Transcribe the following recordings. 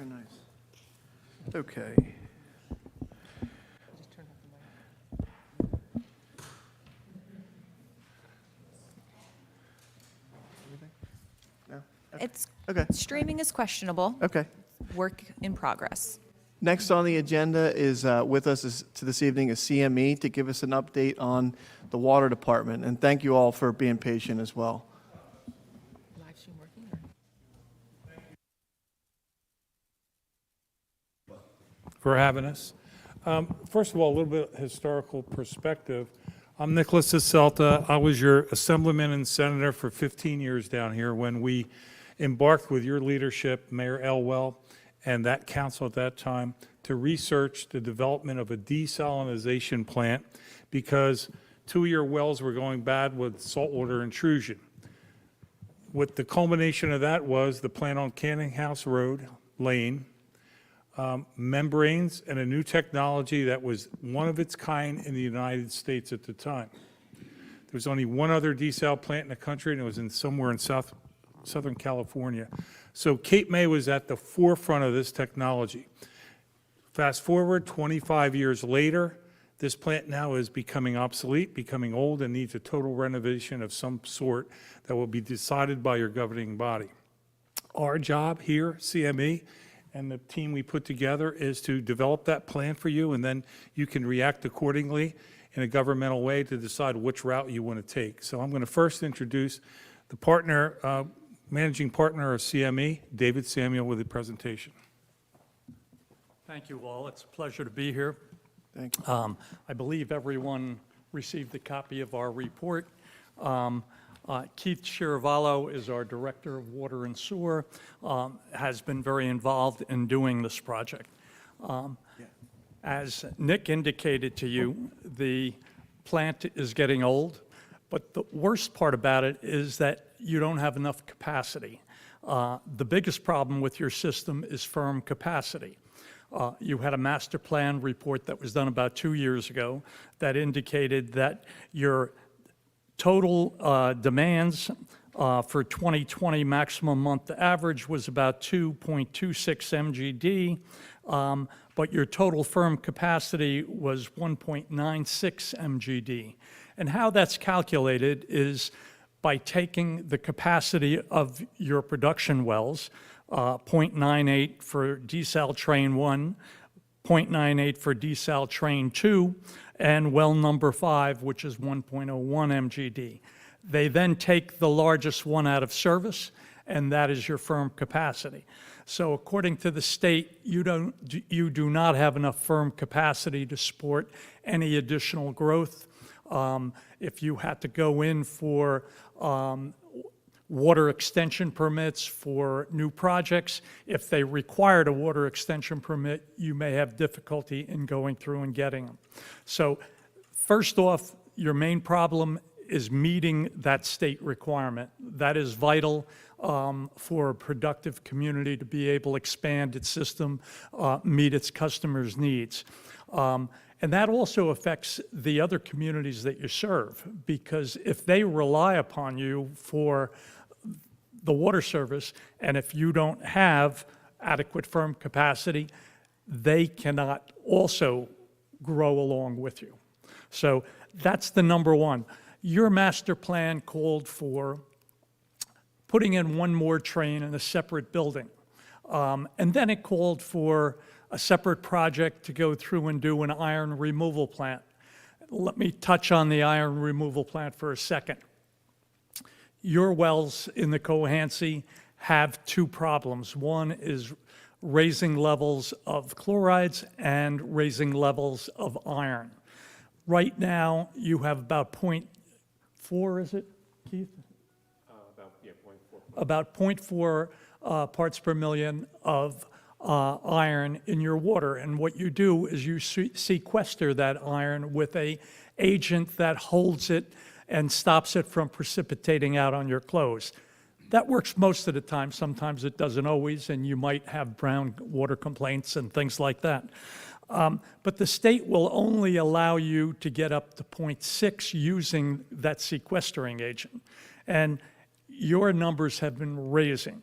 Very nice. Okay. No? It's Okay. streaming is questionable. Okay. Work in progress. Next on the agenda is with us this evening is CME to give us an update on the water department. And thank you all for being patient as well. Live stream working? For having us. First of all, a little bit of historical perspective. I'm Nicholas Aselta. I was your assemblyman and senator for 15 years down here when we embarked with your leadership, Mayor Elwell, and that council at that time to research the development of a desalinization plant because 2 of your wells were going bad with saltwater intrusion. What the culmination of that was the plant on Canning House Road, Lane, membranes, and a new technology that was one of its kind in the United States at the time. There was only one other desal plant in the country, and it was somewhere in Southern California. So Cape May was at the forefront of this technology. Fast forward 25 years later, this plant now is becoming obsolete, becoming old, and needs a total renovation of some sort that will be decided by your governing body. Our job here, CME, and the team we put together is to develop that plan for you, and then you can react accordingly in a governmental way to decide which route you want to take. So I'm going to first introduce the partner, managing partner of CME, David Samuel, with the presentation. Thank you all. It's a pleasure to be here. Thank you. I believe everyone received a copy of our report. Keith Chiravallo is our Director of Water and Sewer, has been very involved in doing this project. As Nick indicated to you, the plant is getting old, but the worst part about it is that you don't have enough capacity. The biggest problem with your system is firm capacity. You had a master plan report that was done about 2 years ago that indicated that your total demands for 2020 maximum month average was about 2.26 MGD, but your total firm capacity was 1.96 MGD. And how that's calculated is by taking the capacity of your production wells, 0.98 for desal train 1, 0.98 for desal train 2, and well number 5, which is 1.01 MGD. They then take the largest one out of service, and that is your firm capacity. So according to the state, you do not have enough firm capacity to support any additional growth. If you had to go in for water extension permits for new projects, if they required a water extension permit, you may have difficulty in going through and getting them. So first off, your main problem is meeting that state requirement. That is vital for a productive community to be able to expand its system, meet its customers' needs. And that also affects the other communities that you serve, because if they rely upon you for the water service, and if you don't have adequate firm capacity, they cannot also grow along with you. So that's the number one. Your master plan called for putting in one more train in a separate building. And then it called for a separate project to go through and do an iron removal plant. Let me touch on the iron removal plant for a second. Your wells in the Cohansey have two problems. One is raising levels of chlorides and raising levels of iron. Right now, you have about 0.4, is it, Keith? About 0.4 parts per million of iron in your water. And what you do is you sequester that iron with an agent that holds it and stops it from precipitating out on your clothes. That works most of the time. Sometimes it doesn't always, and you might have brown water complaints and things like that. But the state will only allow you to get up to 0.6 using that sequestering agent. And your numbers have been raising.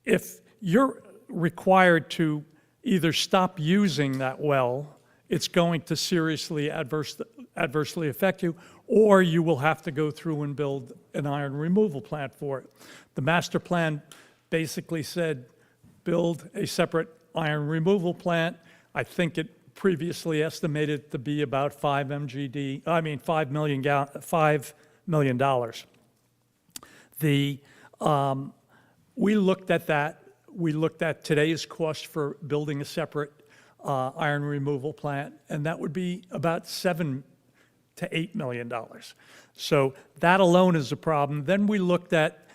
If your required to either stop using that well, it's going to seriously adversely affect you, or you will have to go through and build an iron removal plant for it. The master plan basically said, build a separate iron removal plant. I think it previously estimated to be about $5 million. We looked at that. We looked at today's cost for building a separate iron removal plant, and that would be about $7 to $8 million. So that alone is a problem. Then we looked at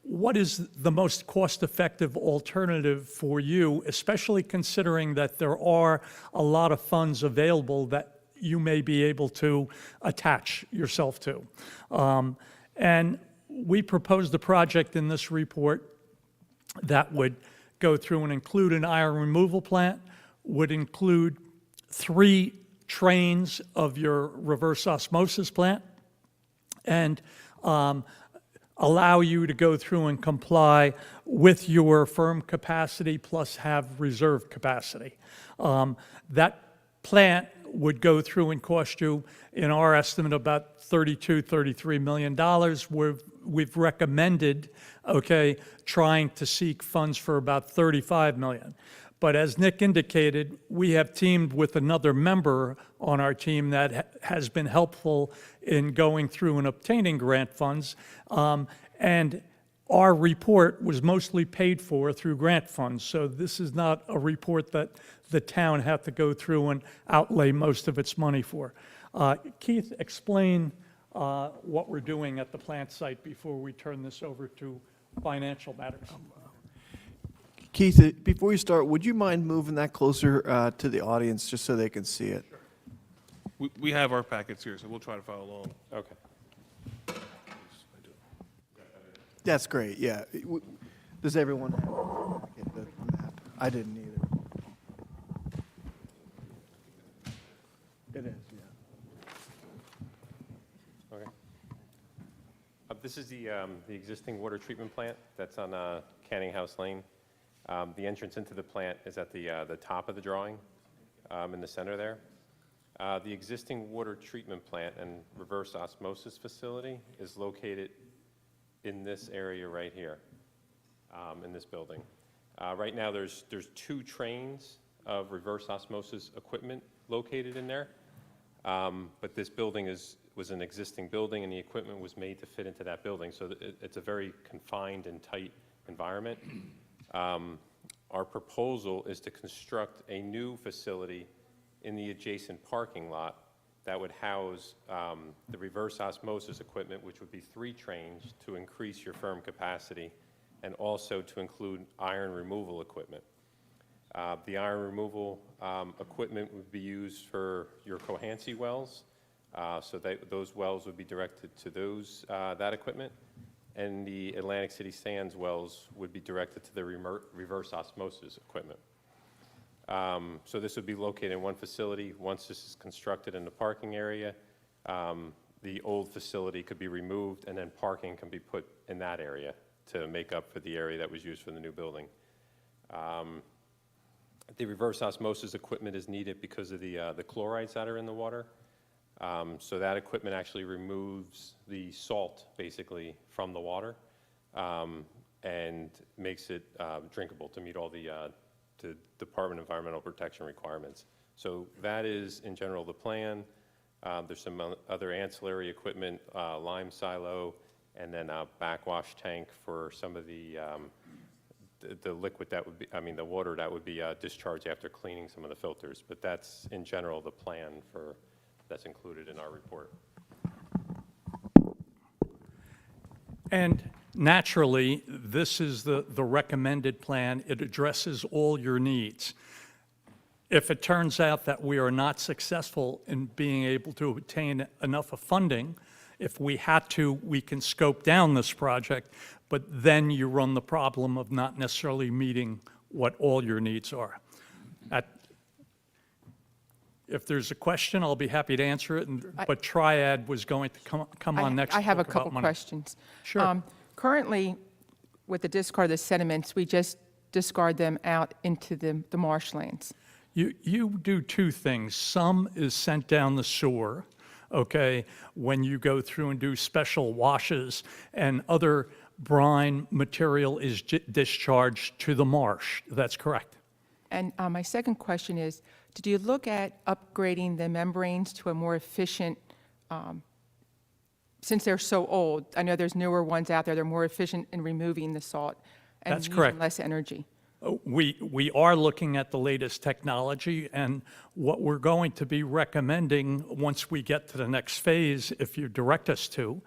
what is the most cost-effective alternative for you, especially considering that there are a lot of funds available that you may be able to attach yourself to. And we proposed a project in this report that would go through and include an iron removal plant, would include 3 trains of your reverse osmosis plant, and allow you to go through and comply with your firm capacity plus have reserve capacity. That plant would go through and cost you, in our estimate, about $33 million. We've recommended, trying to seek funds for about $35 million. But as Nick indicated, we have teamed with another member on our team that has been helpful in going through and obtaining grant funds. And our report was mostly paid for through grant funds. So this is not a report that the town had to go through and outlay most of its money for. Keith, explain what we're doing at the plant site before we turn this over to financial matters. Keith, before you start, would you mind moving that closer to the audience just so they can see it? We have our packets here, so we'll try to follow along. Okay. That's great, yeah. Does everyone have a packet, the map? I didn't either. It is, yeah. Okay. This is the existing water treatment plant that's on Canning House Lane. The entrance into the plant is at the top of the drawing, in the center there. The existing water treatment plant and reverse osmosis facility is located in this area right here, in this building. Right now, there's 2 trains of reverse osmosis equipment located in there, but this building was an existing building, and the equipment was made to fit into that building, so it's a very confined and tight environment. Our proposal is to construct a new facility in the adjacent parking lot that would house the reverse osmosis equipment, which would be 3 trains to increase your firm capacity, and also to include iron removal equipment. The iron removal equipment would be used for your Cohansey wells, so those wells would be directed to that equipment, and the Atlantic City Sands wells would be directed to the reverse osmosis equipment. So this would be located in one facility. Once this is constructed in the parking area, the old facility could be removed, and then parking can be put in that area to make up for the area that was used for the new building. The reverse osmosis equipment is needed because of the chlorides that are in the water. So that equipment actually removes the salt, basically, from the water, and makes it drinkable to meet all the Department of Environmental Protection requirements. So that is, in general, the plan. There's some other ancillary equipment, lime silo, and then a backwash tank for some of the liquid that would be, the water that would be discharged after cleaning some of the filters. But that's, in general, the plan that's included in our report. And naturally, this is the recommended plan. It addresses all your needs. If it turns out that we are not successful in being able to obtain enough of funding, if we had to, we can scope down this project, but then you run the problem of not necessarily meeting what all your needs are. If there's a question, I'll be happy to answer it, but Triad was going to come on next. I have a to talk about couple money. questions. Sure. Currently, with the discard of the sediments, we just discard them out into the marshlands? You do two things. Some is sent down the sewer, okay, when you go through and do special washes, and other brine material is discharged to the marsh. That's correct. And my second question is, did you look at upgrading the membranes to a more efficient, since they're so old, I know there's newer ones out there, they're more efficient in removing the salt and That's using correct. less energy? We are looking at the latest technology, and what we're going to be recommending once we get to the next phase, if you direct us to,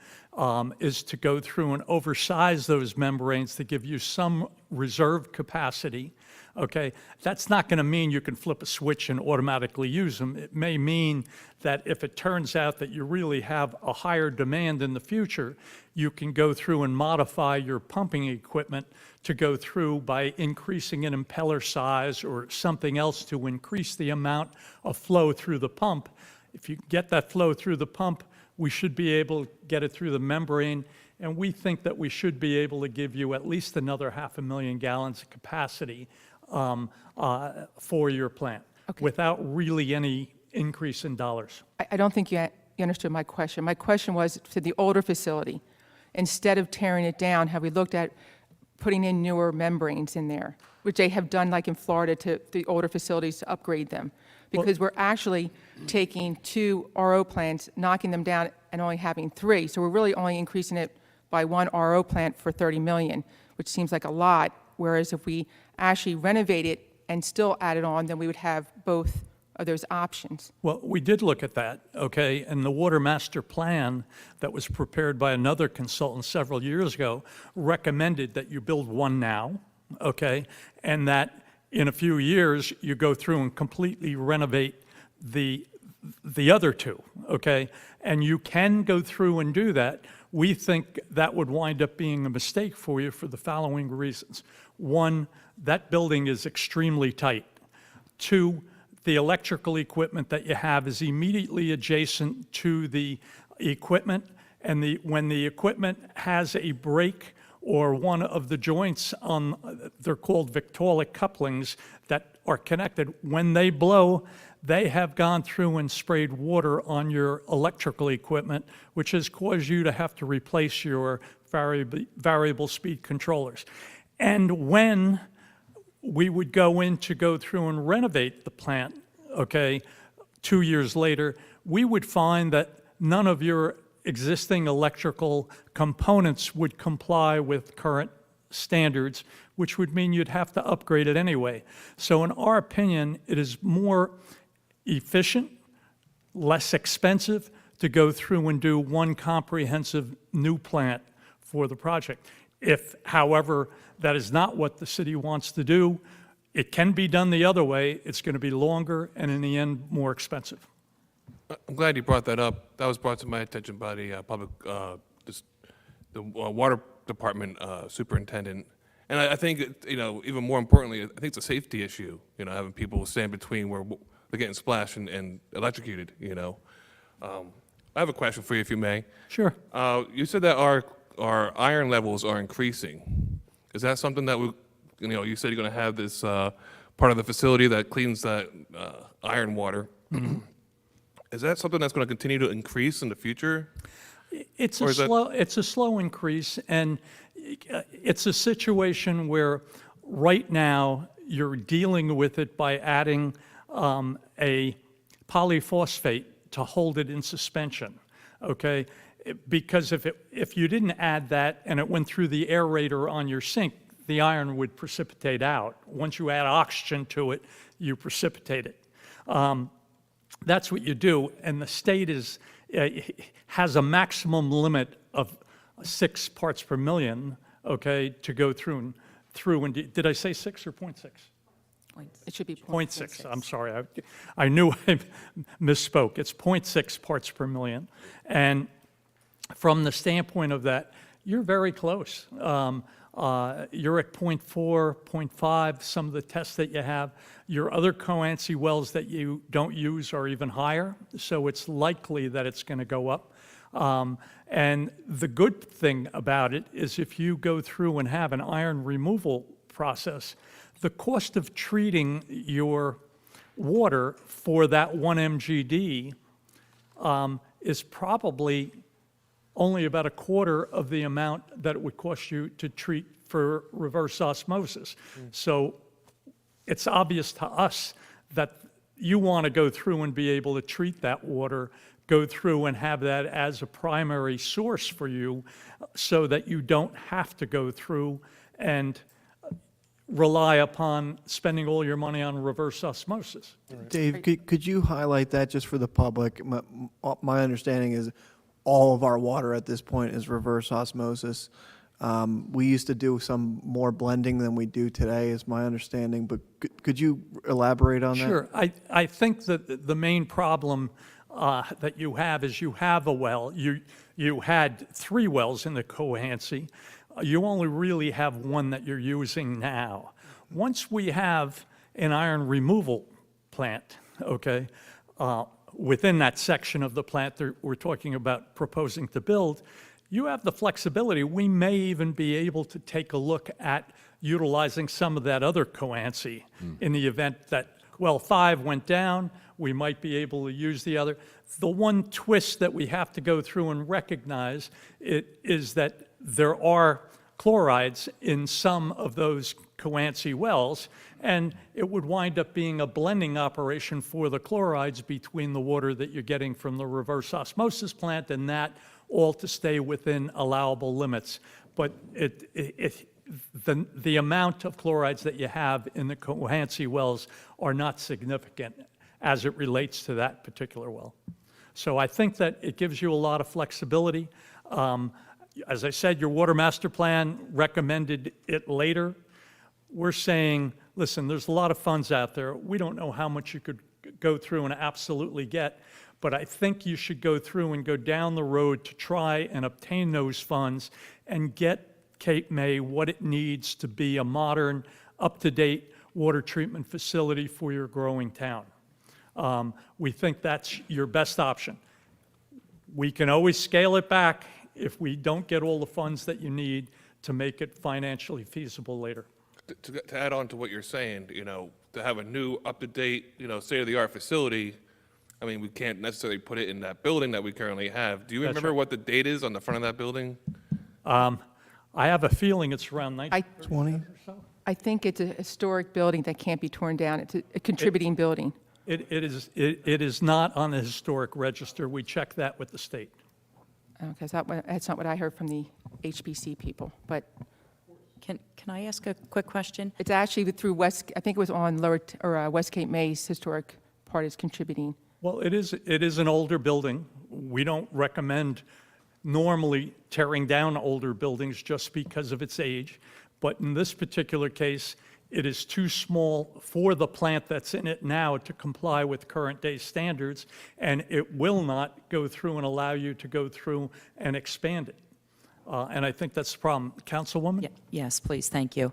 is to go through and oversize those membranes to give you some reserve capacity. Okay, that's not going to mean you can flip a switch and automatically use them. It may mean that if it turns out that you really have a higher demand in the future, you can go through and modify your pumping equipment to go through by increasing an impeller size or something else to increase the amount of flow through the pump. If you get that flow through the pump, we should be able to get it through the membrane, and we think that we should be able to give you at least another 500,000 gallons of capacity for your plant without really any increase in dollars. I don't think you understood my question. My question was to the older facility. Instead of tearing it down, have we looked at putting in newer membranes in there, which they have done like in Florida to the older facilities to upgrade them? Because we're actually taking 2 RO plants, knocking them down, and only having 3. So we're really only increasing it by 1 RO plant for $30 million, which seems like a lot. Whereas if we actually renovate it and still add it on, then we would have both of those options. Well, we did look at that, okay, and the Water Master Plan that was prepared by another consultant several years ago recommended that you build one now, okay, and that in a few years you go through and completely renovate the other 2, okay, and you can go through and do that. We think that would wind up being a mistake for you for the following reasons. 1, that building is extremely tight. 2, the electrical equipment that you have is immediately adjacent to the equipment, and when the equipment has a break or one of the joints on, they're called Victaulic couplings that are connected, when they blow, they have gone through and sprayed water on your electrical equipment, which has caused you to have to replace your variable speed controllers. And when we would go through and renovate the plant, okay, 2 years later, we would find that none of your existing electrical components would comply with current standards, which would mean you'd have to upgrade it anyway. So in our opinion, it is more efficient, less expensive to go through and do one comprehensive new plant for the project. If, however, that is not what the city wants to do, it can be done the other way. It's going to be longer and in the end more expensive. I'm glad you brought that up. That was brought to my attention by the water department superintendent. And I think, even more importantly, I think it's a safety issue, having people stand between where they're getting splashed and electrocuted, I have a question for you, if you may. Sure. You said that our iron levels are increasing. Is that something that you said you're going to have this part of the facility that cleans that iron water. Mm-hmm. Is that something that's going to continue to increase in the future? It's a slow increase, and it's a situation where right now you're dealing with it by adding a polyphosphate to hold it in suspension, okay? Because if you didn't add that and it went through the aerator on your sink, the iron would precipitate out. Once you add oxygen to it, you precipitate it. That's what you do, and the state has a maximum limit of 6 parts per million, okay, to go through and did I say 6 or 0.6? It should be 0.6. I'm sorry, I knew I misspoke. It's 0.6 parts per million, and from the standpoint of that, you're very close. You're at 0.4, 0.5, some of the tests that you have. Your other Coanci wells that you don't use are even higher, so it's likely that it's going to go up. And the good thing about it is if you go through and have an iron removal process. The cost of treating your water for that 1 MGD is probably only about a quarter of the amount that it would cost you to treat for reverse osmosis. So it's obvious to us that you want to go through and be able to treat that water, go through and have that as a primary source for you so that you don't have to go through and rely upon spending all your money on reverse osmosis. Dave, could you highlight that just for the public? My understanding is all of our water at this point is reverse osmosis. We used to do some more blending than we do today, is my understanding, but could you elaborate on that? Sure. I think that the main problem that you have is you have a well. You had 3 wells in the Cohansey. You only really have one that you're using now. Once we have an iron removal plant, okay, within that section of the plant that we're talking about proposing to build, you have the flexibility. We may even be able to take a look at utilizing some of that other Cohansey in the event that well 5 went down, we might be able to use the other. The one twist that we have to go through and recognize is that there are chlorides in some of those Cohansey wells, and it would wind up being a blending operation for the chlorides between the water that you're getting from the reverse osmosis plant and that, all to stay within allowable limits. But the amount of chlorides that you have in the Cohansey wells are not significant as it relates to that particular well. So I think that it gives you a lot of flexibility. As I said, your water master plan recommended it later. We're saying, listen, there's a lot of funds out there. We don't know how much you could go through and absolutely get, but I think you should go through and go down the road to try and obtain those funds and get Cape May what it needs to be a modern, up-to-date water treatment facility for your growing town. We think that's your best option. We can always scale it back if we don't get all the funds that you need to make it financially feasible later. To add on to what you're saying, to have a new, up-to-date, state-of-the-art facility, I mean, we can't necessarily put it in that building that we currently have. Do you remember right. what the date is on the front of that building? I have a feeling it's around 20? or so. I think it's a historic building that can't be torn down. It's a contributing building. It is not on the historic register. We checked that with the state. Okay, that's not what I heard from the HBC people, but Can I ask a quick question? it's actually through West, I think it was on West Cape May's historic part is contributing. Well, it is an older building. We don't recommend normally tearing down older buildings just because of its age. But in this particular case, it is too small for the plant that's in it now to comply with current day standards, and it will not go through and allow you to go through and expand it. And I think that's the problem. Councilwoman? Yes, please, thank you.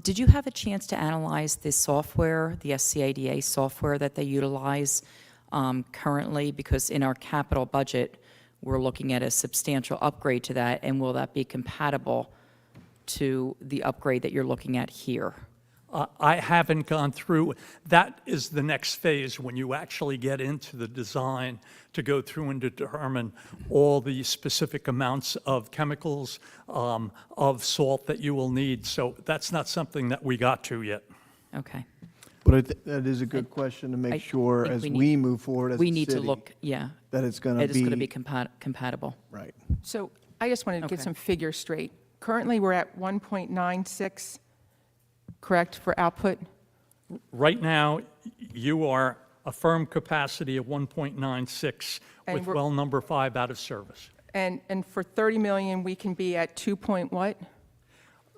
Did you have a chance to analyze the software, the SCADA software that they utilize currently? Because in our capital budget, we're looking at a substantial upgrade to that, and will that be compatible to the upgrade that you're looking at here? I haven't gone through. That is the next phase when you actually get into the design to go through and determine all the specific amounts of chemicals, of salt that you will need. So that's not something that we got to yet. Okay. But that is a good question to I make sure think as we we need- move forward as a We city. need to look, yeah, That it's going it to is going to be be, compatible. right. So I just wanted to get Okay. some figures straight. Currently, we're at 1.96, correct, for output? Right now, you are a firm capacity of 1.96 And with we're- well number 5 out of service. And for 30 million, we can be at 2 point what?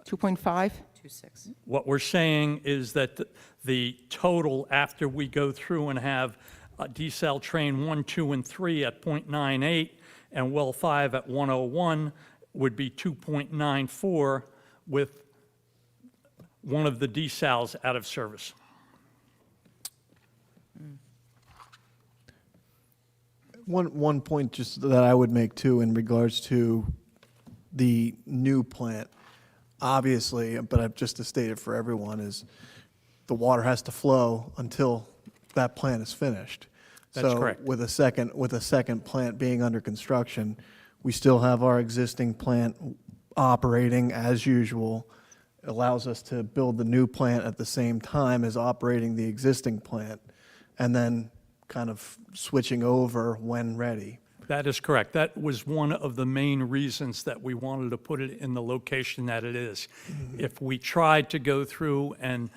2.5? 2.6. What we're saying is that the total, after we go through and have desal train 1, 2, and 3 at 0.98 and well 5 at 101, would be 2.94 with one of the desals out of service. One point just that I would make too in regards to the new plant. obviously, but just to state it for everyone, is the water has to flow until that plant is finished. That's correct. So with a second plant being under construction, we still have our existing plant operating as usual. It allows us to build the new plant at the same time as operating the existing plant, and then kind of switching over when ready. That is correct. That was one of the main reasons that we wanted to put it in the location that it is. If we tried to go through and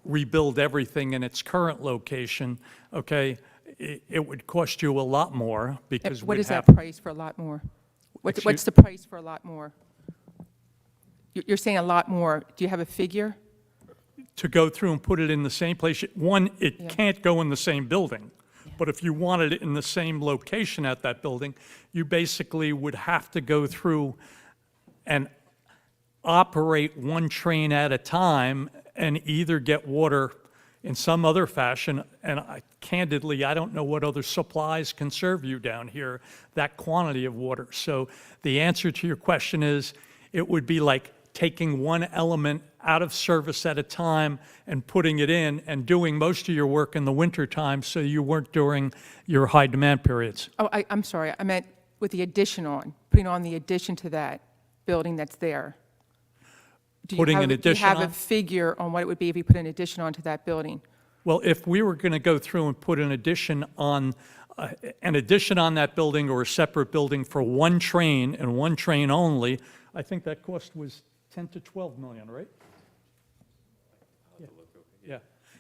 rebuild everything in its current location, okay, it would cost you a lot more because What we'd is that have. price for a lot more? Excuse- What's the price for a lot more? You're saying a lot more. Do you have a figure? To go through and put it in the same place. One, it Yeah. can't go in the same building. But if you wanted it in the same location at that building, you basically would have to go through and operate one train at a time and either get water in some other fashion. And candidly, I don't know what other supplies can serve you down here, that quantity of water. So the answer to your question is, it would be like taking one element out of service at a time and putting it in and doing most of your work in the wintertime so you weren't during your high demand periods. Oh, I'm sorry. I meant with the addition on, putting on the addition to that building that's there. Do you Putting have- an Do you addition have on? a figure on what it would be if you put an addition onto that building? Well, if we were going to go through and put an addition on that building or a separate building for one train and one train only, I think that cost was 10 to 12 million, right? Yeah.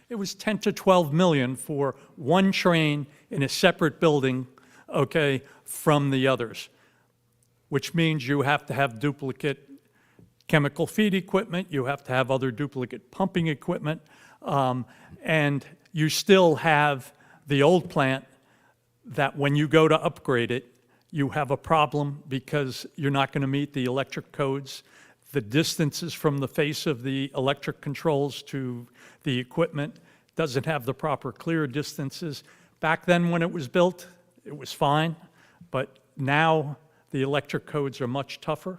It was 10 to 12 million for one train in a separate building, okay, from the others, which means you have to have duplicate chemical feed equipment, you have to have other duplicate pumping equipment, and you still have the old plant that when you go to upgrade it, you have a problem because you're not going to meet the electric codes. The distances from the face of the electric controls to the equipment doesn't have the proper clear distances. Back then when it was built, it was fine, but now the electric codes are much tougher.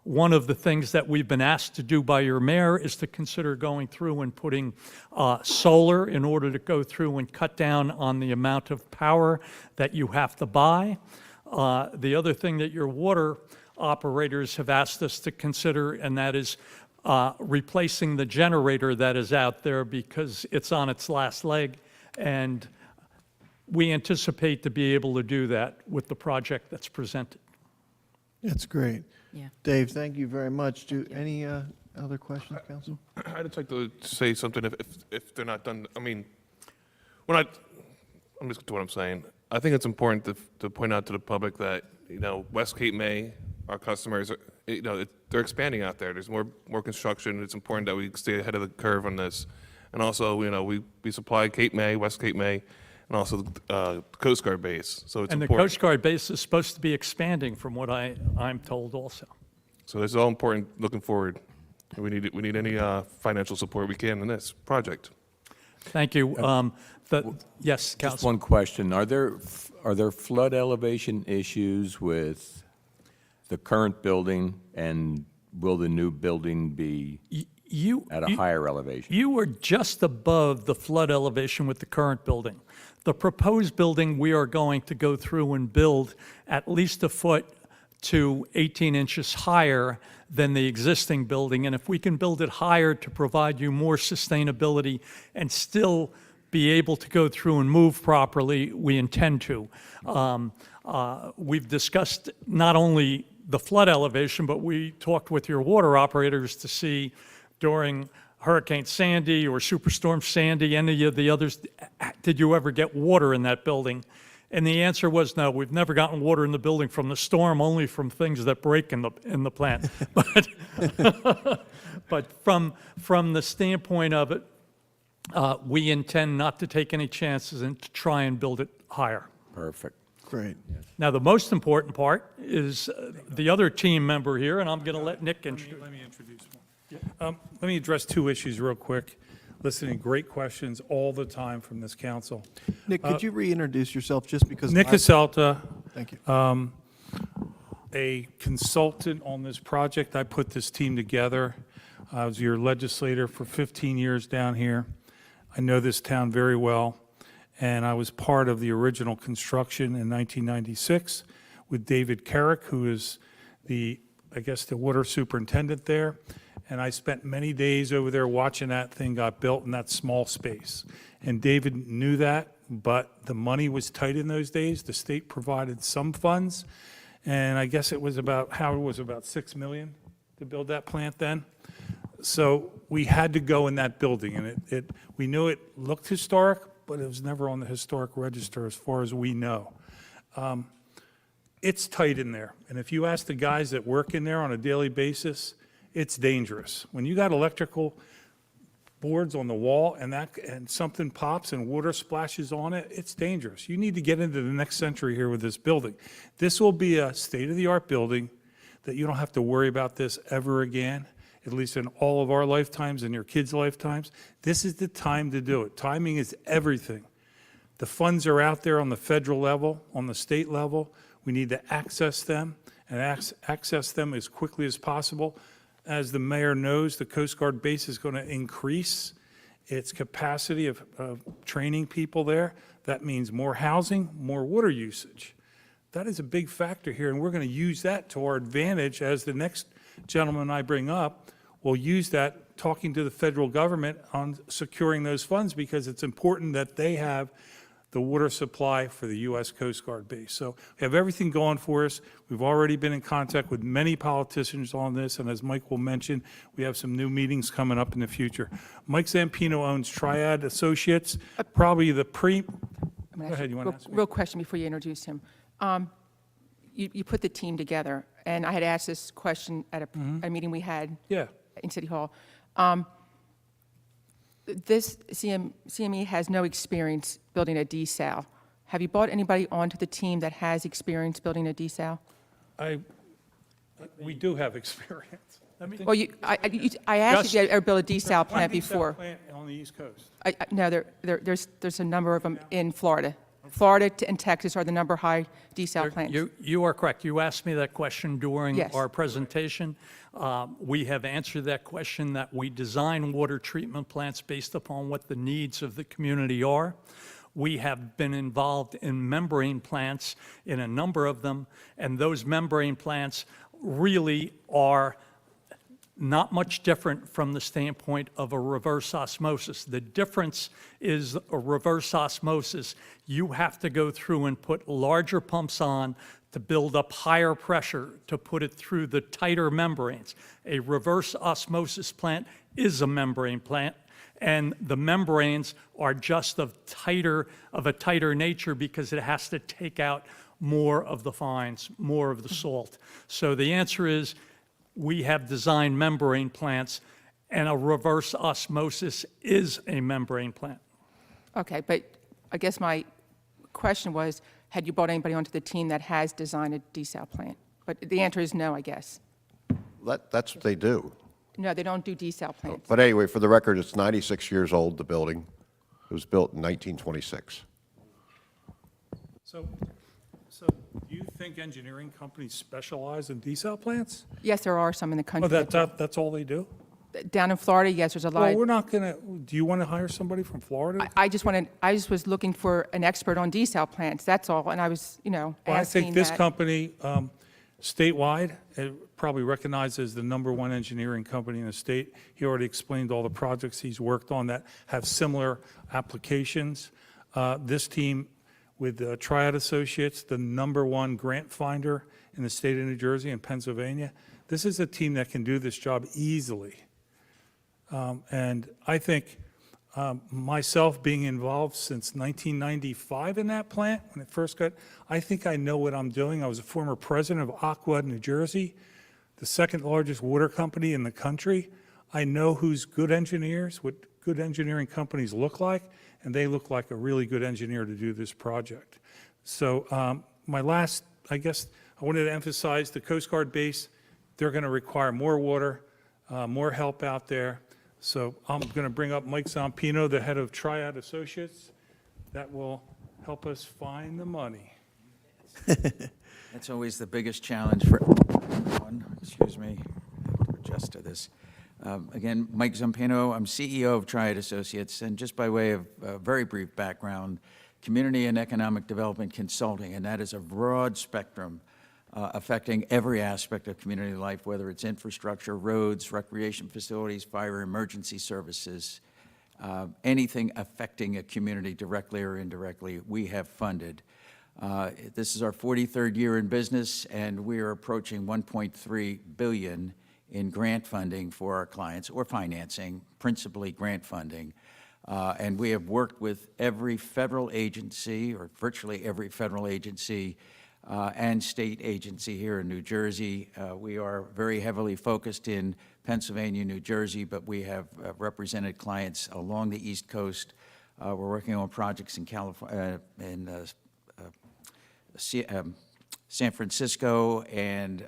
One of the things that we've been asked to do by your mayor is to consider going through and putting solar in order to go through and cut down on the amount of power that you have to buy. The other thing that your water operators have asked us to consider, and that is replacing the generator that is out there because it's on its last leg, and we anticipate to be able to do that with the project that's presented. That's great. Yeah. Dave, thank you very much. Any other questions, Council? I'd just like to say something if they're not done. I mean, I'm just to what I'm saying. I think it's important to point out to the public that, West Cape May, our customers, they're expanding out there. There's more construction. It's important that we stay ahead of the curve on this. And also, we supply Cape May, West Cape May, and also the Coast Guard base. So it's And the important. Coast Guard base is supposed to be expanding from what I'm told also. So this is all important looking forward. We need any financial support we can in this project. Thank you. Yes, Just Council. one question. Are there flood elevation issues with the current building, and will the new building be at a higher elevation? You are just above the flood elevation with the current building. The proposed building, we are going to go through and build at least a foot to 18 inches higher than the existing building. And if we can build it higher to provide you more sustainability and still be able to go through and move properly, we intend to. We've discussed not only the flood elevation, but we talked with your water operators to see during Hurricane Sandy or Superstorm Sandy, any of the others, did you ever get water in that building? And the answer was no, we've never gotten water in the building from the storm, only from things that break in the plant. But from the standpoint of it, we intend not to take any chances and to try and build it higher. Perfect. Great. Now, the most important part is the other team member here, and I'm going to let Nick introduce. Let me introduce one. Let me address two issues real quick. Listening, great questions all the time from this council. Nick, could you reintroduce yourself just because? Nick Caselta, Thank you. a consultant on this project. I put this team together. I was your legislator for 15 years down here. I know this town very well, and I was part of the original construction in 1996 with David Carrick, who is the water superintendent there. And I spent many days over there watching that thing got built in that small space. And David knew that, but the money was tight in those days. The state provided some funds, and I guess it was about, Howard, was about $6 million to build that plant then. So we had to go in that building, and we knew it looked historic, but it was never on the historic register as far as we know. It's tight in there, and if you ask the guys that work in there on a daily basis, it's dangerous. When you got electrical boards on the wall and something pops and water splashes on it, it's dangerous. You need to get into the next century here with this building. This will be a state-of-the-art building that you don't have to worry about this ever again, at least in all of our lifetimes and your kids' lifetimes. This is the time to do it. Timing is everything. The funds are out there on the federal level, on the state level. We need to access them and access them as quickly as possible. As the mayor knows, the Coast Guard base is going to increase its capacity of training people there. That means more housing, more water usage. That is a big factor here, and we're going to use that to our advantage as the next gentleman I bring up will use that talking to the federal government on securing those funds, because it's important that they have the water supply for the U.S. Coast Guard base. So we have everything going for us. We've already been in contact with many politicians on this, and as Mike will mention, we have some new meetings coming up in the future. Mike Zampino owns Triad Associates, probably the Go ahead, you want to ask me? Real question before you introduce him. You put the team together, and I had asked this question at a meeting we had Yeah. in City Hall. This CME has no experience building a desal. Have you brought anybody onto the team that has experience building a desal? We do have experience. Well, I asked if you had ever built a desal plant One desal before. plant on the East Coast. No, there's a number of them in Florida. Florida and Texas are the number high desal plants. You are correct. You asked me that question during Yes. our presentation. We have answered that question, that we design water treatment plants based upon what the needs of the community are. We have been involved in membrane plants in a number of them, and those membrane plants really are not much different from the standpoint of a reverse osmosis. The difference is a reverse osmosis. You have to go through and put larger pumps on to build up higher pressure to put it through the tighter membranes. A reverse osmosis plant is a membrane plant, and the membranes are just of a tighter nature because it has to take out more of the fines, more of the salt. So the answer is, we have designed membrane plants, and a reverse osmosis is a membrane plant. Okay, but I guess my question was, had you brought anybody onto the team that has designed a desal plant? But the answer is no, I guess. That's what they do. No, they don't do desal plants. But anyway, for the record, it's 96 years old, the building. It was built in 1926. So do you think engineering companies specialize in desal plants? Yes, there are some in the Oh, country. that's all they do? Down in Florida, yes, there's a lot. Well, we're not going to, do you want to hire somebody from Florida? I just was looking for an expert on desal plants, that's all, and I was, Well, I asking think this that. company, statewide, probably recognized as the #1 engineering company in the state. He already explained all the projects he's worked on that have similar applications. This team with Triad Associates, the #1 grant finder in the state of New Jersey and Pennsylvania. This is a team that can do this job easily. And I think myself being involved since 1995 in that plant, when it first got, I think I know what I'm doing. I was a former president of Aqua, New Jersey, the second largest water company in the country. I know who's good engineers, what good engineering companies look like, and they look like a really good engineer to do this project. So my last, I guess, I wanted to emphasize the Coast Guard base. They're going to require more water, more help out there. So I'm going to bring up Mike Zampino, the head of Triad Associates. That will help us find the money. That's always the biggest challenge for everyone. Excuse me, I have to adjust to this. Again, Mike Zampino, I'm CEO of Triad Associates, and just by way of a very brief background, community and economic development consulting, and that is a broad spectrum affecting every aspect of community life, whether it's infrastructure, roads, recreation facilities, fire, emergency services, anything affecting a community directly or indirectly, we have funded. This is our 43rd year in business, and we are approaching $1.3 billion in grant funding for our clients, or financing, principally grant funding. And we have worked with every federal agency, or virtually every federal agency, and state agency here in New Jersey. We are very heavily focused in Pennsylvania, New Jersey, but we have represented clients along the East Coast. We're working on projects in California, San Francisco and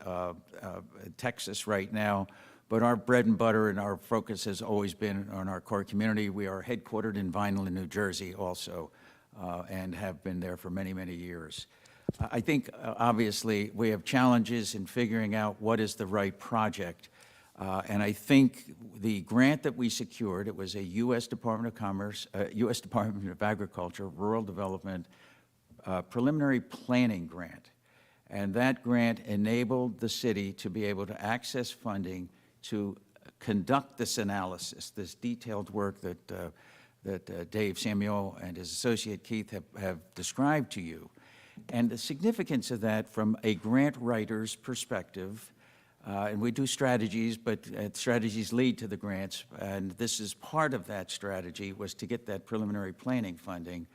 Texas right now, but our bread and butter and our focus has always been on our core community. We are headquartered in Vineland, New Jersey also, and have been there for many, many years. I think, obviously, we have challenges in figuring out what is the right project, and I think the grant that we secured, it was a U.S. Department of Commerce, U.S. Department of Agriculture, Rural Development, preliminary planning grant. And that grant enabled the city to be able to access funding to conduct this analysis, this detailed work that Dave Samuel and his associate Keith have described to you. And the significance of that from a grant writer's perspective, and we do strategies, but strategies lead to the grants, and this is part of that strategy, was to get that preliminary planning funding,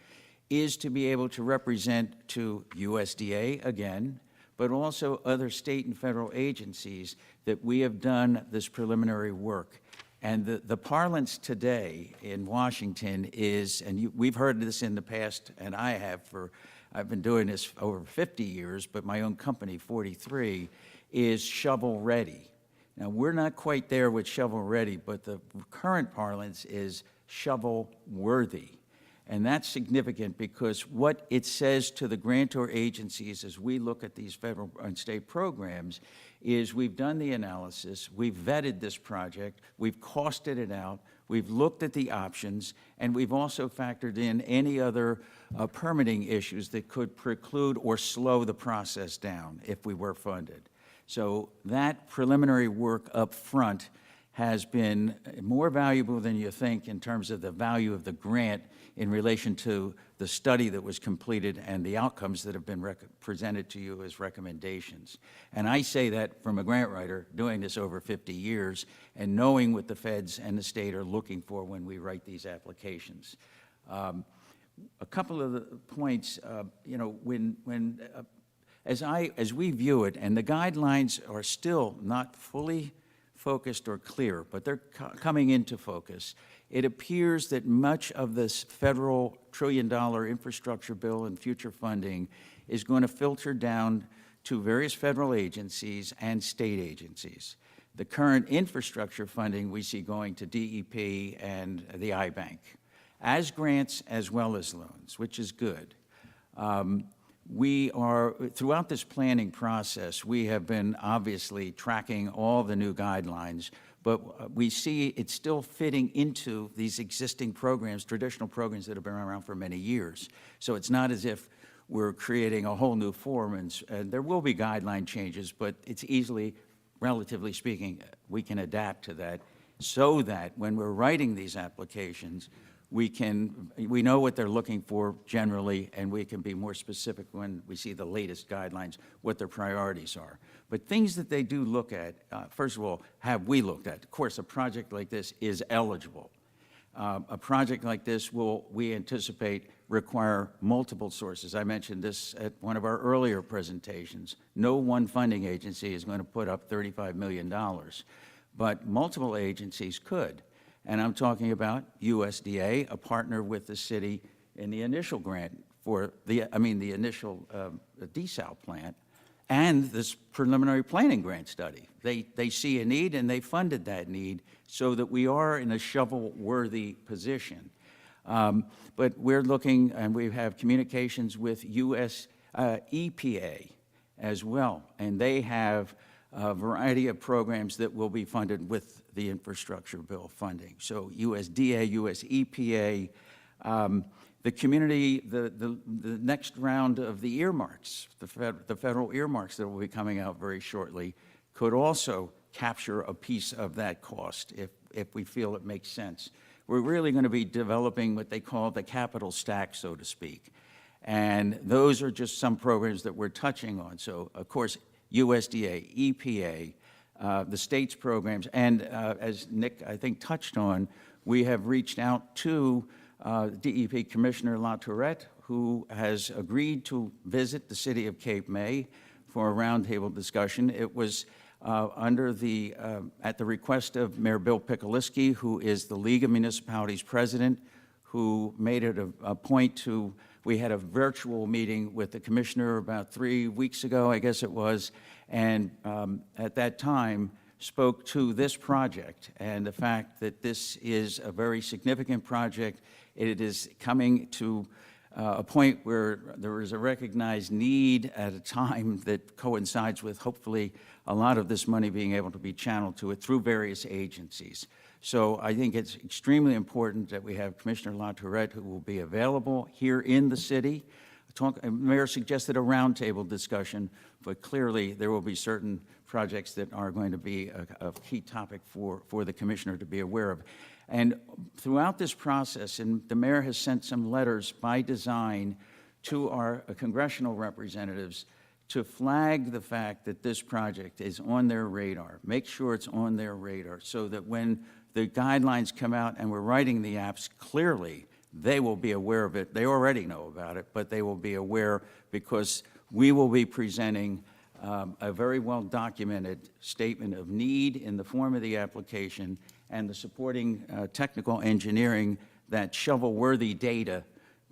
is to be able to represent to USDA again, but also other state and federal agencies that we have done this preliminary work. And the parlance today in Washington is, and we've heard this in the past, and I've been doing this for over 50 years, but my own company, 43, is shovel ready. Now, we're not quite there with shovel ready, but the current parlance is shovel worthy. And that's significant because what it says to the grantor agencies as we look at these federal and state programs is we've done the analysis, we've vetted this project, we've costed it out, we've looked at the options, and we've also factored in any other permitting issues that could preclude or slow the process down if we were funded. So that preliminary work up front has been more valuable than you think in terms of the value of the grant in relation to the study that was completed and the outcomes that have been presented to you as recommendations. And I say that from a grant writer doing this over 50 years and knowing what the feds and the state are looking for when we write these applications. A couple of the points, as we view it, and the guidelines are still not fully focused or clear, but they're coming into focus. It appears that much of this federal trillion-dollar infrastructure bill and future funding is going to filter down to various federal agencies and state agencies. The current infrastructure funding we see going to DEP and the I-Bank, as grants as well as loans, which is good. We are, throughout this planning process, we have been obviously tracking all the new guidelines, but we see it's still fitting into these existing programs, traditional programs that have been around for many years. So it's not as if we're creating a whole new form, and there will be guideline changes, but it's easily, relatively speaking, we can adapt to that so that when we're writing these applications, we know what they're looking for generally, and we can be more specific when we see the latest guidelines, what their priorities are. But things that they do look at, first of all, have we looked at? Of course, a project like this is eligible. A project like this will, we anticipate, require multiple sources. I mentioned this at one of our earlier presentations. No one funding agency is going to put up $35 million, but multiple agencies could. And I'm talking about USDA, a partner with the city in the initial grant for the initial desal plant, and this preliminary planning grant study. They see a need and they funded that need so that we are in a shovel-worthy position. But we're looking, and we have communications with US EPA as well. And they have a variety of programs that will be funded with the infrastructure bill funding. So USDA, US EPA, the community, the next round of the earmarks, the federal earmarks that will be coming out very shortly, could also capture a piece of that cost if we feel it makes sense. We're really going to be developing what they call the capital stack, so to speak. And those are just some programs that we're touching on. So, of course, USDA, EPA, the state's programs, and as Nick, I think, touched on, we have reached out to DEP Commissioner LaTourette, who has agreed to visit the city of Cape May for a roundtable discussion. It was at the request of Mayor Bill Pikaliski, who is the League of Municipalities president, who made it a point to, we had a virtual meeting with the commissioner about 3 weeks ago, I guess it was, and at that time spoke to this project and the fact that this is a very significant project. It is coming to a point where there is a recognized need at a time that coincides with hopefully a lot of this money being able to be channeled to it through various agencies. So I think it's extremely important that we have Commissioner LaTourette, who will be available here in the city. Mayor suggested a roundtable discussion, but clearly there will be certain projects that are going to be a key topic for the commissioner to be aware of. And throughout this process, and the mayor has sent some letters by design to our congressional representatives to flag the fact that this project is on their radar. Make sure it's on their radar so that when the guidelines come out and we're writing the apps, clearly they will be aware of it. They already know about it, but they will be aware because we will be presenting a very well-documented statement of need in the form of the application and the supporting technical engineering, that shovel-worthy data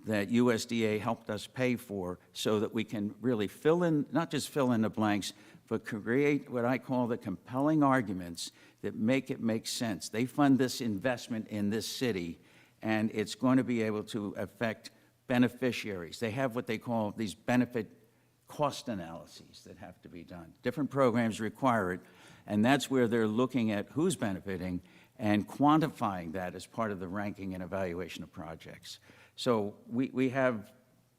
that USDA helped us pay for so that we can really fill in, not just fill in the blanks, but create what I call the compelling arguments that make it make sense. They fund this investment in this city, and it's going to be able to affect beneficiaries. They have what they call these benefit cost analyses that have to be done. Different programs require it, and that's where they're looking at who's benefiting and quantifying that as part of the ranking and evaluation of projects. So we have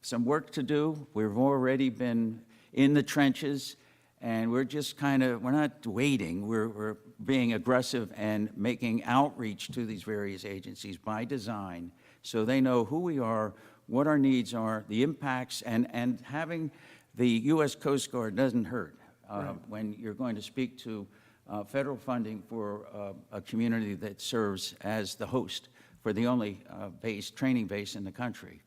some work to do. We've already been in the trenches, and we're just we're not waiting. We're being aggressive and making outreach to these various agencies by design so they know who we are, what our needs are, the impacts, and having the U.S. Coast Guard doesn't hurt when you're going to speak to federal funding for a community that serves as the host for the only training base in the country.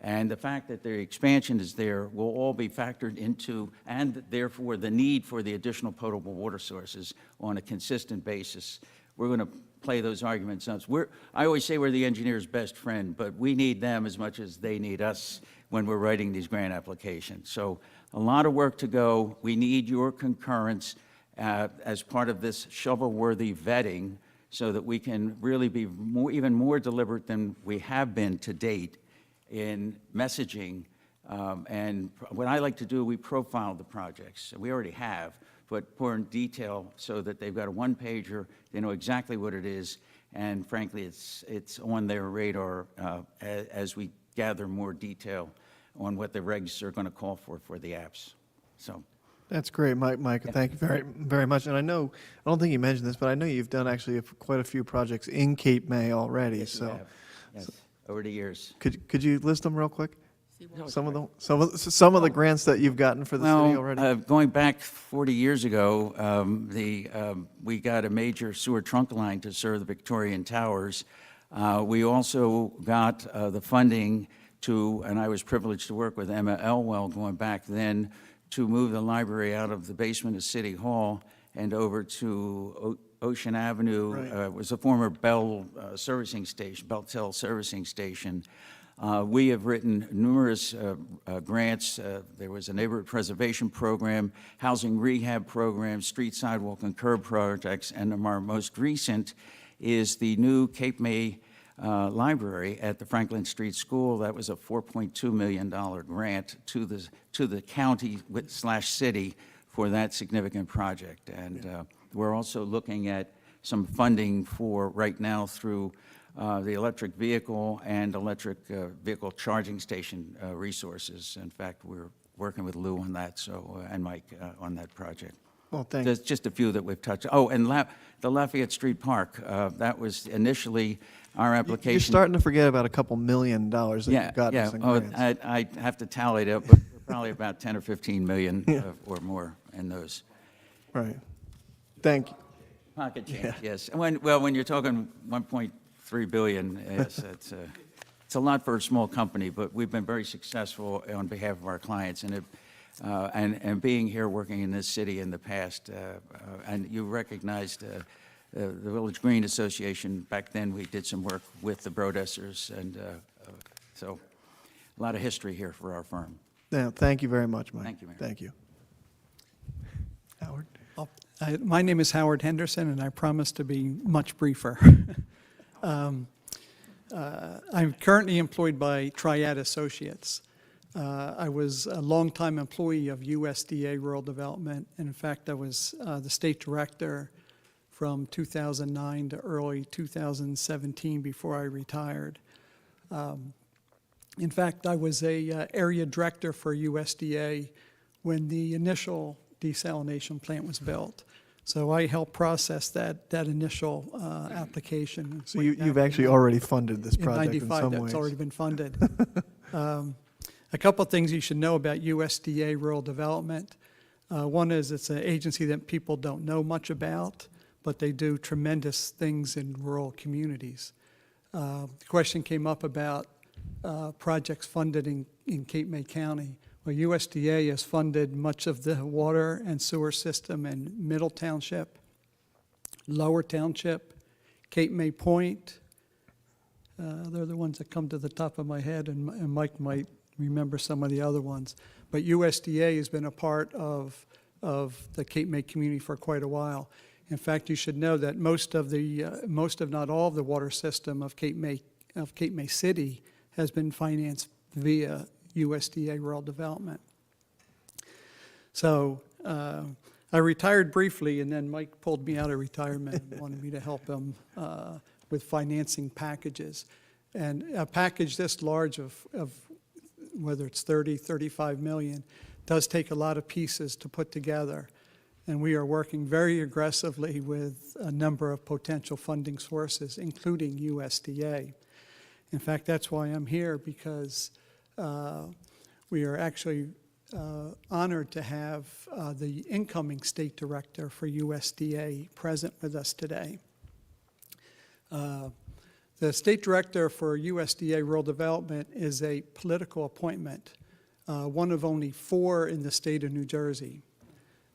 And the fact that the expansion is there will all be factored into, and therefore the need for the additional potable water sources on a consistent basis. We're going to play those arguments out. I always say we're the engineer's best friend, but we need them as much as they need us when we're writing these grant applications. So a lot of work to go. We need your concurrence as part of this shovel-worthy vetting so that we can really be even more deliberate than we have been to date in messaging. And what I like to do, we profile the projects. We already have, but more in detail so that they've got a one-pager, they know exactly what it is, and frankly, it's on their radar as we gather more detail on what the regs are going to call for the apps. So. That's great, Mike. Thank you very, very much. And I don't think you mentioned this, but I know you've done actually quite a few projects in Cape May already. Yes, so, we have. Yes, over the years. Could you list them real quick? Some of the grants that you've gotten for the city already. Going back 40 years ago, we got a major sewer trunk line to serve the Victorian Towers. We also got the funding and I was privileged to work with Emma Elwell going back then, to move the library out of the basement of City Hall and over to Ocean Avenue. Right. Was a former Bell servicing station, Belltel servicing station. We have written numerous grants. There was a neighborhood preservation program, housing rehab program, street sidewalk and curb projects, and our most recent is the new Cape May library at the Franklin Street School. That was a $4.2 million grant to the county / city for that significant project. And we're also looking at some funding for right now through the electric vehicle and electric vehicle charging station resources. In fact, we're working with Lou on that, and Mike on that project. Well, thank There's just a few that we've touched. Oh, and the Lafayette Street Park, that was initially our application. You're starting to forget about a couple $1 million that Yeah, you've gotten yeah. us in Oh, grants. I have to tally it up, but probably about 10 or 15 million or more in those. Right. Thank you. Pocket change, yes. When you're talking 1.3 billion, yes, it's a lot for a small company, but we've been very successful on behalf of our clients, and being here working in this city in the past, and you recognized the Village Green Association. Back then, we did some work with the Brodessers, and so a lot of history here for our firm. Yeah, thank you very much, Mike. Thank you, Mayor. Thank you. Howard? My name is Howard Henderson, and I promise to be much briefer. I'm currently employed by Triad Associates. I was a longtime employee of USDA Rural Development, and in fact, I was the state director from 2009 to early 2017 before I retired. In fact, I was a area director for USDA when the initial desalination plant was built. So I helped process that initial application. So you've actually already funded this project in In some 95, ways. that's already been funded. A couple of things you should know about USDA Rural Development. One is it's an agency that people don't know much about, but they do tremendous things in rural communities. The question came up about projects funded in Cape May County. Well, USDA has funded much of the water and sewer system in Middle Township, Lower Township, Cape May Point. They're the ones that come to the top of my head, and Mike might remember some of the other ones. But USDA has been a part of the Cape May community for quite a while. In fact, you should know that most of not all of the water system of Cape May City has been financed via USDA Rural Development. So I retired briefly, and then Mike pulled me out of retirement and wanted me to help him with financing packages. And a package this large of whether it's 30, 35 million, does take a lot of pieces to put together. And we are working very aggressively with a number of potential funding sources, including USDA. In fact, that's why I'm here, because we are actually honored to have the incoming state director for USDA present with us today. The state director for USDA Rural Development is a political appointment, one of only 4 in the state of New Jersey.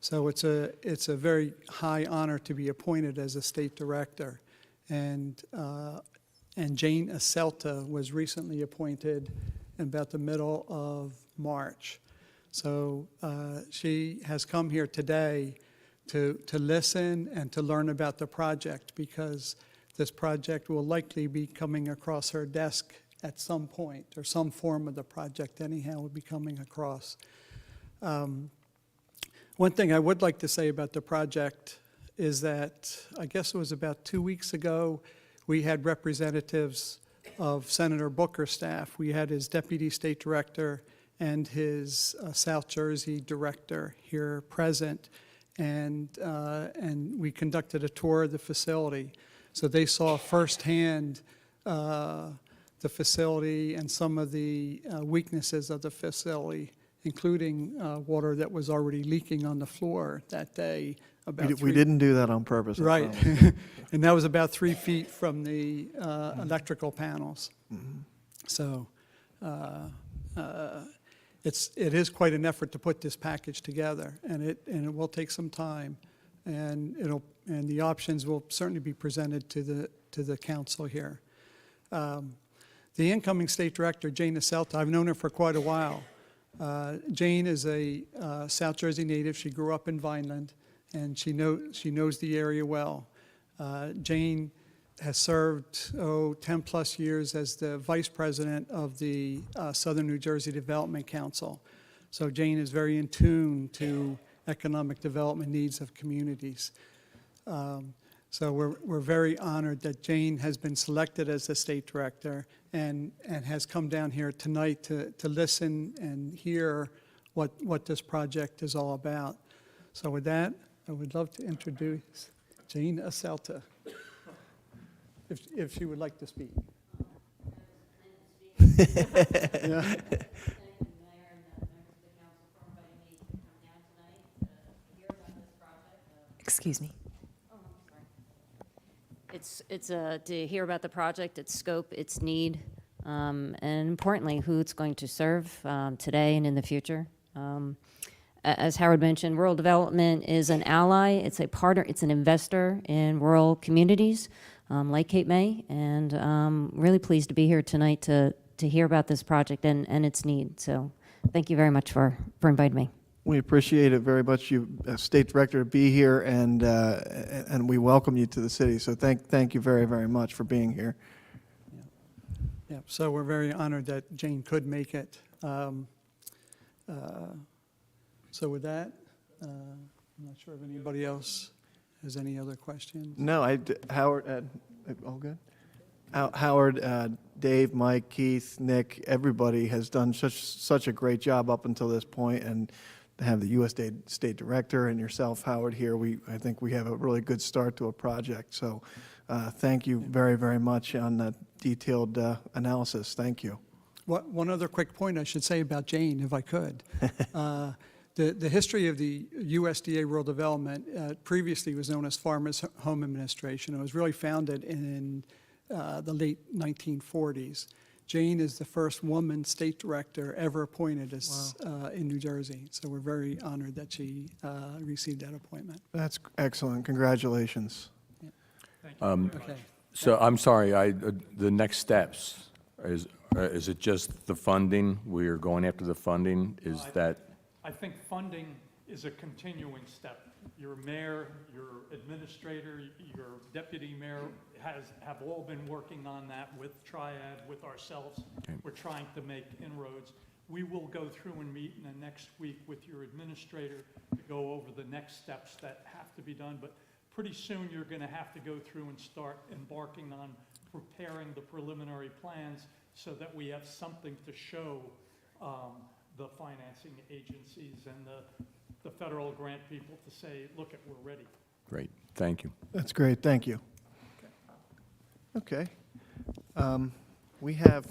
So it's a very high honor to be appointed as a state director. And Jane Aselta was recently appointed in about the middle of March. So she has come here today to listen and to learn about the project, because this project will likely be coming across her desk at some point, or some form of the project anyhow will be coming across. One thing I would like to say about the project is that I guess it was about 2 weeks ago, we had representatives of Senator Booker's staff. We had his deputy state director and his South Jersey director here present, and we conducted a tour of the facility. So they saw firsthand the facility and some of the weaknesses of the facility, including water that was already leaking on the floor that day. We didn't do that on purpose. I Right. promise. And that was about 3 feet from the electrical panels. So it is quite an effort to put this package together, and it will take some time, and the options will certainly be presented to the council here. The incoming state director, Jane Aselta, I've known her for quite a while. Jane is a South Jersey native. She grew up in Vineland, and she knows the area well. Jane has served, 10-plus years as the vice president of the Southern New Jersey Development Council. So Jane is very in tune to economic development needs of communities. So we're very honored that Jane has been selected as the state director and has come down here tonight to listen and hear what this project is all about. So with that, I would love to introduce Jane Aselta, if she would like to speak. Yeah. Excuse me. It's to hear about the project, its scope, its need, and importantly, who it's going to serve today and in the future. As Howard mentioned, rural development is an ally, it's a partner, it's an investor in rural communities like Cape May, and really pleased to be here tonight to hear about this project and its need. So thank you very much for inviting me. We appreciate it very much, you, State Director, to be here, and we welcome you to the city. So thank you very, very much for being here. Yeah, so we're very honored that Jane could make it. So with that, I'm not sure if anybody else has any other questions. No, Howard, all good? Howard, Dave, Mike, Keith, Nick, everybody has done such a great job up until this point, and to have the USDA State Director and yourself, Howard, here, I think we have a really good start to a project. So thank you very, very much on that detailed analysis. Thank you. One other quick point I should say about Jane, if I could. The history of the USDA Rural Development previously was known as Farmers Home Administration. It was really founded in the late 1940s. Jane is the first woman state director ever appointed as, in New Jersey. So we're very honored that she received that appointment. That's excellent. Congratulations. Okay. So I'm sorry, the next steps, is it just the funding? We are going after the funding? Is that? I think funding is a continuing step. Your mayor, your administrator, your deputy mayor have all been working on that with Triad, with ourselves. Okay. We're trying to make inroads. We will go through and meet in the next week with your administrator to go over the next steps that have to be done. But pretty soon you're going to have to go through and start embarking on preparing the preliminary plans so that we have something to show the financing agencies and the federal grant people to say, look, we're ready. Great, thank you. That's great. Thank you. Okay. We have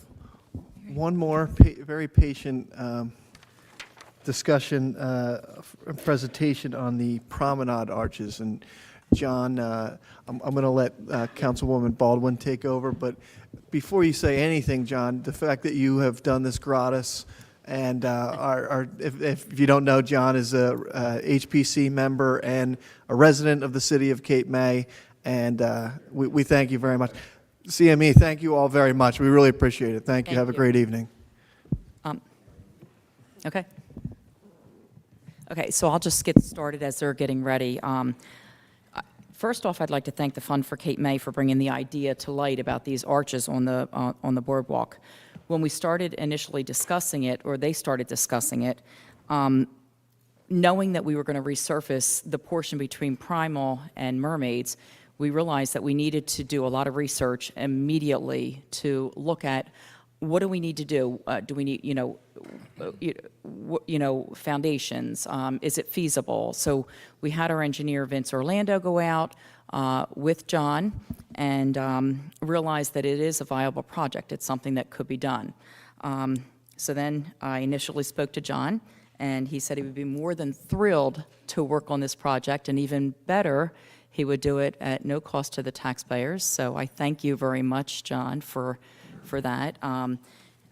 one more very patient discussion, presentation on the Promenade arches. And John, I'm going to let Councilwoman Baldwin take over. But before you say anything, John, the fact that you have done this gratis, and if you don't know, John is a HPC member and a resident of the city of Cape May, and we thank you very much. CME, thank you all very much. We really appreciate it. Thank you. Have a great evening. Okay. Okay, so I'll just get started as they're getting ready. First off, I'd like to thank the Fund for Cape May for bringing the idea to light about these arches on the boardwalk. When we started initially discussing it, or they started discussing it, knowing that we were going to resurface the portion between Primal and Mermaids, we realized that we needed to do a lot of research immediately to look at what do we need to do? Do we need, foundations? Is it feasible? So we had our engineer Vince Orlando go out with John and realized that it is a viable project. It's something that could be done. So then I initially spoke to John, and he said he would be more than thrilled to work on this project, and even better, he would do it at no cost to the taxpayers. So I thank you very much, John, for that.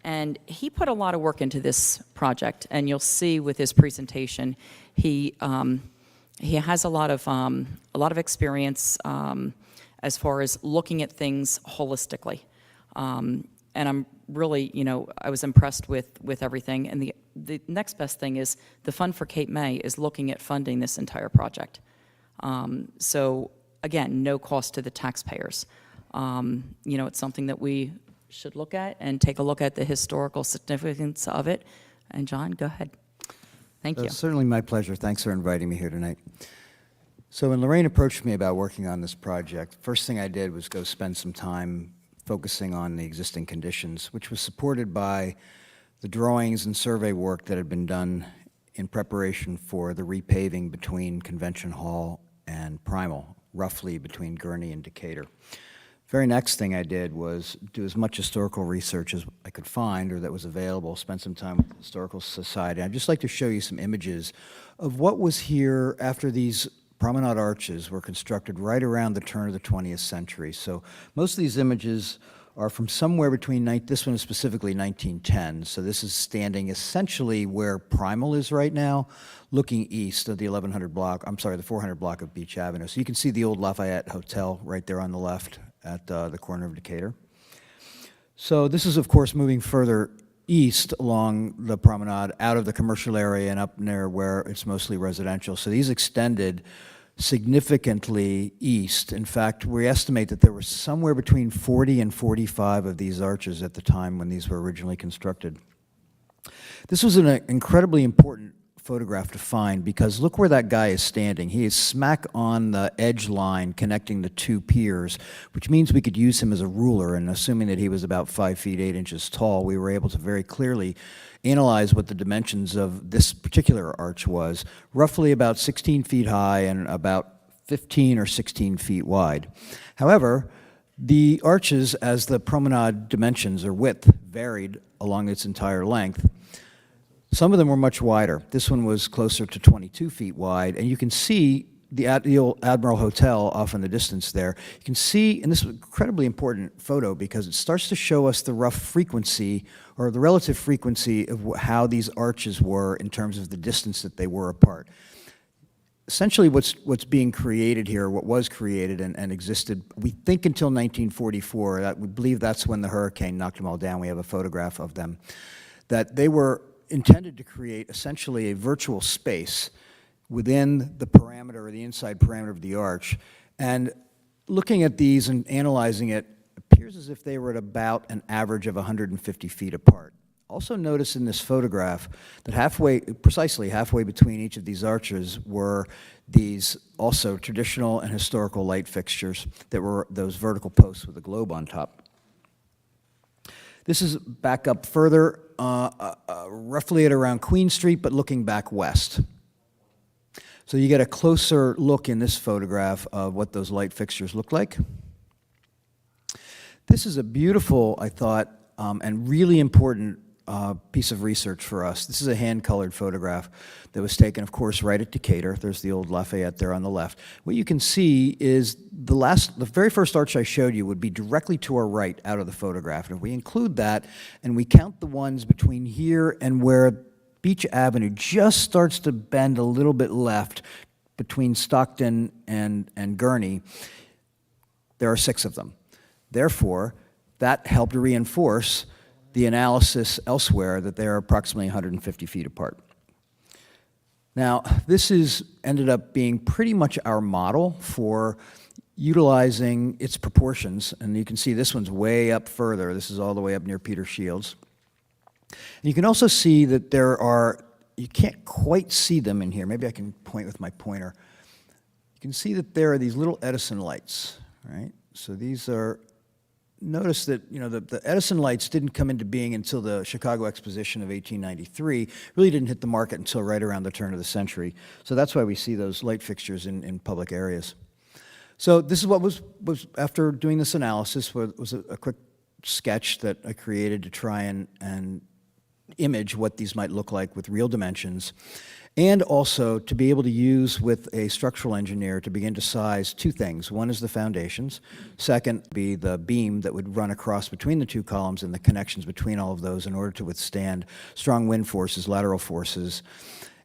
And he put a lot of work into this project, and you'll see with his presentation, he has a lot of experience as far as looking at things holistically. And I'm really, I was impressed with everything. And the next best thing is the Fund for Cape May is looking at funding this entire project. So again, no cost to the taxpayers. It's something that we should look at and take a look at the historical significance of it. And John, go ahead. Thank you. Certainly my pleasure. Thanks for inviting me here tonight. So when Lorraine approached me about working on this project, first thing I did was go spend some time focusing on the existing conditions, which was supported by the drawings and survey work that had been done in preparation for the repaving between Convention Hall and Primal, roughly between Gurney and Decatur. Very next thing I did was do as much historical research as I could find or that was available, spend some time with the Historical Society. I'd just like to show you some images of what was here after these promenade arches were constructed right around the turn of the 20th century. So most of these images are from somewhere between, this one is specifically 1910, so this is standing essentially where Primal is right now, looking east of the 1100 block, I'm sorry, the 400 block of Beach Avenue. So you can see the old Lafayette Hotel right there on the left at the corner of Decatur. So this is, of course, moving further east along the promenade out of the commercial area and up near where it's mostly residential. So these extended significantly east. In fact, we estimate that there were somewhere between 40 and 45 of these arches at the time when these were originally constructed. This was an incredibly important photograph to find because look where that guy is standing. He is smack on the edge line connecting the two piers, which means we could use him as a ruler, and assuming that he was about 5 feet 8 inches tall, we were able to very clearly analyze what the dimensions of this particular arch was, roughly about 16 feet high and about 15 or 16 feet wide. However, the arches, as the promenade dimensions or width varied along its entire length, some of them were much wider. This one was closer to 22 feet wide, and you can see the old Admiral Hotel off in the distance there. You can see, and this is an incredibly important photo because it starts to show us the rough frequency or the relative frequency of how these arches were in terms of the distance that they were apart. Essentially what's being created here, what was created and existed, we think until 1944, that we believe that's when the hurricane knocked them all down. We have a photograph of them. That they were intended to create essentially a virtual space within the parameter or the inside parameter of the arch. And looking at these and analyzing it, appears as if they were at about an average of 150 feet apart. Also notice in this photograph that precisely halfway between each of these arches were these also traditional and historical light fixtures that were those vertical posts with a globe on top. This is back up further, roughly at around Queen Street, but looking back west. So you get a closer look in this photograph of what those light fixtures look like. This is a beautiful, I thought, and really important piece of research for us. This is a hand-colored photograph that was taken, of course, right at Decatur. There's the old Lafayette there on the left. What you can see is the very first arch I showed you would be directly to our right out of the photograph. And if we include that and we count the ones between here and where Beach Avenue just starts to bend a little bit left between Stockton and Gurney, there are 6 of them. Therefore, that helped reinforce the analysis elsewhere that they are approximately 150 feet apart. Now, this ended up being pretty much our model for utilizing its proportions, and you can see this one's way up further. This is all the way up near Peter Shields. And you can also see that you can't quite see them in here. Maybe I can point with my pointer. You can see that there are these little Edison lights, right? So these are, notice that, the Edison Lights didn't come into being until the Chicago Exposition of 1893, really didn't hit the market until right around the turn of the century. So that's why we see those light fixtures in public areas. So this is what was after doing this analysis, was a quick sketch that I created to try and image what these might look like with real dimensions, and also to be able to use with a structural engineer to begin to size 2 things. One is the foundations. Second, be the beam that would run across between the 2 columns and the connections between all of those in order to withstand strong wind forces, lateral forces.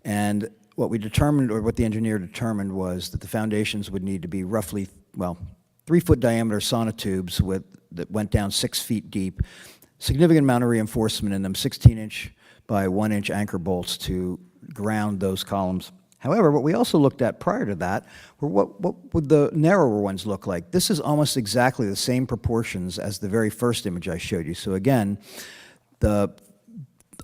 And what we determined, or what the engineer determined, was that the foundations would need to be roughly, 3-foot diameter sonotubes that went down 6 feet deep. Significant amount of reinforcement in them, 16-inch by 1-inch anchor bolts to ground those columns. However, what we also looked at prior to that were what would the narrower ones look like. This is almost exactly the same proportions as the very first image I showed you. So again, the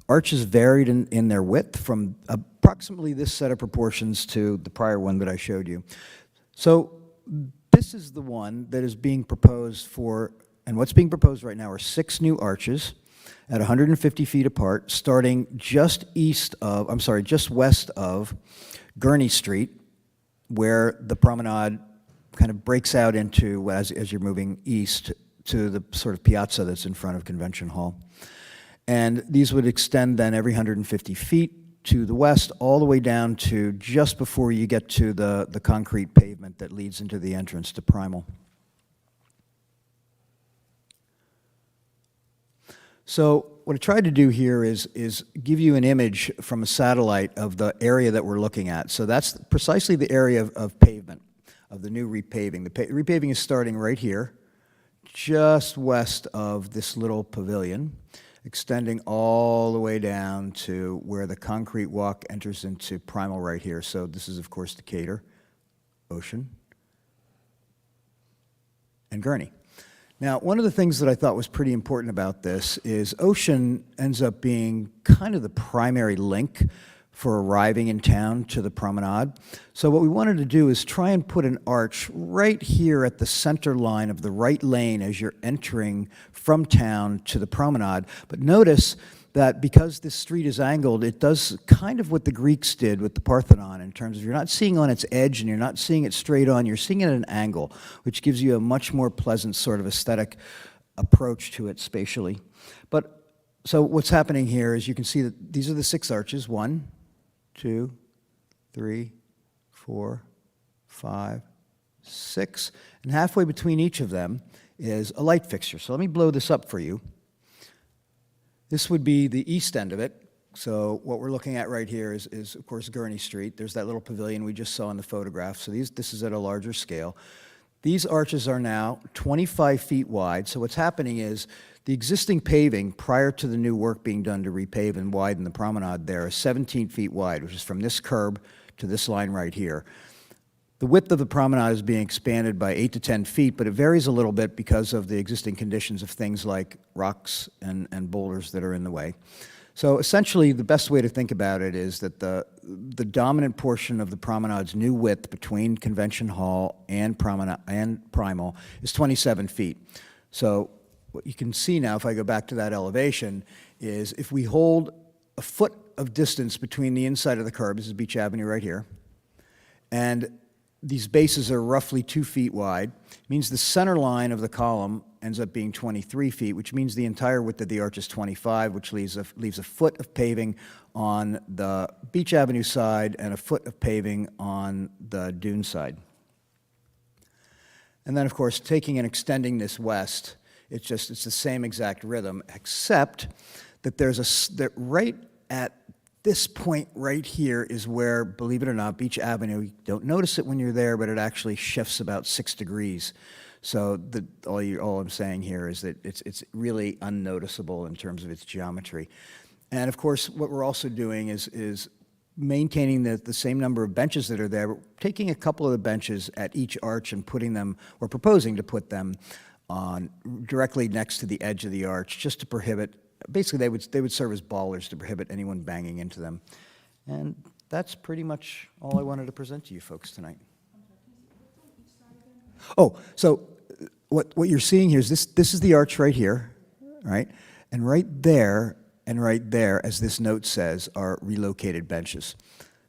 arches varied in their width from approximately this set of proportions to the prior one that I showed you. So this is the one that is being proposed for, and what's being proposed right now are 6 new arches at 150 feet apart, starting just west of Gurney Street, where the promenade kind of breaks out into, as you're moving east, to the sort of piazza that's in front of Convention Hall. And these would extend then every 150 feet to the west, all the way down to just before you get to the concrete pavement that leads into the entrance to Primal. So what I tried to do here is give you an image from a satellite of the area that we're looking at. So that's precisely the area of pavement, of the new repaving. The repaving is starting right here, just west of this little pavilion, extending all the way down to where the concrete walk enters into Primal right here. So this is, of course, Decatur, Ocean, and Gurney. Now, one of the things that I thought was pretty important about this is Ocean ends up being kind of the primary link for arriving in town to the promenade. So what we wanted to do is try and put an arch right here at the center line of the right lane as you're entering from town to the promenade. But notice that because this street is angled, it does kind of what the Greeks did with the Parthenon in terms of you're not seeing on its edge and you're not seeing it straight on, you're seeing it at an angle, which gives you a much more pleasant sort of aesthetic approach to it spatially. But so what's happening here is you can see that these are the 6 arches, 1, 2, 3, 4, 5, 6, and halfway between each of them is a light fixture. So let me blow this up for you. This would be the east end of it. So what we're looking at right here is of course, Gurney Street. There's that little pavilion we just saw in the photograph. So this is at a larger scale. These arches are now 25 feet wide. So what's happening is the existing paving prior to the new work being done to repave and widen the promenade there is 17 feet wide, which is from this curb to this line right here. The width of the promenade is being expanded by 8 to 10 feet, but it varies a little bit because of the existing conditions of things like rocks and boulders that are in the way. So essentially, the best way to think about it is that the dominant portion of the promenade's new width between Convention Hall and Primal is 27 feet. So what you can see now, if I go back to that elevation, is if we hold a foot of distance between the inside of the curb, this is Beach Avenue right here, and these bases are roughly 2 feet wide, means the center line of the column ends up being 23 feet, which means the entire width of the arch is 25, which leaves a foot of paving on the Beach Avenue side and a foot of paving on the Dune side. And then, of course, taking and extending this west, it's the same exact rhythm, except that that right at this point right here is where, believe it or not, Beach Avenue, you don't notice it when you're there, but it actually shifts about 6 degrees. So all I'm saying here is that it's really unnoticeable in terms of its geometry. And of course, what we're also doing is maintaining the same number of benches that are there, but taking a couple of the benches at each arch and putting them, or proposing to put them on directly next to the edge of the arch, just to prohibit. Basically, they would serve as ballers to prohibit anyone banging into them. And that's pretty much all I wanted to present to you folks tonight. Oh, so what you're seeing here is this is the arch right here, right? And right there, as this note says, are relocated benches.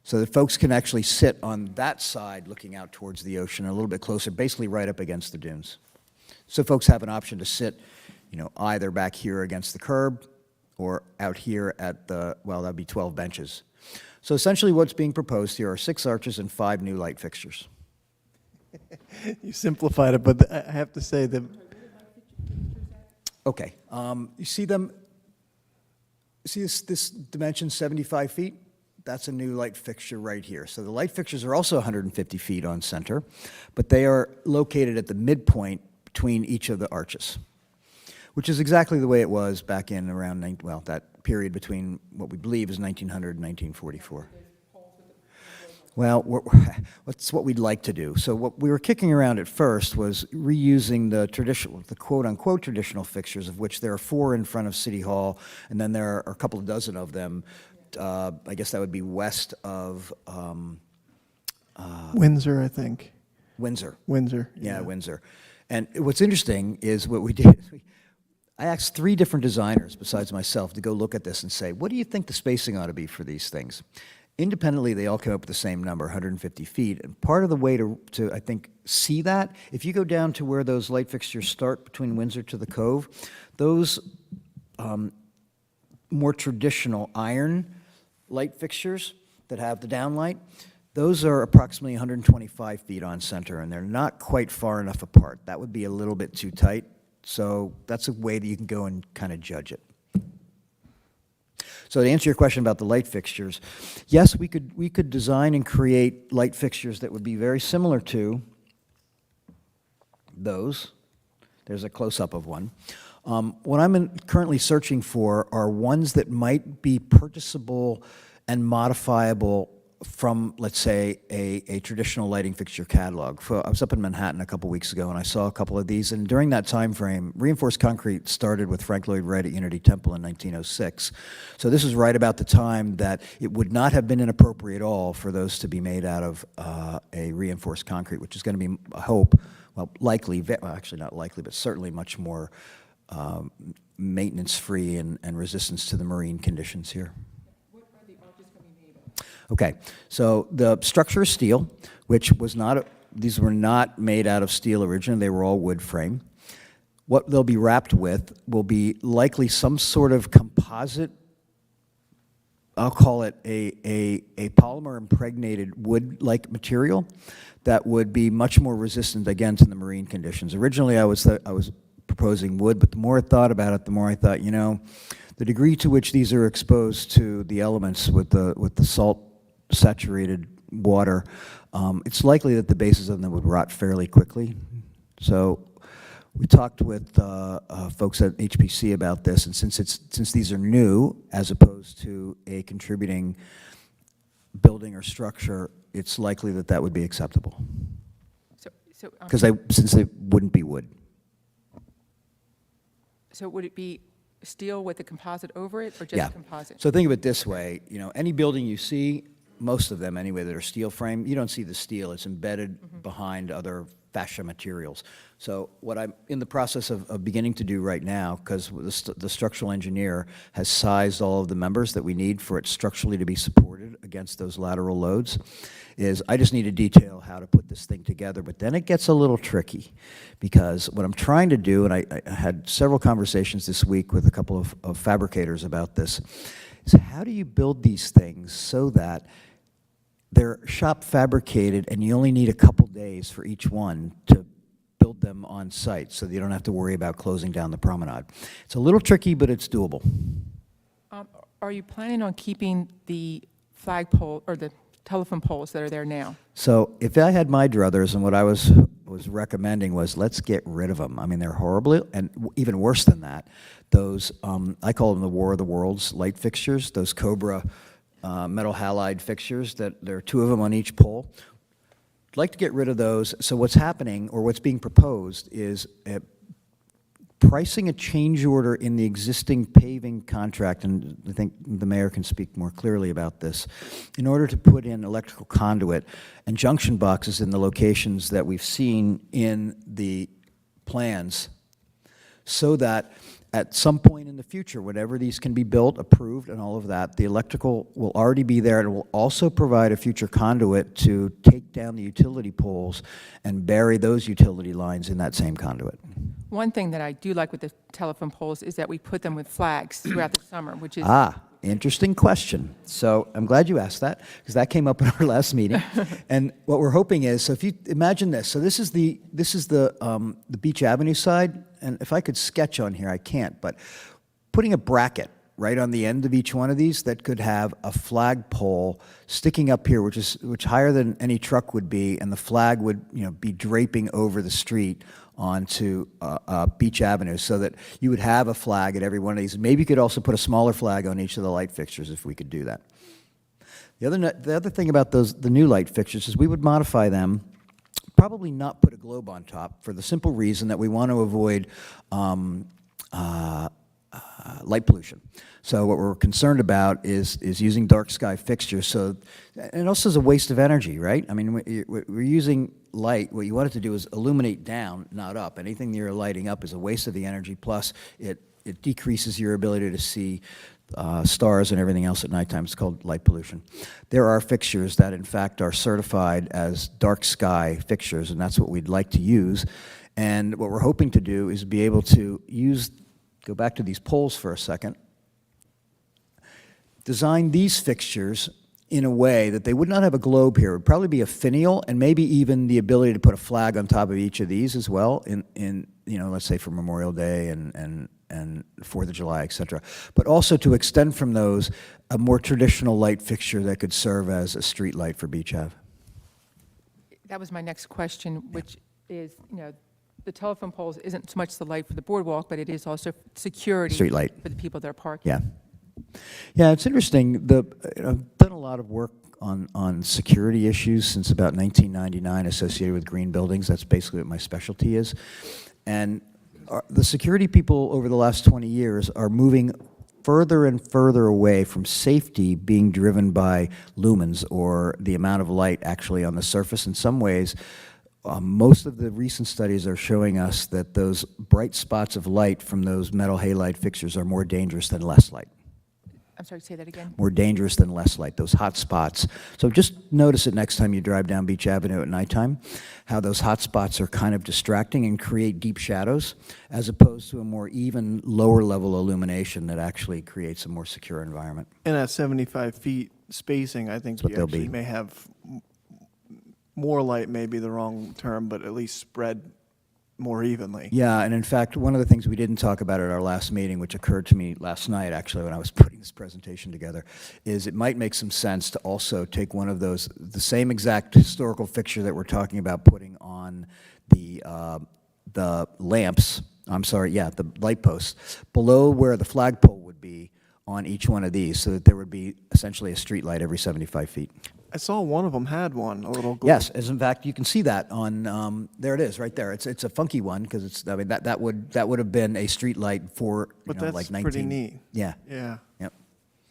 So that folks can actually sit on that side looking out towards the ocean a little bit closer, basically right up against the dunes. So folks have an option to sit, either back here against the curb or out here at that'd be 12 benches. So essentially what's being proposed here are 6 arches and 5 new light fixtures. You simplified it, but I have to say that. Okay, you see them, see this dimension, 75 feet? That's a new light fixture right here. So the light fixtures are also 150 feet on center, but they are located at the midpoint between each of the arches, which is exactly the way it was back in around, that period between what we believe is 1900 and 1944. Well, what's what we'd like to do. So what we were kicking around at first was reusing the traditional, the quote-unquote traditional fixtures, of which there are 4 in front of City Hall, and then there are a couple of dozen of them. I guess that would be west of Windsor, I think. Windsor. Windsor. Yeah, Windsor. And what's interesting is what we did, I asked 3 different designers besides myself to go look at this and say, what do you think the spacing ought to be for these things? Independently, they all came up with the same number, 150 feet. And part of the way to I think, see that, if you go down to where those light fixtures start between Windsor to the Cove, those more traditional iron light fixtures that have the downlight, those are approximately 125 feet on center, and they're not quite far enough apart. That would be a little bit too tight, so that's a way that you can go and kind of judge it. So to answer your question about the light fixtures, yes, we could design and create light fixtures that would be very similar to those. There's a close-up of one. What I'm currently searching for are ones that might be purchasable and modifiable from, let's say, a traditional lighting fixture catalog. I was up in Manhattan a couple weeks ago, and I saw a couple of these, and during that time frame, reinforced concrete started with Frank Lloyd Wright at Unity Temple in 1906. So this is right about the time that it would not have been inappropriate at all for those to be made out of a reinforced concrete, which is going to be, I hope, well, likely, well, actually not likely, but certainly much more maintenance-free and resistance to the marine conditions here. Okay, so the structure is steel, which was not, these were not made out of steel originally, they were all wood frame. What they'll be wrapped with will be likely some sort of composite, I'll call it a polymer impregnated wood-like material that would be much more resistant, again, to the marine conditions. Originally, I was proposing wood, but the more I thought about it, the more I thought, you know, the degree to which these are exposed to the elements with the salt saturated water, it's likely that the bases of them would rot fairly quickly. So we talked with folks at HPC about this, and since these are new as opposed to a contributing building or structure, it's likely that that would be acceptable. Because since they wouldn't be wood. So would it be steel with a composite over it, or just composite? So think of it this way, you know, any building you see, most of them anyway, that are steel frame, you don't see the steel. It's embedded behind other fascia materials. So what I'm in the process of beginning to do right now, because the structural engineer has sized all of the members that we need for it structurally to be supported against those lateral loads, is I just need to detail how to put this thing together. But then it gets a little tricky, because what I'm trying to do, and I had several conversations this week with a couple of fabricators about this, is how do you build these things so that they're shop fabricated and you only need a couple days for each one to build them on site, so that you don't have to worry about closing down the promenade. It's a little tricky, but it's doable. Are you planning on keeping the flagpole or the telephone poles that are there now? So if I had my druthers, and what I was recommending was, let's get rid of them. I mean, they're horrible, and even worse than that, those, I call them the War of the Worlds light fixtures, those Cobra metal halide fixtures, that there are 2 of them on each pole. I'd like to get rid of those. So what's happening, or what's being proposed, is pricing a change order in the existing paving contract, and I think the mayor can speak more clearly about this, in order to put in electrical conduit and junction boxes in the locations that we've seen in the plans, so that at some point in the future, whenever these can be built, approved, and all of that, the electrical will already be there, and it will also provide a future conduit to take down the utility poles and bury those utility lines in that same conduit. One thing that I do like with the telephone poles is that we put them with flags throughout the summer, which is... Interesting question. So I'm glad you asked that, because that came up in our last meeting. And what we're hoping is, so if you imagine this, so this is the Beach Avenue side, and if I could sketch on here, I can't, but putting a bracket right on the end of each one of these that could have a flagpole sticking up here, which higher than any truck would be, and the flag would, you know, be draping over the street onto Beach Avenue, so that you would have a flag at every one of these. Maybe you could also put a smaller flag on each of the light fixtures if we could do that. The other thing about the new light fixtures is we would modify them, probably not put a globe on top, for the simple reason that we want to avoid light pollution. So what we're concerned about is using dark sky fixtures. So, and it also is a waste of energy, right? I mean, we're using light. What you want it to do is illuminate down, not up. Anything that you're lighting up is a waste of the energy. Plus, it decreases your ability to see stars and everything else at nighttime. It's called light pollution. There are fixtures that, in fact, are certified as dark sky fixtures, and that's what we'd like to use. And what we're hoping to do is be able to go back to these poles for a second, design these fixtures in a way that they would not have a globe here. It would probably be a finial, and maybe even the ability to put a flag on top of each of these as well, in let's say for Memorial Day and 4th of July, et cetera. But also to extend from those a more traditional light fixture that could serve as a street light for Beach Ave. That was my next question, which is, the telephone poles isn't so much the light for the boardwalk, but it is also security. Street light. For the people that are parking. Yeah. Yeah, it's interesting. I've done a lot of work on security issues since about 1999 associated with green buildings. That's basically what my specialty is. And the security people over the last 20 years are moving further and further away from safety being driven by lumens or the amount of light actually on the surface. In some ways, most of the recent studies are showing us that those bright spots of light from those metal halide fixtures are more dangerous than less light. I'm sorry, say that again? More dangerous than less light, those hot spots. So just notice it next time you drive down Beach Avenue at nighttime, how those hot spots are kind of distracting and create deep shadows, as opposed to a more even, lower level illumination that actually creates a more secure environment. And at 75 feet spacing, I think what you they'll actually be. may have more light, may be the wrong term, but at least spread more evenly. Yeah, and in fact, one of the things we didn't talk about at our last meeting, which occurred to me last night, actually, when I was putting this presentation together, is it might make some sense to also take one of those, the same exact historical fixture that we're talking about putting on the lamps, the light posts, below where the flagpole would be on each one of these, so that there would be essentially a street light every 75 feet. I saw one of them had one, a little globe. Yes, as in fact, you can see that on, there it is, right there. It's a funky one, because it's, I mean, that would have been a street light for, But like that's 19. pretty neat. Yeah. Yeah. Yep.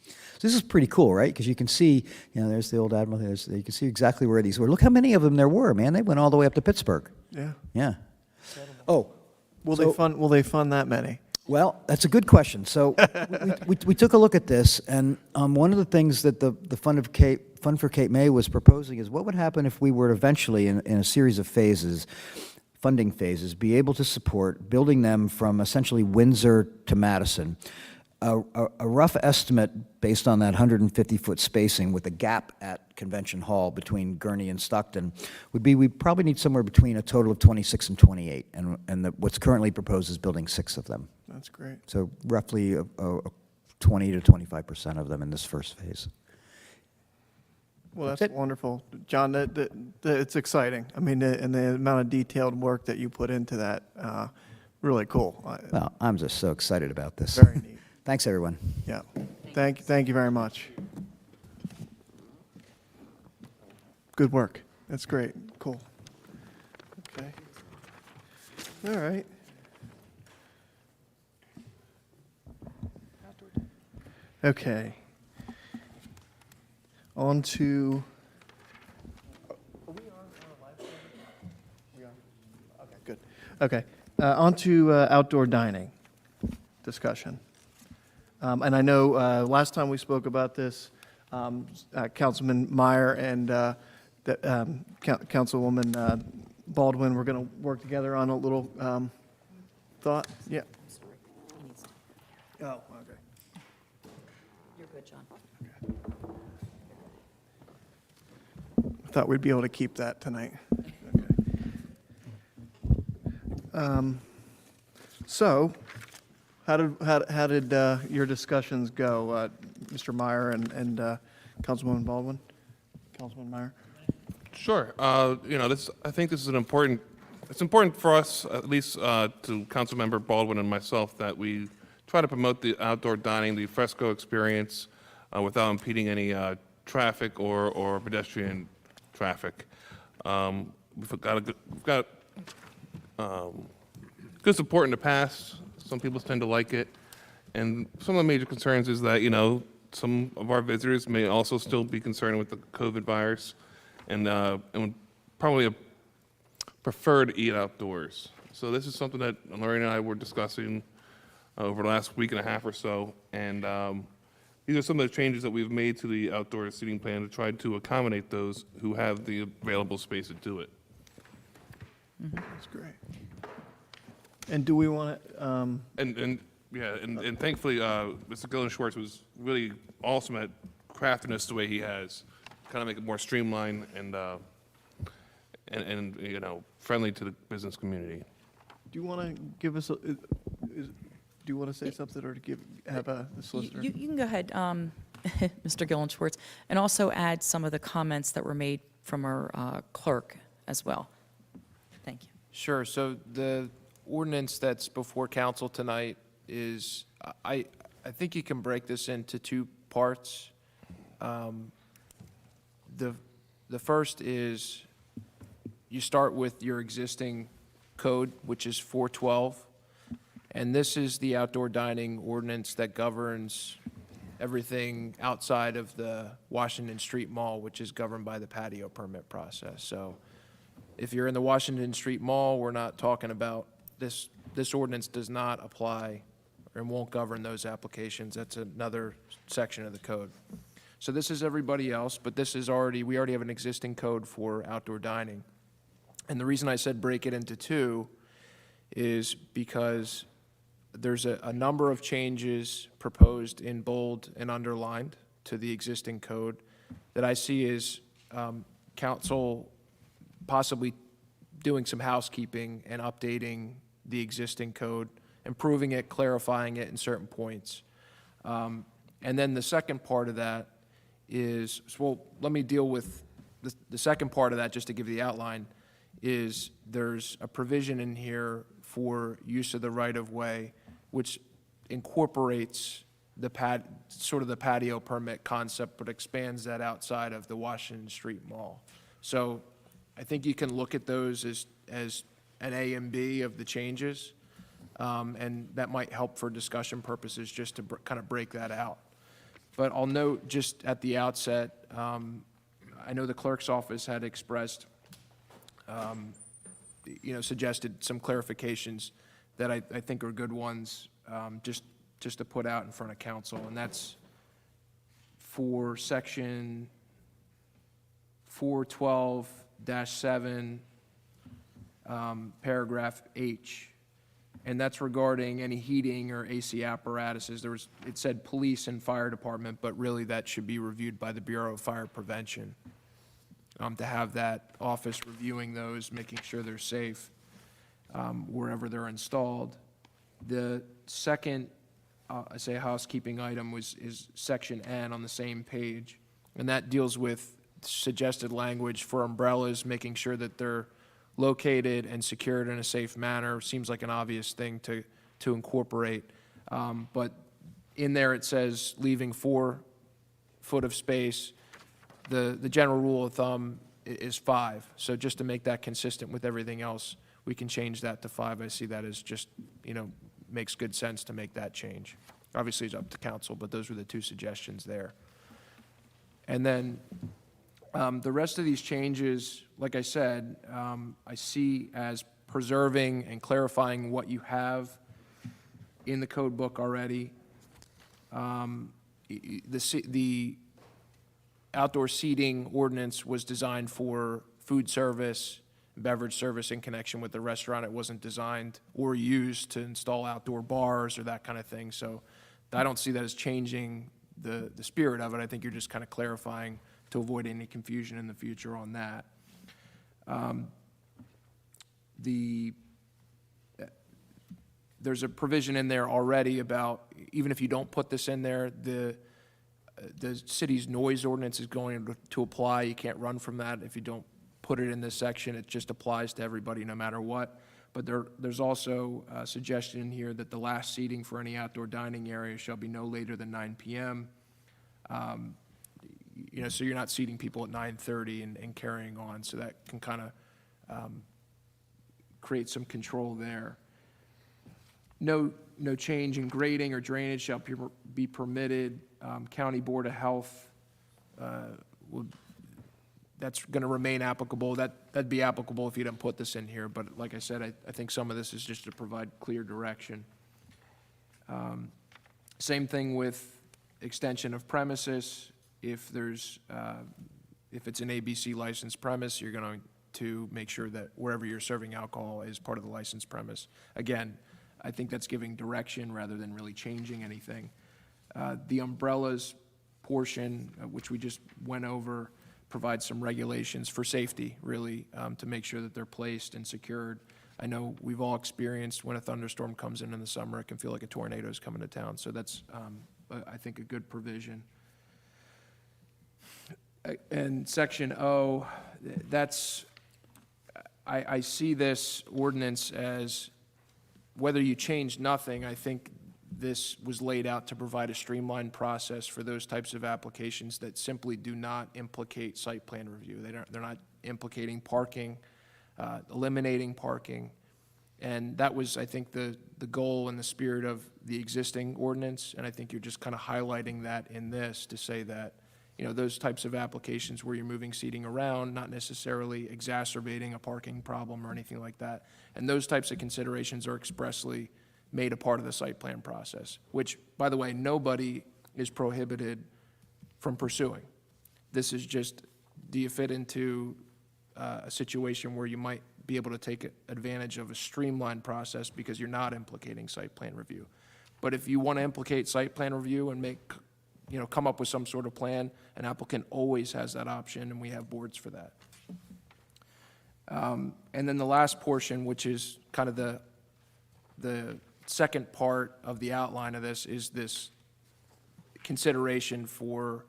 So this is pretty cool, right? Because you can see, there's the old Admiral, you can see exactly where these were. Look how many of them there were, man. They went all the way up to Pittsburgh. Yeah. Yeah. Oh. Will so- they fund that many? Well, that's a good question. So we took a look at this, and one of the things that the Fund for Cape May was proposing is what would happen if we were eventually, in a series of phases, funding phases, be able to support building them from essentially Windsor to Madison. A rough estimate based on that 150-foot spacing with a gap at Convention Hall between Gurney and Stockton would be we probably need somewhere between a total of 26 and 28, and what's currently proposed is building 6 of them. That's great. So roughly 20 to 25% of them in this first phase. Well, That's that's it. wonderful. John, it's exciting. I mean, and the amount of detailed work that you put into that, really cool. Well, I'm just so excited about this. Very neat. Thanks, everyone. Yeah. Thank you very much. Good work. That's great. Cool. Okay. All right. Okay. On to. Are we on live stream? We are? Okay, good. Okay. On to outdoor dining discussion. And I know last time we spoke about this, Councilman Meyer and Councilwoman Baldwin were going to work together on a little thought. Yeah. Oh, okay. You're good, John. I thought we'd be able to keep that tonight. Okay. So, how did your discussions go, Mr. Meyer and Councilwoman Baldwin? Councilman Meyer? Sure. I think this is it's important for us, at least to Councilmember Baldwin and myself, that we try to promote the outdoor dining, the fresco experience, without impeding any traffic or pedestrian traffic. We've got good support in the past. Some people tend to like it. And some of the major concerns is that, some of our visitors may also still be concerned with the COVID virus and would probably prefer to eat outdoors. So this is something that Lorraine and I were discussing over the last week and a half or so. And these are some of the changes that we've made to the outdoor seating plan to try to accommodate those who have the available space to do it. That's great. And do we want to, And thankfully, Mr. Gillen Schwartz was really awesome at crafting this the way he has, kind of make it more streamlined and friendly to the business community. do you want to give us, do you want to say something or to have the solicitor? You can go ahead, Mr. Gillen Schwartz, and also add some of the comments that were made from our clerk as well. Thank you. Sure. So the ordinance that's before council tonight is, I think you can break this into two parts. The first is you start with your existing code, which is 412, and this is the outdoor dining ordinance that governs everything outside of the Washington Street Mall, which is governed by the patio permit process. So if you're in the Washington Street Mall, we're not talking about this. This ordinance does not apply and won't govern those applications. That's another section of the code. So this is everybody else, but this is we already have an existing code for outdoor dining. And the reason I said break it into two is because there's a number of changes proposed in bold and underlined to the existing code that I see as council possibly doing some housekeeping and updating the existing code, improving it, clarifying it in certain points. And then the second part of that is, well, let me deal with the second part of that just to give you the outline, is there's a provision in here for use of the right-of-way, which incorporates the sort of the patio permit concept, but expands that outside of the Washington Street Mall. So I think you can look at those as an A and B of the changes, and that might help for discussion purposes just to kind of break that out. But I'll note just at the outset, I know the clerk's office had expressed, suggested some clarifications that I think are good ones, just to put out in front of council, and that's for section 412-7, paragraph H, and that's regarding any heating or AC apparatuses. It said police and fire department, but really that should be reviewed by the Bureau of Fire Prevention, to have that office reviewing those, making sure they're safe wherever they're installed. The second, I say housekeeping item is section N on the same page, and that deals with suggested language for umbrellas, making sure that they're located and secured in a safe manner. Seems like an obvious thing to incorporate, but in there it says leaving 4 foot of space. The general rule of thumb is 5. So just to make that consistent with everything else, we can change that to 5. I see that as just, makes good sense to make that change. Obviously, it's up to council, but those were the 2 suggestions there. And then the rest of these changes, like I said, I see as preserving and clarifying what you have in the code book already. The outdoor seating ordinance was designed for food service, beverage service in connection with the restaurant. It wasn't designed or used to install outdoor bars or that kind of thing. So I don't see that as changing the spirit of it. I think you're just kind of clarifying to avoid any confusion in the future on that. There's a provision in there already about, even if you don't put this in there, the city's noise ordinance is going to apply. You can't run from that if you don't put it in this section. It just applies to everybody no matter what. But there's also a suggestion in here that the last seating for any outdoor dining area shall be no later than 9 p.m. you know, so you're not seating people at 9:30 and carrying on, so that can kind of create some control there. No change in grading or drainage shall be permitted. County Board of Health that's going to remain applicable. That'd be applicable if you didn't put this in here, but like I said, I think some of this is just to provide clear direction. Same thing with extension of premises. If there's, if it's an ABC licensed premise, you're going to make sure that wherever you're serving alcohol is part of the licensed premise. Again, I think that's giving direction rather than really changing anything. The umbrellas portion, which we just went over, provides some regulations for safety, really, to make sure that they're placed and secured. I know we've all experienced when a thunderstorm comes in the summer, it can feel like a tornado is coming to town. So that's, I think, a good provision. And Section O, that's, I see this ordinance as, whether you change nothing, I think this was laid out to provide a streamlined process for those types of applications that simply do not implicate site plan review. They're not implicating parking, eliminating parking. And that was, I think, the goal and the spirit of the existing ordinance. And I think you're just kind of highlighting that in this to say that, you know, those types of applications where you're moving seating around, not necessarily exacerbating a parking problem or anything like that. And those types of considerations are expressly made a part of the site plan process, which, by the way, nobody is prohibited from pursuing. This is just, do you fit into a situation where you might be able to take advantage of a streamlined process because you're not implicating site plan review. But if you want to implicate site plan review and make, you know, come up with some sort of plan, an applicant always has that option, and we have boards for that. And then the last portion, which is kind of the second part of the outline of this, is this consideration for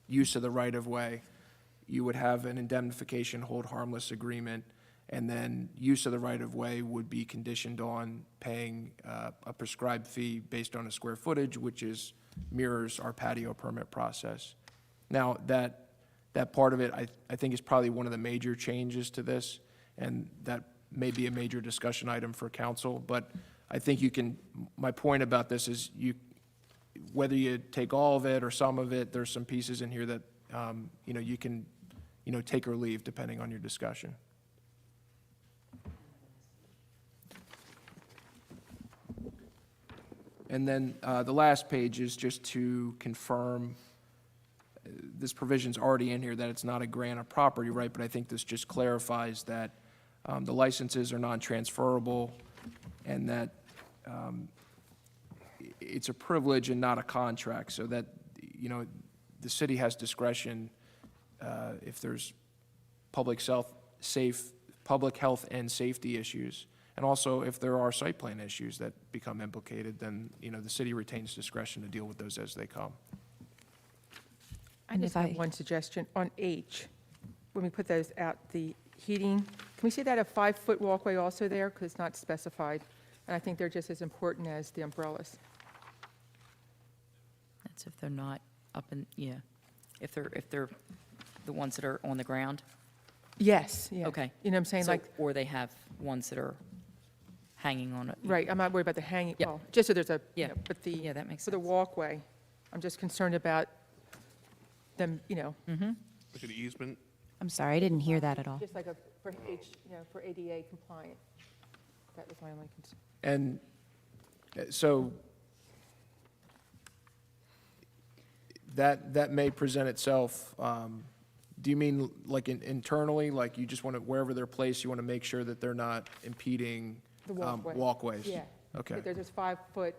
use of the right-of-way. You would have an indemnification hold harmless agreement, and then use of the right-of-way would be conditioned on paying a prescribed fee based on a square footage, which mirrors our patio permit process. Now, that part of it, I think, is probably one of the major changes to this, and that may be a major discussion item for council, but I think you can, my point about this is whether you take all of it or some of it, there's some pieces in here that, you know, you can, you know, take or leave depending on your discussion. And then the last page is just to confirm, this provision's already in here, that it's not a grant of property right, but I think this just clarifies that the licenses are non-transferable and that it's a privilege and not a contract, so that, you know, the city has discretion if there's public health and safety issues. And also, if there are site plan issues that become implicated, then, you know, the city retains discretion to deal with those as they come. I just have one suggestion on H. When we put those out, the heating, can we see that a 5-foot walkway also there? Because it's not specified. And I think they're just as important as the umbrellas. That's if they're not up in, yeah, if they're the ones that are on the ground? Yes, yeah. Okay. You know what I'm saying? So- Like, Or they have ones that are hanging on it. right, I'm not worried about the hanging, Yep. well, just so there's a, you Yeah. know, but the. Yeah, that makes For the sense. walkway, I'm just concerned about them, you know, Look at the easement. I'm sorry, I didn't hear that at all. just like for for ADA compliant. That was my only concern. And so that may present itself. Do you mean like internally, like you just want to, wherever they're placed, you want to make sure that they're not impeding The walkway. walkways? Yeah. Okay. There's just 5 foot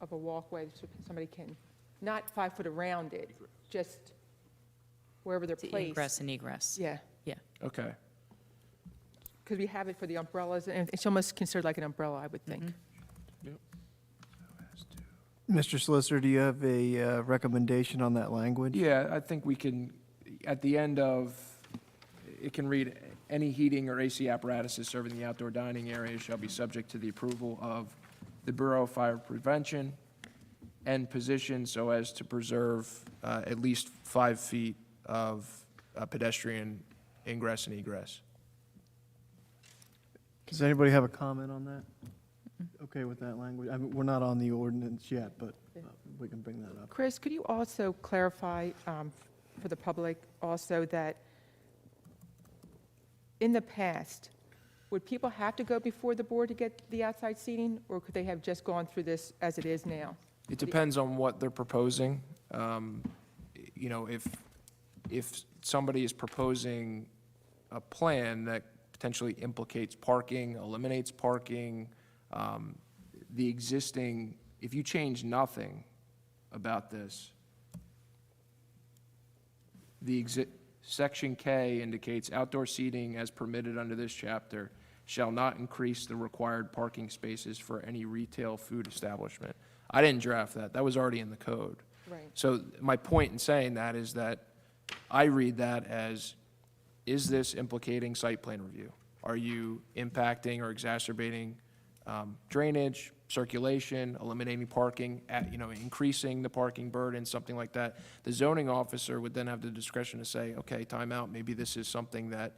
of a walkway, so somebody can, not 5 foot around it, just wherever they're To placed. ingress and egress. Yeah, Yeah. Okay. because we have it for the umbrellas, and it's almost considered like an umbrella, I would think. Mr. Solicitor, do you have a recommendation on that language? Yeah, I think we can, at the end of, it can read, any heating or AC apparatuses serving the outdoor dining area shall be subject to the approval of the Bureau of Fire Prevention. and positioned so as to preserve at least 5 feet of pedestrian ingress and egress. Does anybody have a comment on that? Okay with that language? I mean, we're not on the ordinance yet, but we can bring that up. Chris, could you also clarify for the public also that in the past, would people have to go before the board to get the outside seating, or could they have just gone through this as it is now? It depends on what they're proposing. You know, if somebody is proposing a plan that potentially implicates parking, eliminates parking, the existing, if you change nothing about this, Section K indicates outdoor seating as permitted under this chapter shall not increase the required parking spaces for any retail food establishment. I didn't draft that. That was already in the code. Right. So my point in saying that is that I read that as, is this implicating site plan review? Are you impacting or exacerbating drainage, circulation, eliminating parking, increasing the parking burden, something like that? The zoning officer would then have the discretion to say, okay, time out, maybe this is something that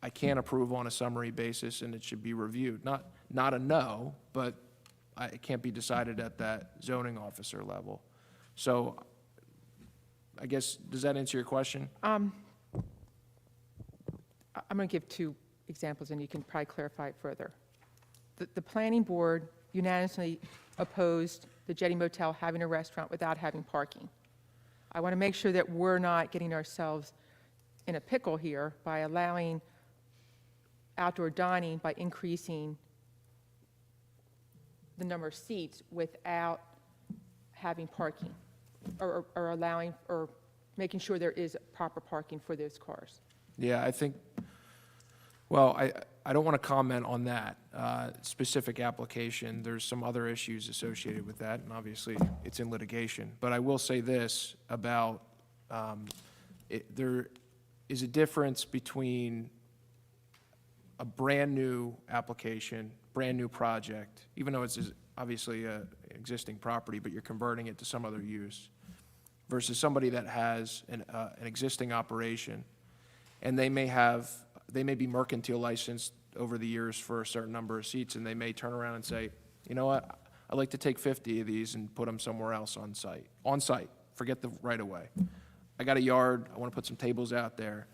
I can't approve on a summary basis and it should be reviewed. Not a no, but it can't be decided at that zoning officer level. So I guess, does that answer your question? I'm going to give 2 examples, and you can probably clarify it further. The planning board unanimously opposed the Jetty Motel having a restaurant without having parking. I want to make sure that we're not getting ourselves in a pickle here by allowing outdoor dining by increasing the number of seats without having parking, or allowing, or making sure there is proper parking for those cars. Yeah, I think, well, I don't want to comment on that specific application. There's some other issues associated with that, and obviously it's in litigation. But I will say this about, there is a difference between a brand-new application, brand-new project, even though it's obviously an existing property, but you're converting it to some other use, versus somebody that has an existing operation, and they may be mercantile licensed over the years for a certain number of seats, and they may turn around and say, you know what, I'd like to take 50 of these and put them somewhere else on site, forget the right-of-way. I got a yard, I want to put some tables out there.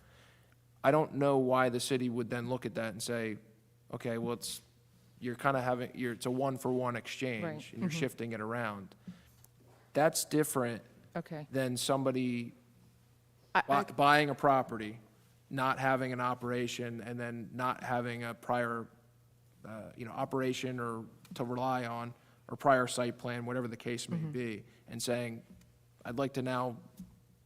I don't know why the city would then look at that and say, okay, well, you're kind of having, it's a one-for-one exchange, Right. and you're shifting it around. That's different Okay. than somebody I- buying a property, not having an operation, and then not having a prior, operation or to rely on, or prior site plan, whatever the case may be, and saying, I'd like to now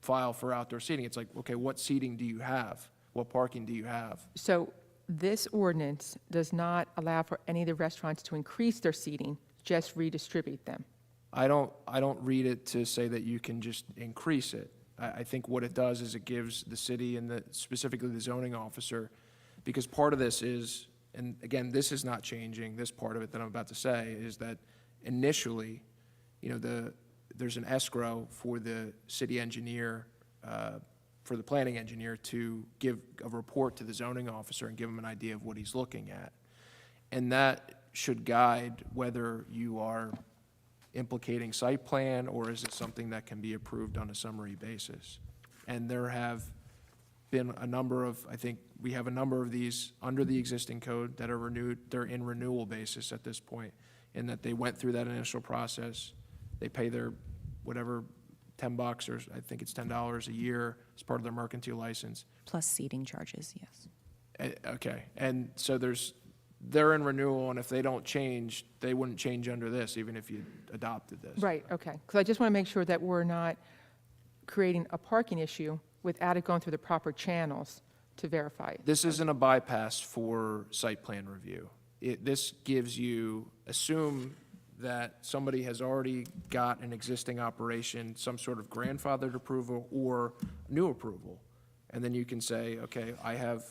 file for outdoor seating. It's like, okay, what seating do you have? What parking do you have? So this ordinance does not allow for any of the restaurants to increase their seating, just redistribute them. I don't read it to say that you can just increase it. I think what it does is it gives the city and specifically the zoning officer, because part of this is, and again, this is not changing, this part of it that I'm about to say, is that initially, there's an escrow for the city engineer, for the planning engineer to give a report to the zoning officer and give him an idea of what he's looking at. And that should guide whether you are implicating site plan, or is it something that can be approved on a summary basis? And there have been a number of, I think we have a number of these under the existing code that are renewed, they're in renewal basis at this point, in that they went through that initial process, they pay their whatever, $10, or I think it's $10 a year as part of their mercantile license. Plus seating charges, yes. Okay, and so they're in renewal, and if they don't change, they wouldn't change under this, even if you adopted this. Right, okay. Because I just want to make sure that we're not creating a parking issue without it going through the proper channels to verify it. This isn't a bypass for site plan review. This gives you, assume that somebody has already got an existing operation, some sort of grandfathered approval or new approval. And then you can say, okay, I have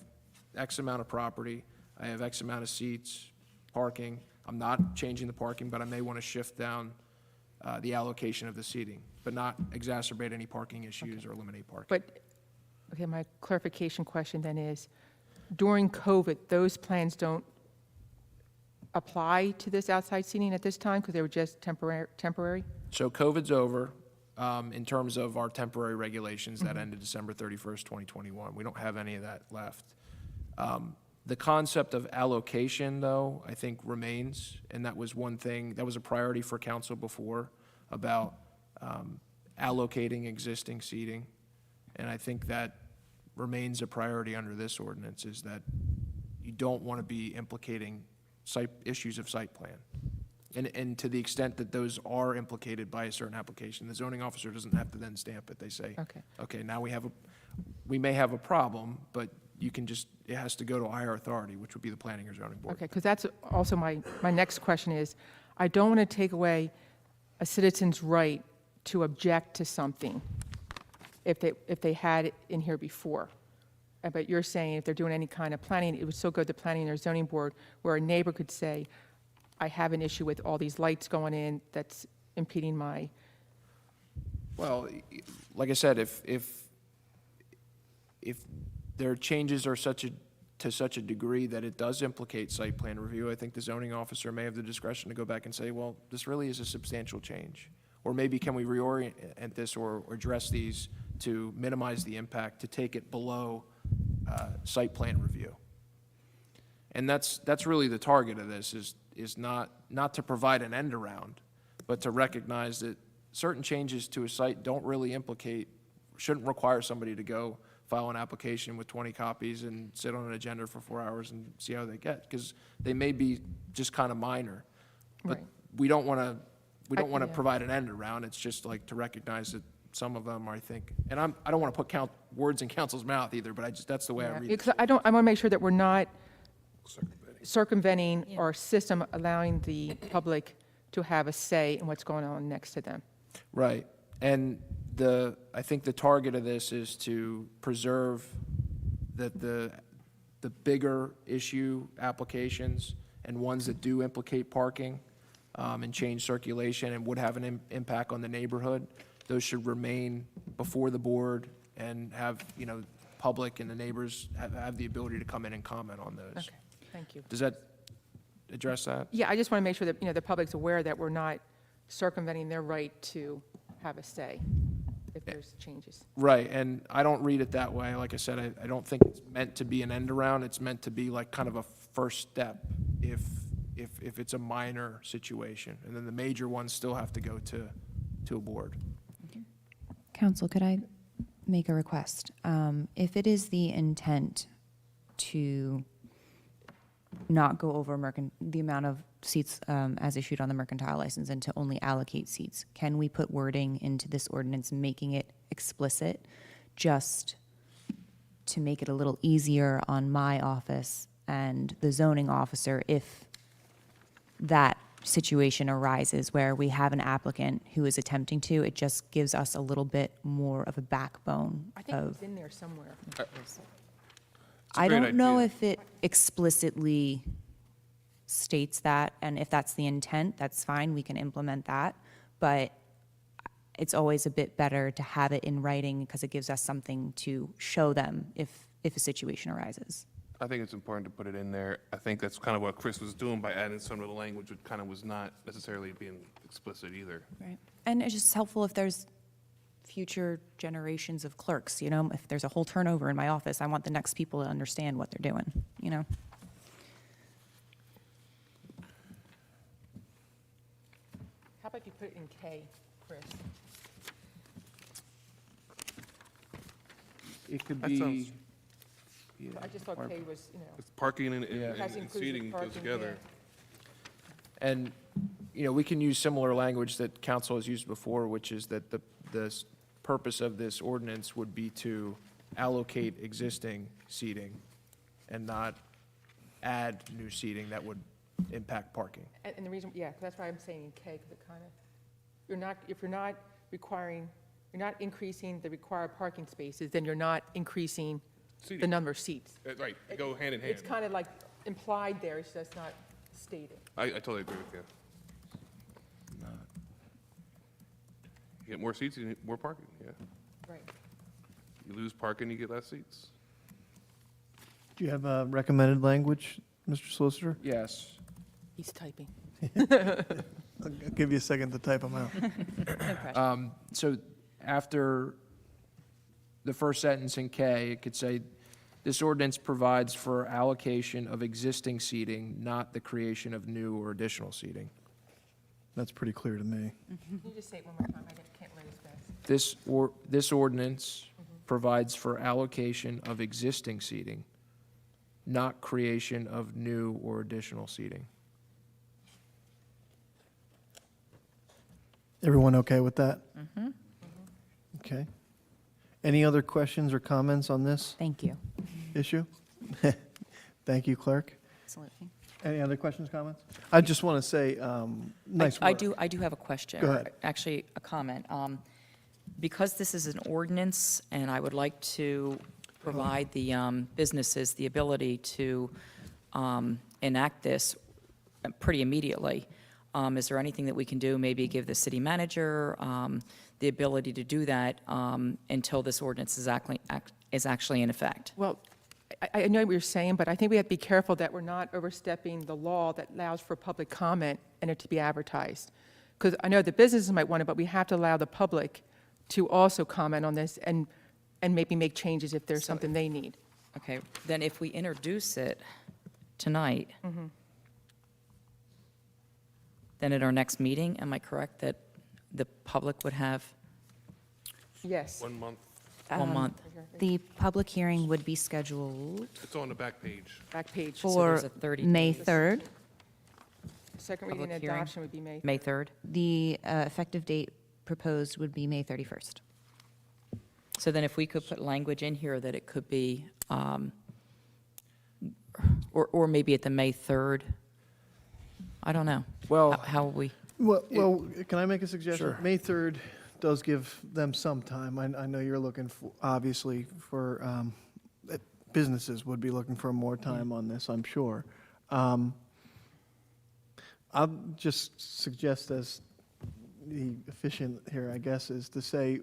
X amount of property, I have X amount of seats, parking. I'm not changing the parking, but I may want to shift down the allocation of the seating, but not exacerbate any parking issues or eliminate parking. But, okay, my clarification question then is, during COVID, those plans don't apply to this outside seating at this time because they were just temporary? So COVID's over in terms of our temporary regulations that ended December 31st, 2021. We don't have any of that left. The concept of allocation, though, I think remains, and that was one thing, that was a priority for council before about allocating existing seating. And I think that remains a priority under this ordinance, is that you don't want to be implicating issues of site plan. And to the extent that those are implicated by a certain application, the zoning officer doesn't have to then stamp it. They say, okay, now we may have a problem, but you can just, it has to go to a higher authority, which would be the planning or zoning board. Okay, because that's also my next question is, I don't want to take away a citizen's right to object to something if they had it in here before. But you're saying if they're doing any kind of planning, it would still go to the planning or zoning board, where a neighbor could say, I have an issue with all these lights going in that's impeding my. Well, like I said, if their changes are to such a degree that it does implicate site plan review, I think the zoning officer may have the discretion to go back and say, well, this really is a substantial change. Or maybe can we reorient this or address these to minimize the impact, to take it below site plan review. And that's really the target of this, is not to provide an end around, but to recognize that certain changes to a site don't really shouldn't require somebody to go file an application with 20 copies and sit on an agenda for 4 hours and see how they get, because they may be just kind of minor. But Right. we don't want to provide an end around. It's just like to recognize that some of them, I think, and I don't want to put words in council's mouth either, but that's the way I read it. Because I want to make sure that we're not circumventing our system, allowing the public to have a say in what's going on next to them. Right. And I think the target of this is to preserve that the bigger issue applications and ones that do implicate parking and change circulation and would have an impact on the neighborhood, those should remain before the board and have, public and the neighbors have the ability to come in and comment on those. Okay, thank you. Does that address that? Yeah, I just want to make sure that, the public's aware that we're not circumventing their right to have a say if there's changes. Right, and I don't read it that way. Like I said, I don't think it's meant to be an end around. It's meant to be like kind of a first step if it's a minor situation. And then the major ones still have to go to a board. Council, could I make a request? If it is the intent to not go over the amount of seats as issued on the mercantile license and to only allocate seats, can we put wording into this ordinance making it explicit, just to make it a little easier on my office and the zoning officer if that situation arises where we have an applicant who is attempting to? It just gives us a little bit more of a backbone I think of. it's in there somewhere. I great don't know idea. if it explicitly states that, and if that's the intent, that's fine, we can implement that. But it's always a bit better to have it in writing because it gives us something to show them if a situation arises. I think it's important to put it in there. I think that's kind of what Chris was doing by adding some of the language, which kind of was not necessarily being explicit either. Right. And it's just helpful if there's future generations of clerks, if there's a whole turnover in my office, I want the next people to understand what they're doing, How about you put it in K, Chris? It could That be, sounds- I just thought K was, It's parking and Has and inclusive seating goes parking, together. and, we can use similar language that council has used before, which is that the purpose of this ordinance would be to allocate existing seating and not add new seating that would impact parking. And the reason, that's why I'm saying in K, because it kind of, if you're not increasing the required parking spaces, then you're not increasing the Seating. number of seats. Right, they go hand in hand. It's kind of like implied there, it's just not stated. I totally agree with you. You get more seats, you get more parking, yeah. Right. You lose parking, you get less seats. Do you have recommended language, Mr. Solicitor? Yes. He's typing. I'll give you a second to type them out. So after the first sentence in K, it could say, this ordinance provides for allocation of existing seating, not the creation of new or additional seating. That's pretty clear to me. Can you just say it one more time? I can't read as fast. This ordinance provides for allocation of existing seating, not creation of new or additional seating. Everyone okay with that? Okay. Any other questions or comments on this Thank you. issue? Thank you, Clerk. Absolutely. Any other questions, comments? I just want to say, nice work. I do have a question. Go or ahead. Actually, a comment. Because this is an ordinance, and I would like to provide the businesses the ability to enact this pretty immediately, is there anything that we can do, maybe give the city manager the ability to do that until this ordinance is actually in effect? Well, I know what you're saying, but I think we have to be careful that we're not overstepping the law that allows for public comment and it to be advertised. Because I know the businesses might want it, but we have to allow the public to also comment on this and maybe make changes if there's something they need. Okay, then if we introduce it tonight, then at our next meeting, am I correct that the public would have Yes. 1 month, 1 month? The public hearing would be scheduled it's on the back page. Back page. So for there's a 30 May days. 3rd. Second reading public and hearing. adoption would be May. May 3rd? The effective date proposed would be May 31st. So then if we could put language in here that it could be, or maybe at the May 3rd, I don't know. Well, How we, Well, can I make a suggestion? Sure. May 3rd does give them some time. I know you're looking for, obviously, for, businesses would be looking for more time on this, I'm sure. I'll just suggest as the efficient here, I guess, is to say,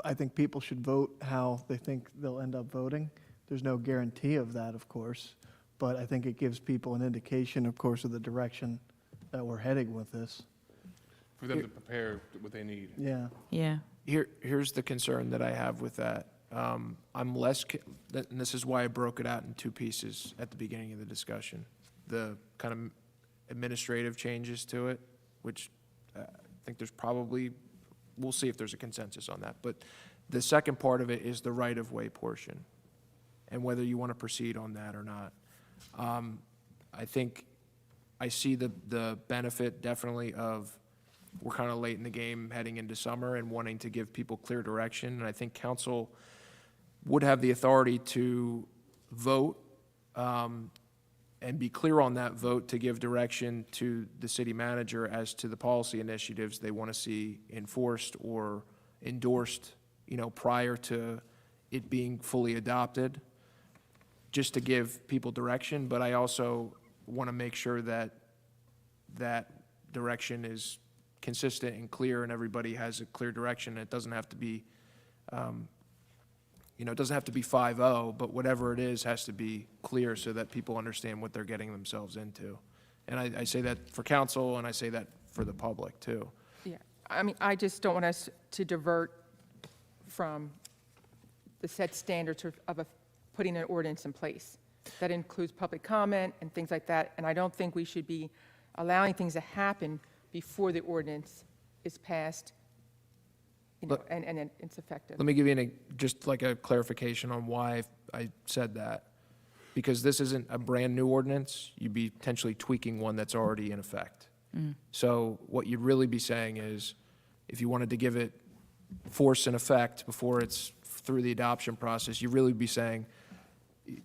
I think people should vote how they think they'll end up voting. There's no guarantee of that, of course, but I think it gives people an indication, of course, of the direction that we're heading with this. For them to prepare what they need. Yeah. yeah. Here's the concern that I have with that. I'm less, and this is why I broke it out in two pieces at the beginning of the discussion. The kind of administrative changes to it, which I think there's probably, we'll see if there's a consensus on that. But the second part of it is the right-of-way portion, and whether you want to proceed on that or not. I think I see the benefit definitely of, we're kind of late in the game heading into summer and wanting to give people clear direction. And I think council would have the authority to vote and be clear on that vote to give direction to the city manager as to the policy initiatives they want to see enforced or endorsed, prior to it being fully adopted, just to give people direction. But I also want to make sure that that direction is consistent and clear and everybody has a clear direction. It doesn't have to be, it doesn't have to be 5-0, but whatever it is has to be clear so that people understand what they're getting themselves into. And I say that for council and I say that for the public too. Yeah, I mean, I just don't want us to divert from the set standards of putting an ordinance in place. That includes public comment and things like that, and I don't think we should be allowing things to happen before the ordinance is passed, and it's effective. Let me give you just like a clarification on why I said that. Because this isn't a brand-new ordinance, you'd be potentially tweaking one that's already in effect. So what you'd really be saying is, if you wanted to give it force and effect before it's through the adoption process, you'd really be saying,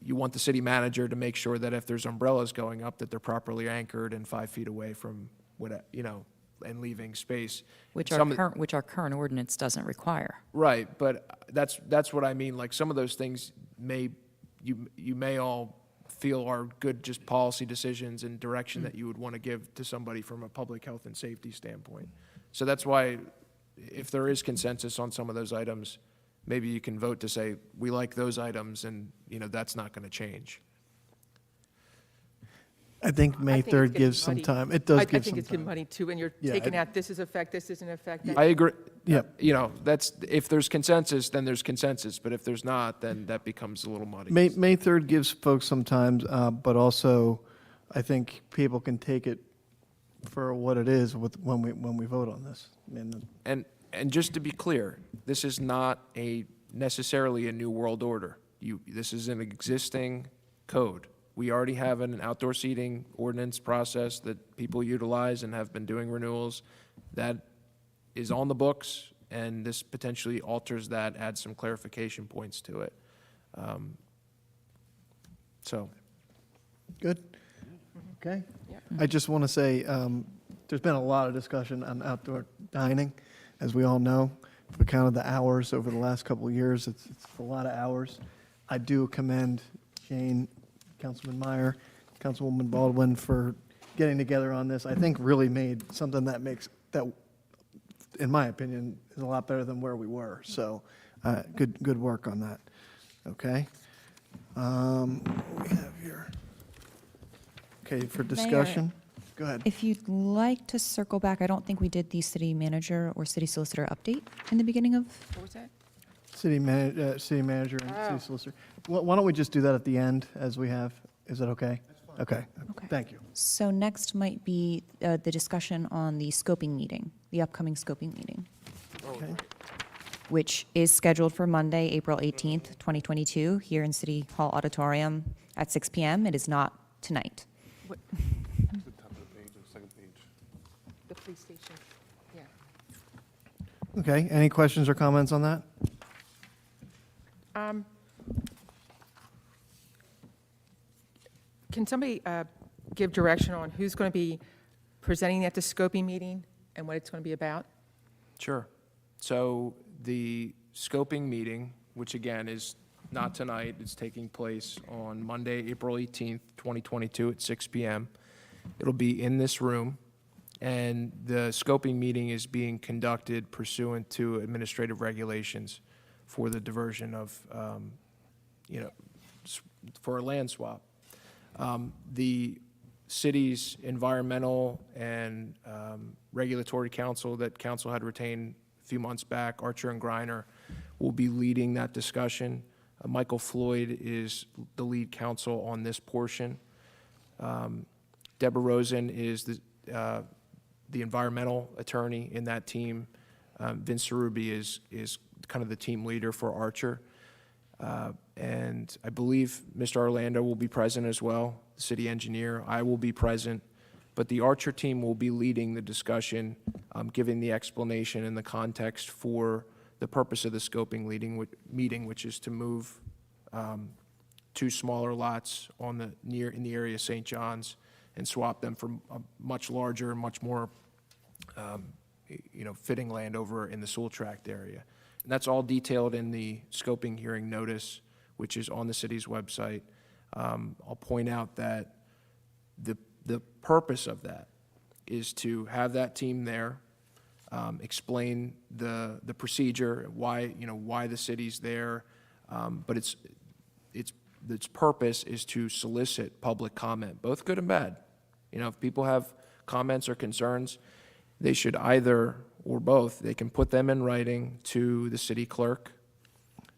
you want the city manager to make sure that if there's umbrellas going up, that they're properly anchored and 5 feet away from and leaving space. Which our current ordinance doesn't require. Right, but that's what I mean. Like, some of those things you may all feel are good, just policy decisions and direction that you would want to give to somebody from a public health and safety standpoint. So that's why if there is consensus on some of those items, maybe you can vote to say, we like those items, and, that's not going to change. I think May think it's 3rd getting gives some muddy. time. It does I give think some it's getting time. money too, and you're Yeah, taking out, this is effect, this isn't effect. that- I agree. Yeah. That's, if there's consensus, then there's consensus, but if there's not, then that becomes a little muddy. May 3rd gives folks some time, but also I think people can take it for what it is when we vote on this. And just to be clear, this is not necessarily a new world order. This is an existing code. We already have an outdoor seating ordinance process that people utilize and have been doing renewals. That is on the books, and this potentially alters that, adds some clarification points to it. So, Good? Okay. I just want to say, there's been a lot of discussion on outdoor dining, as we all know. If we counted the hours over the last couple of years, it's a lot of hours. I do commend Jane, Councilman Meyer, Councilwoman Baldwin for getting together on this. I think really made something that in my opinion, is a lot better than where we were. So, good work on that. Okay. What do we have here? Okay, for discussion. Go ahead. If you'd like to circle back, I don't think we did the city manager or city solicitor update in the beginning of. What was that? City manager and city solicitor. Why don't we just do that at the end as we have? Is that okay? Okay. Okay. Thank you. So next might be the discussion on the scoping meeting, the upcoming scoping meeting, Okay. which is scheduled for Monday, April 18th, 2022, here in City Hall Auditorium at 6 p.m. It is not tonight. What- The police station, yeah. Okay. Any questions or comments on that? Can somebody give direction on who's going to be presenting at the scoping meeting and what it's going to be about? sure. So the scoping meeting, which again is not tonight, it's taking place on Monday, April 18th, 2022 at 6 p.m. It'll be in this room, and the scoping meeting is being conducted pursuant to administrative regulations for the diversion of, for a land swap. The city's environmental and regulatory council that council had retained a few months back, Archer and Griner, will be leading that discussion. Michael Floyd is the lead counsel on this portion. Deborah Rosen is the environmental attorney in that team. Vince Cerubi is kind of the team leader for Archer. And I believe Mr. Orlando will be present as well, the city engineer. I will be present. But the Archer team will be leading the discussion, giving the explanation and the context for the purpose of the scoping meeting, which is to move 2 smaller lots in the area of St. John's and swap them for a much larger, much more fitting land over in the Sewell Tract area. And that's all detailed in the scoping hearing notice, which is on the city's website. I'll point out that the purpose of that is to have that team there, explain the procedure, why the city's there, but its purpose is to solicit public comment, both good and bad. If people have comments or concerns, they should either, or both, they can put them in writing to the city clerk.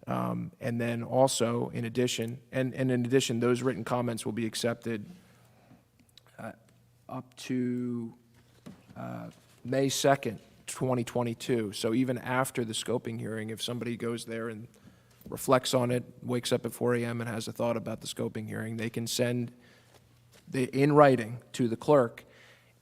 And then also, in addition, those written comments will be accepted up to May 2nd, 2022. So even after the scoping hearing, if somebody goes there and reflects on it, wakes up at 4 a.m. and has a thought about the scoping hearing, they can send in writing to the clerk.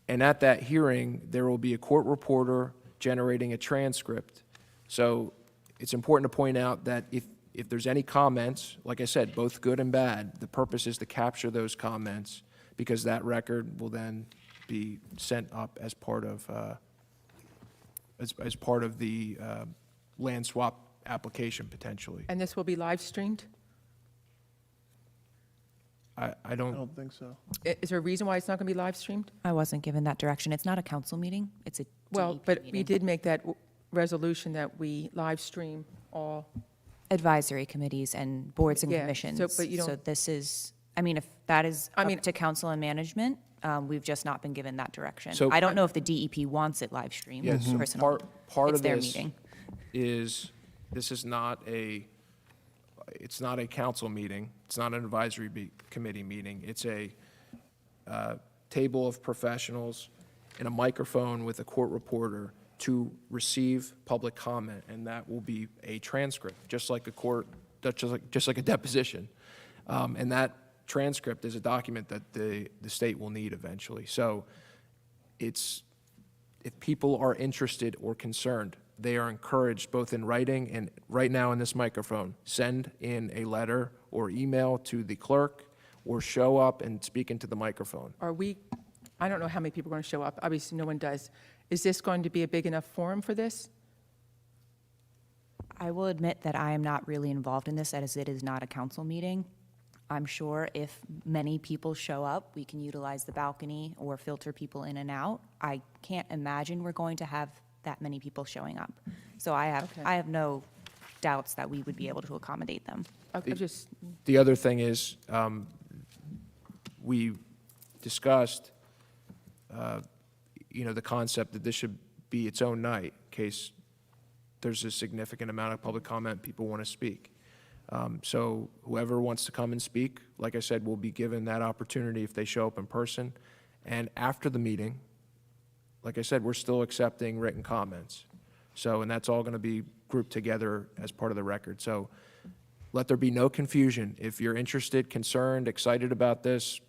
And at that hearing, there will be a court reporter generating a transcript. So it's important to point out that if there's any comments, like I said, both good and bad, the purpose is to capture those comments, because that record will then be sent up as part of the land swap application potentially. And this will be live streamed? I I don't, don't think so. Is there a reason why it's not going to be live streamed? I wasn't given that direction. It's not a council meeting. It's a Well, DEP but we meeting. did make that resolution that we live stream all? Advisory committees and boards and Yeah, commissions. but you So don't- this is, I mean, if that is I up mean- to council and management, we've just not been given that direction. So- I don't know if the DEP wants it live streamed, Yeah, so personally. part It's of their this meeting. is, this is not it's not a council meeting, it's not an advisory committee meeting, it's a table of professionals and a microphone with a court reporter to receive public comment, and that will be a transcript, just like a court, just like a deposition. And that transcript is a document that the state will need eventually. So it's, if people are interested or concerned, they are encouraged, both in writing and right now in this microphone, send in a letter or email to the clerk, or show up and speak into the microphone. Are we, I don't know how many people are going to show up. Obviously, no one does. Is this going to be a big enough forum for this? I will admit that I am not really involved in this, as it is not a council meeting. I'm sure if many people show up, we can utilize the balcony or filter people in and out. I can't imagine we're going to have that many people showing up. So I Okay. have no doubts that we would be able to accommodate them. I just, The other thing is, we discussed, the concept that this should be its own night, in case there's a significant amount of public comment, people want to speak. So whoever wants to come and speak, like I said, will be given that opportunity if they show up in person. And after the meeting, like I said, we're still accepting written comments. So, and that's all going to be grouped together as part of the record. So let there be no confusion. If you're interested, concerned, excited about this,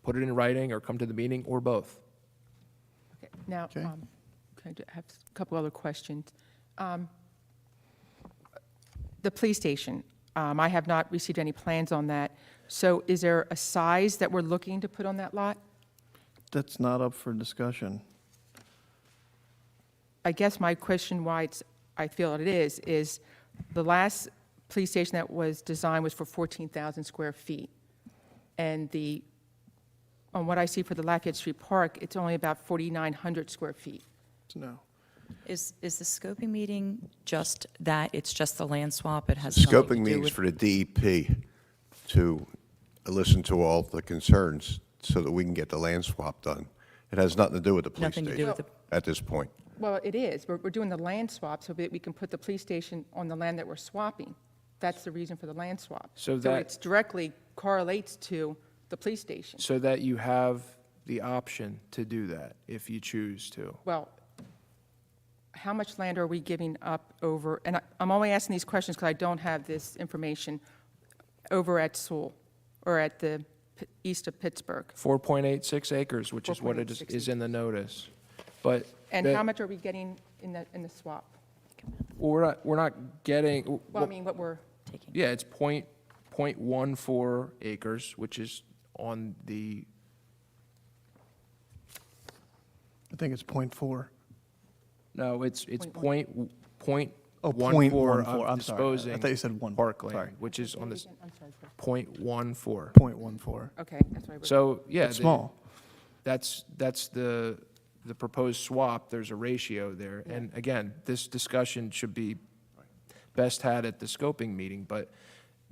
put it in writing or come to the meeting, or both. okay. Now, Okay. can I have a couple other questions? The police station, I have not received any plans on that. So is there a size that we're looking to put on that lot? That's not up for discussion. I guess my question why I feel it is the last police station that was designed was for 14,000 square feet. And on what I see for the Lafayette Street Park, it's only about 4,900 square feet. No. Is the scoping meeting just that, it's just the land swap, it has Scoping nothing to do meetings with? for the DEP to listen to all the concerns so that we can get the land swap done. It has nothing to do with the police Nothing to do station with the, at this point. Well, it is. We're doing the land swap so that we can put the police station on the land that we're swapping. That's the reason for the land swap. So So that- it's directly correlates to the police station. So that you have the option to do that if you choose to. Well, how much land are we giving up over, and I'm only asking these questions because I don't have this information, over at Sewell, or at the east of Pittsburgh? 4.86 acres, which is what it 4.86 is in the notice. But. And the- how much are we getting in the swap? Well, we're not getting, Well, I mean, what we're, taking. yeah, it's 0.14 acres, which is on the, I think it's .4. no, it's Point point Oh, .14 .14. of I'm sorry. I disposing thought you said one. parkland, Sorry. which is on this I'm sorry, sir. .14. .14. Okay, that's what I wrote. So, yeah. It's small. That's the proposed swap, there's a ratio there. And again, this discussion should be best had at the scoping meeting, but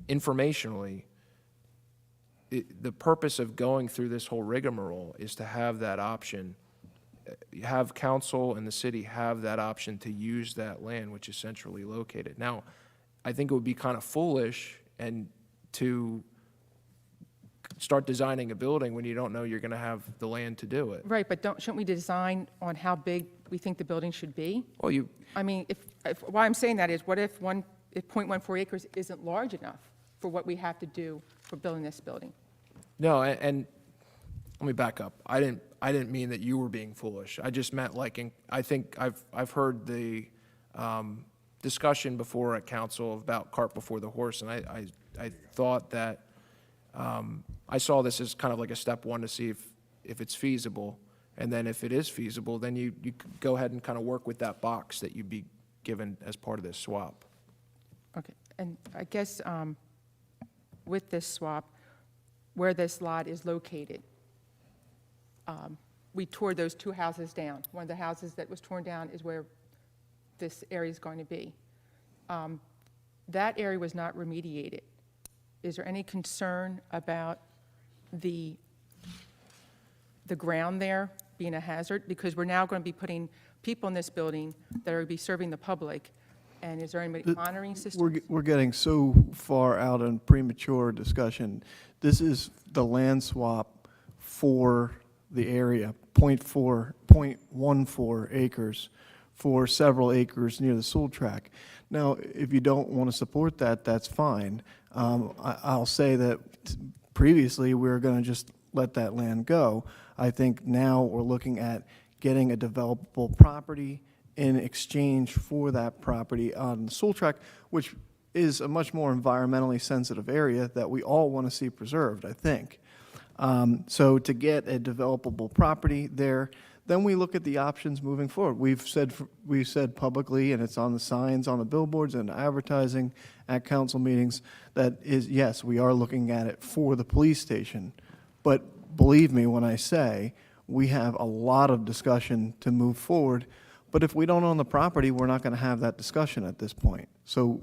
informationally, the purpose of going through this whole rigmarole is to have that option, have council and the city have that option to use that land, which is centrally located. Now, I think it would be kind of foolish and to start designing a building when you don't know you're going to have the land to do it. Right, but shouldn't we design on how big we think the building should be? Well, I mean, why I'm saying that is, what if 0.14 acres isn't large enough for what we have to do for building this building? no, and let me back up. I didn't mean that you were being foolish. I just meant I think I've heard the discussion before at council about cart before the horse, and I thought that, I saw this as kind of like a step one to see if it's feasible. And then if it is feasible, then you go ahead and kind of work with that box that you'd be given as part of this swap. Okay, and I guess with this swap, where this lot is located, we tore those two houses down. One of the houses that was torn down is where this area is going to be. That area was not remediated. Is there any concern about the ground there being a hazard? Because we're now going to be putting people in this building that are going to be serving the public, and is there any monitoring system? We're getting so far out in premature discussion. This is the land swap for the area, 0.14 acres for several acres near the Sewell track. Now, if you don't want to support that, that's fine. I'll say that previously we were going to just let that land go. I think now we're looking at getting a developable property in exchange for that property on the Sewell track, which is a much more environmentally sensitive area that we all want to see preserved, I think. So to get a developable property there, then we look at the options moving forward. We've said publicly, and it's on the signs, on the billboards, and advertising at council meetings, that is, yes, we are looking at it for the police station. But believe me when I say, we have a lot of discussion to move forward. But if we don't own the property, we're not going to have that discussion at this point. So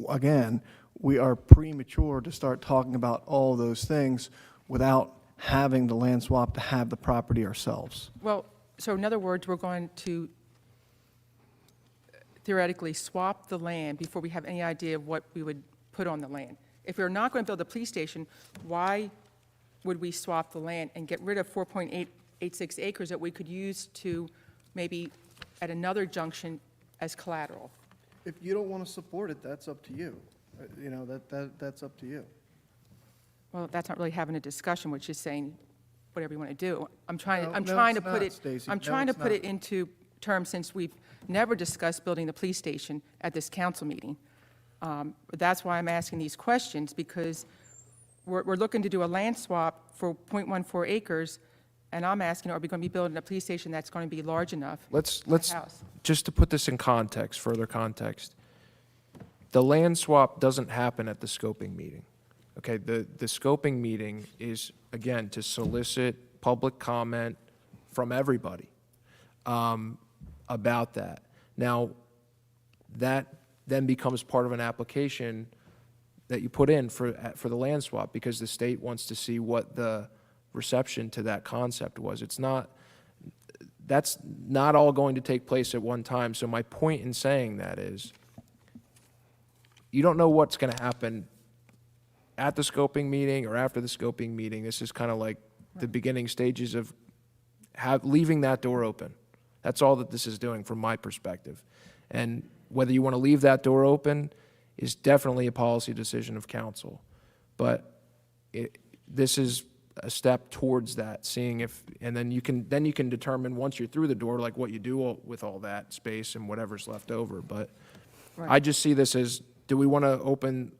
again, we are premature to start talking about all those things without having the land swap to have the property ourselves. Well, so in other words, we're going to theoretically swap the land before we have any idea of what we would put on the land. If we're not going to build a police station, why would we swap the land and get rid of 4.86 acres that we could use to maybe at another junction as collateral? If you don't want to support it, that's up to you. You know, that's up to you. Well, that's not really having a discussion, which is saying whatever you want to do. I'm trying No, to it's put not, it, Stacy. I'm No, trying to it's put it not. into terms, since we've never discussed building the police station at this council meeting. That's why I'm asking these questions, because we're looking to do a land swap for 0.14 acres, and I'm asking, are we going to be building a police station that's going to be large enough? Let's, for a house? just to put this in context, further context, the land swap doesn't happen at the scoping meeting. Okay, the scoping meeting is, again, to solicit public comment from everybody about that. Now, that then becomes part of an application that you put in for the land swap, because the state wants to see what the reception to that concept was. That's not all going to take place at one time. So my point in saying that is, you don't know what's going to happen at the scoping meeting or after the scoping meeting. This is kind of like the beginning stages of leaving that door open. That's all that this is doing from my perspective. And whether you want to leave that door open is definitely a policy decision of council. But this is a step towards that, seeing if, and then you can determine once you're through the door, like what you do with all that space and whatever's left over. But Right. I just see this as, do we want to open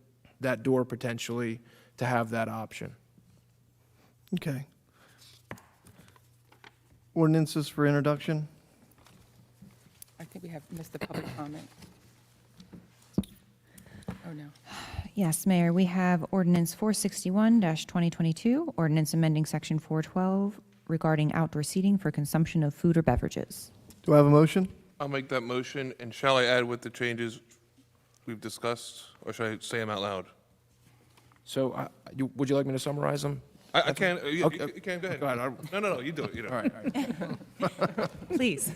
that door potentially to have that option? Okay. Ordinances for introduction? I think we have missed the public comment. Oh, no. Yes, Mayor, we have Ordinance 461-2022, ordinance amending Section 412 regarding outdoor seating for consumption of food or beverages. Do I have a motion? I'll make that motion, and shall I add with the changes we've discussed, or should I say them out loud? So would you like me to summarize them? I can, you Okay. you can, go ahead. Go ahead. No, you do it, you know. All right, all right. Please.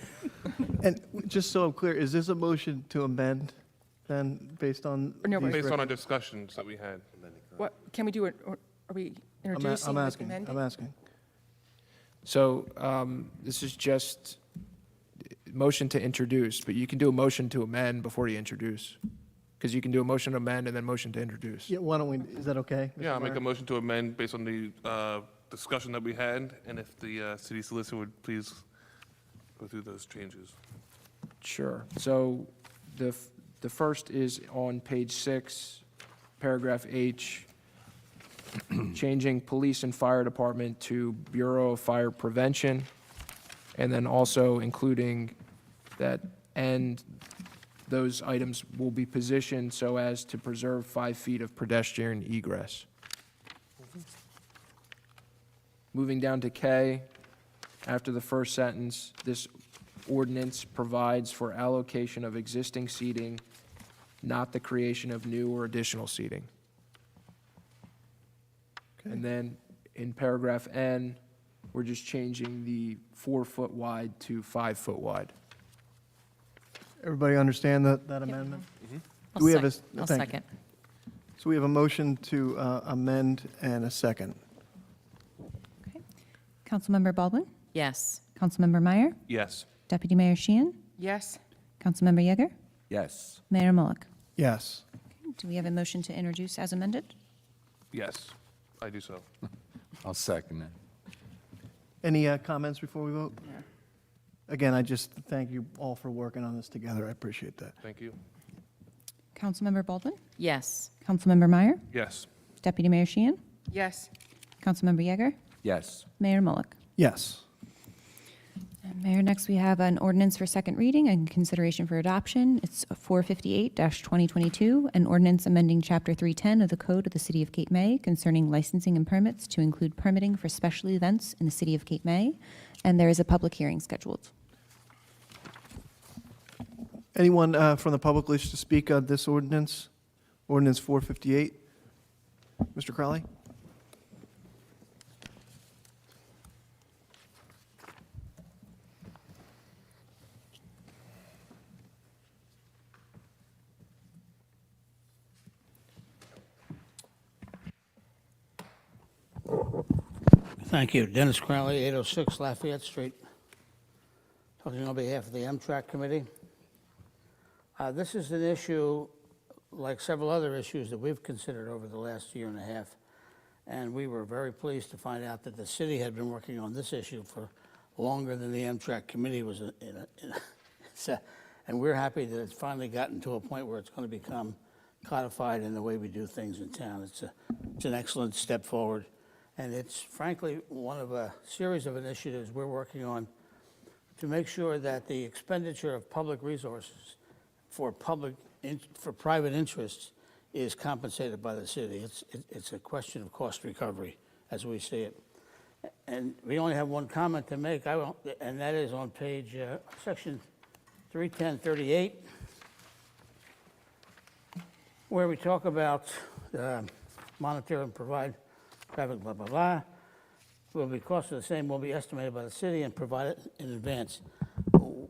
And just so I'm clear, is this a motion to amend then, based on? No, these Based on our discussions that we had. What, can we do it, or are we introducing? I'm like asking, amending? I'm asking. So this is just motion to introduce, but you can do a motion to amend before you introduce, because you can do a motion to amend and then motion to introduce. Yeah, why don't we, is that okay? Mr. Yeah, I'll make a Mayor? motion to amend based on the discussion that we had, and if the city solicitor would please go through those changes. Sure. So the first is on page 6, paragraph H, changing police and fire department to Bureau of Fire Prevention, and then also including that, and those items will be positioned so as to preserve 5 feet of pedestrian egress. Moving down to K, after the first sentence, this ordinance provides for allocation of existing seating, not the creation of new or additional seating. And then in paragraph N, we're just changing the 4-foot wide to 5-foot wide. Everybody understand that amendment? I'll Do we have a sec- s- I'll thank you. second. So we have a motion to amend and a second. Okay. Councilmember Baldwin? Yes. Councilmember Meyer? Yes. Deputy Mayor Sheehan? Yes? Councilmember Yeager? Yes. Mayor Mullick? Yes. Do we have a motion to introduce as amended? Yes, I do so. I'll second that. Any comments before we vote? Again, I just thank you all for working on this together. I appreciate that. Thank you. Councilmember Baldwin? Yes. Councilmember Meyer? Yes. Deputy Mayor Sheehan? Yes? Councilmember Yeager? Yes. Mayor Mullick? Yes. And Mayor, next we have an ordinance for second reading and consideration for adoption. It's 458-2022, an ordinance amending Chapter 310 of the Code of the City of Cape May concerning licensing and permits to include permitting for special events in the City of Cape May, and there is a public hearing scheduled. Anyone from the public wish to speak on this ordinance? Ordinance 458? Mr. Crowley? Thank you. Dennis Crowley, 806 Lafayette Street. Talking on behalf of the Amtrak Committee. This is an issue, like several other issues that we've considered over the last year and a half, and we were very pleased to find out that the city had been working on this issue for longer than the Amtrak Committee was and we're happy that it's finally gotten to a point where it's going to become codified in the way we do things in town. It's an excellent step forward. And it's frankly one of a series of initiatives we're working on to make sure that the expenditure of public resources for private interests is compensated by the city. It's a question of cost recovery, as we see it. And we only have one comment to make, and that is on page, section 31038, where we talk about monitor and provide traffic, blah, blah, blah, will be cost of the same will be estimated by the city and provided in advance.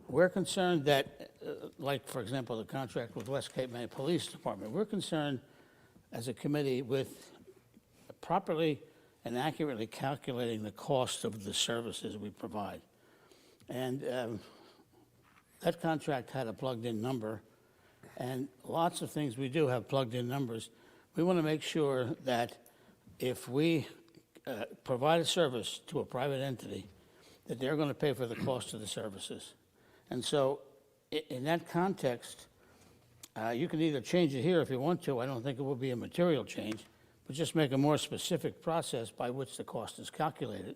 We're concerned that, like, for example, the contract with West Cape May Police Department, we're concerned as a committee with properly and accurately calculating the cost of the services we provide. And that contract had a plugged-in number, and lots of things we do have plugged-in numbers. We want to make sure that if we provide a service to a private entity, that they're going to pay for the cost of the services. And so in that context, you can either change it here if you want to. I don't think it will be a material change, but just make a more specific process by which the cost is calculated.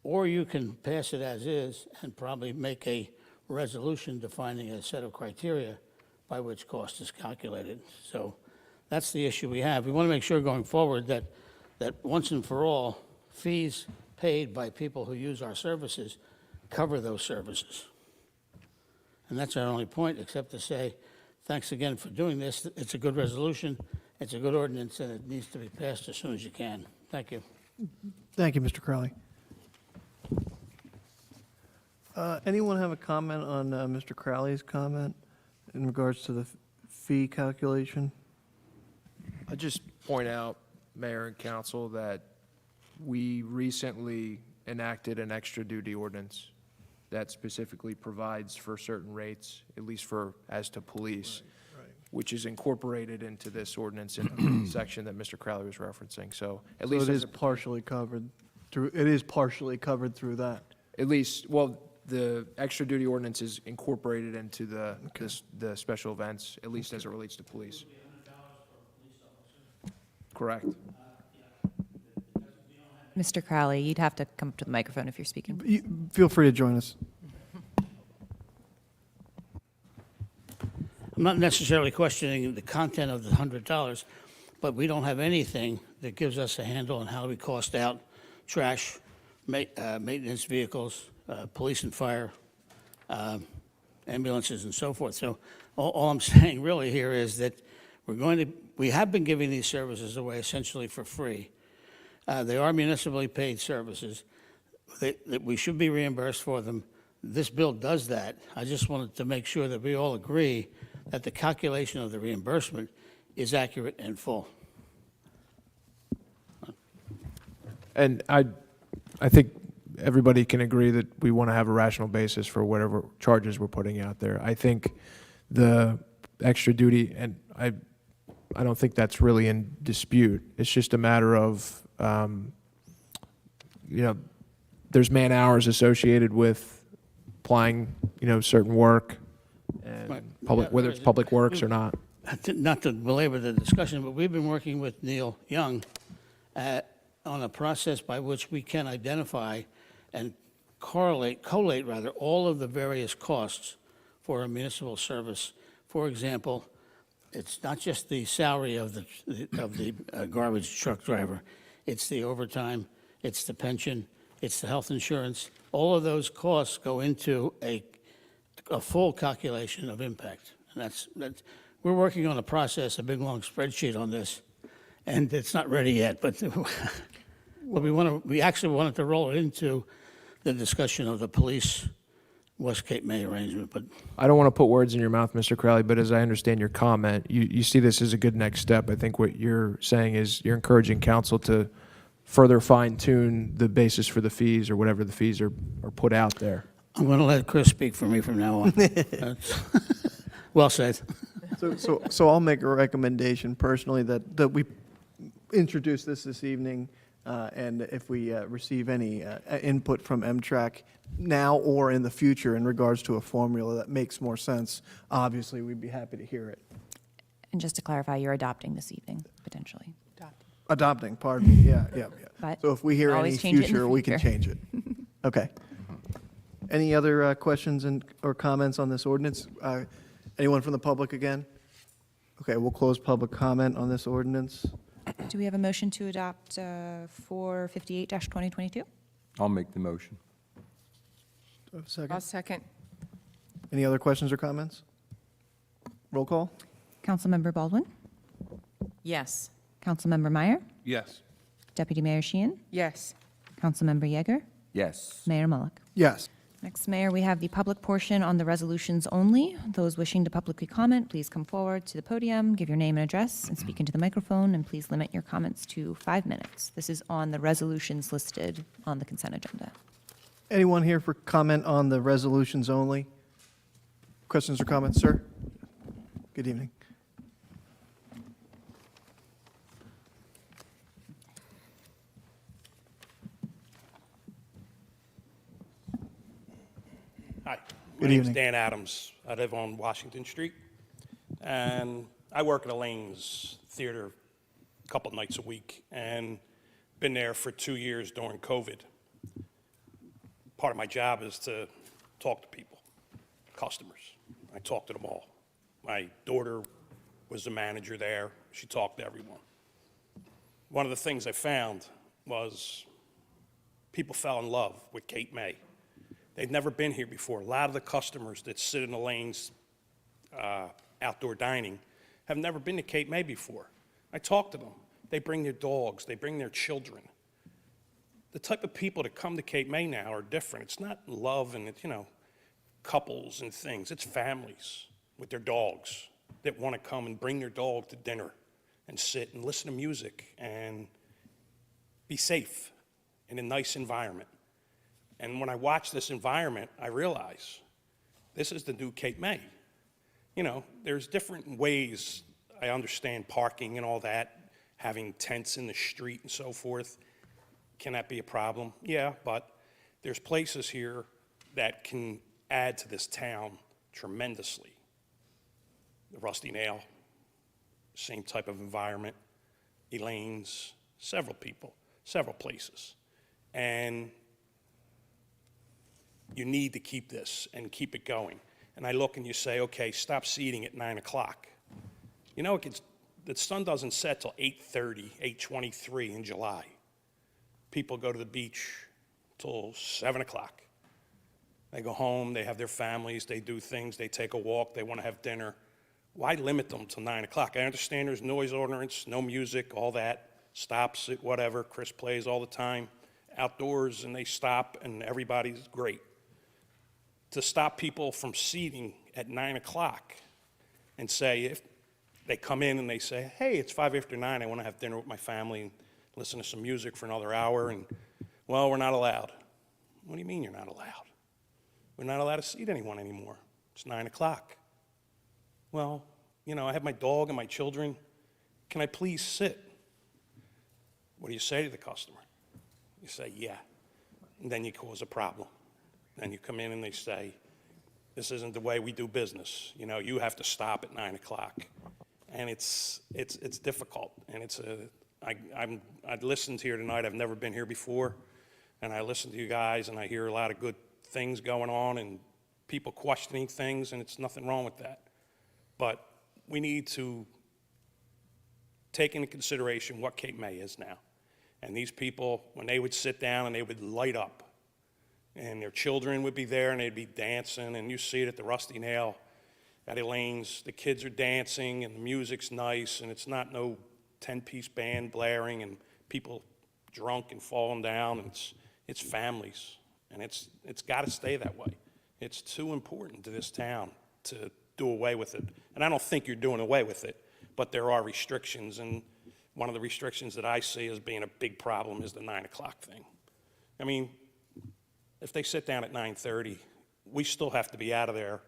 Or you can pass it as is and probably make a resolution defining a set of criteria by which cost is calculated. So that's the issue we have. We want to make sure going forward that once and for all, fees paid by people who use our services cover those services. And that's our only point, except to say, thanks again for doing this. It's a good resolution, it's a good ordinance, and it needs to be passed as soon as you can. Thank you. Thank you, Mr. Crowley. Anyone have a comment on Mr. Crowley's comment in regards to the fee calculation? I just point out, Mayor and Council, that we recently enacted an extra duty ordinance that specifically provides for certain rates, at least as to police, which is incorporated into this ordinance in the section that Mr. Crowley was referencing. So at least it as is a- partially covered through, it is partially covered through that. At least, well, the extra duty ordinance is incorporated into the special events, at least as it relates to police. Correct. Mr. Crowley, you'd have to come up to the microphone if you're speaking. Feel free to join us. I'm not necessarily questioning the content of the $100, but we don't have anything that gives us a handle on how we cost out trash, maintenance vehicles, police and fire, ambulances and so forth. So all I'm saying really here is that we have been giving these services away essentially for free. They are municipally paid services, that we should be reimbursed for them. This bill does that. I just wanted to make sure that we all agree that the calculation of the reimbursement is accurate and full. And I think everybody can agree that we want to have a rational basis for whatever charges we're putting out there. I think the extra duty, and I don't think that's really in dispute. It's just a matter of, there's man hours associated with applying, certain work, and Right. public, whether it's public works or not. Not to belabor the discussion, but we've been working with Neil Young on a process by which we can identify and collate all of the various costs for a municipal service. For example, it's not just the salary of the garbage truck driver. It's the overtime, it's the pension, it's the health insurance. All of those costs go into a full calculation of impact. And we're working on a process, a big, long spreadsheet on this, and it's not ready yet, but we actually wanted to roll it into the discussion of the police West Cape May arrangement, but I don't want to put words in your mouth, Mr. Crowley, but as I understand your comment, you see this as a good next step. I think what you're saying is you're encouraging council to further fine-tune the basis for the fees or whatever the fees are put out there. I'm going to let Chris speak for me from now on. Well said. So I'll make a recommendation personally that we introduce this evening, and if we receive any input from M-Track now or in the future in regards to a formula that makes more sense, obviously, we'd be happy to hear it. And just to clarify, you're adopting this evening, potentially. Adopting, pardon me, yeah. But So if we hear any always change it in the future, we can future. change it. Okay. Any other questions or comments on this ordinance? Anyone from the public again? Okay, we'll close public comment on this ordinance. Do we have a motion to adopt 458-2022? I'll make the motion. Do I have a second? I'll second. Any other questions or comments? Roll call? Councilmember Baldwin? Yes. Councilmember Meyer? Yes. Deputy Mayor Sheehan? Yes. Councilmember Yeager? Yes. Mayor Mullick? Yes. Next, Mayor, we have the public portion on the resolutions only. Those wishing to publicly comment, please come forward to the podium, give your name and address, and speak into the microphone, and please limit your comments to 5 minutes. This is on the resolutions listed on the consent agenda. Anyone here for comment on the resolutions only? Questions or comments, sir? Good evening. Hi, Good my name's evening. Dan Adams. I live on Washington Street, and I work at Elaine's Theater a couple nights a week, and been there for 2 years during COVID. Part of my job is to talk to people, customers. I talk to them all. My daughter was the manager there. She talked to everyone. One of the things I found was people fell in love with Cape May. They'd never been here before. A lot of the customers that sit in the lanes, outdoor dining, have never been to Cape May before. I talk to them. They bring their dogs. They bring their children. The type of people that come to Cape May now are different. It's not love and, couples and things. It's families with their dogs that want to come and bring their dog to dinner and sit and listen to music and be safe in a nice environment. And when I watch this environment, I realize this is the new Cape May. There's different ways. I understand parking and all that, having tents in the street and so forth. Can that be a problem? Yeah, but there's places here that can add to this town tremendously. The Rusty Nail, same type of environment. Elaine's, several people, several places. And you need to keep this and keep it going. And I look and you say, okay, stop seating at 9 o'clock. The sun doesn't set till 8:30, 8:23 in July. People go to the beach till 7 o'clock. They go home, they have their families, they do things, they take a walk, they want to have dinner. Why limit them till 9 o'clock? I understand there's noise ordinance, no music, all that, stops it, whatever. Chris plays all the time outdoors, and they stop, and everybody's great. To stop people from seating at 9 o'clock and say, if they come in and they say, hey, it's 5 after 9, I want to have dinner with my family and listen to some music for another hour, and, well, we're not allowed. What do you mean you're not allowed? We're not allowed to seat anyone anymore. It's 9 o'clock. Well, you know, I have my dog and my children. Can I please sit? What do you say to the customer? You say, yeah. And then you cause a problem. Then you come in and they say, this isn't the way we do business. You know, you have to stop at 9 o'clock. And it's difficult. And I've listened here tonight. I've never been here before. And I listen to you guys, and I hear a lot of good things going on and people questioning things, and it's nothing wrong with that. But we need to take into consideration what Cape May is now. And these people, when they would sit down and they would light up, and their children would be there and they'd be dancing, and you see it at the Rusty Nail at Elaine's, the kids are dancing and the music's nice, and it's not no 10-piece band blaring and people drunk and falling down, and it's families, and it's got to stay that way. It's too important to this town to do away with it. And I don't think you're doing away with it, but there are restrictions, and one of the restrictions that I see as being a big problem is the 9 o'clock thing. I mean, if they sit down at 9:30, we still have to be out of there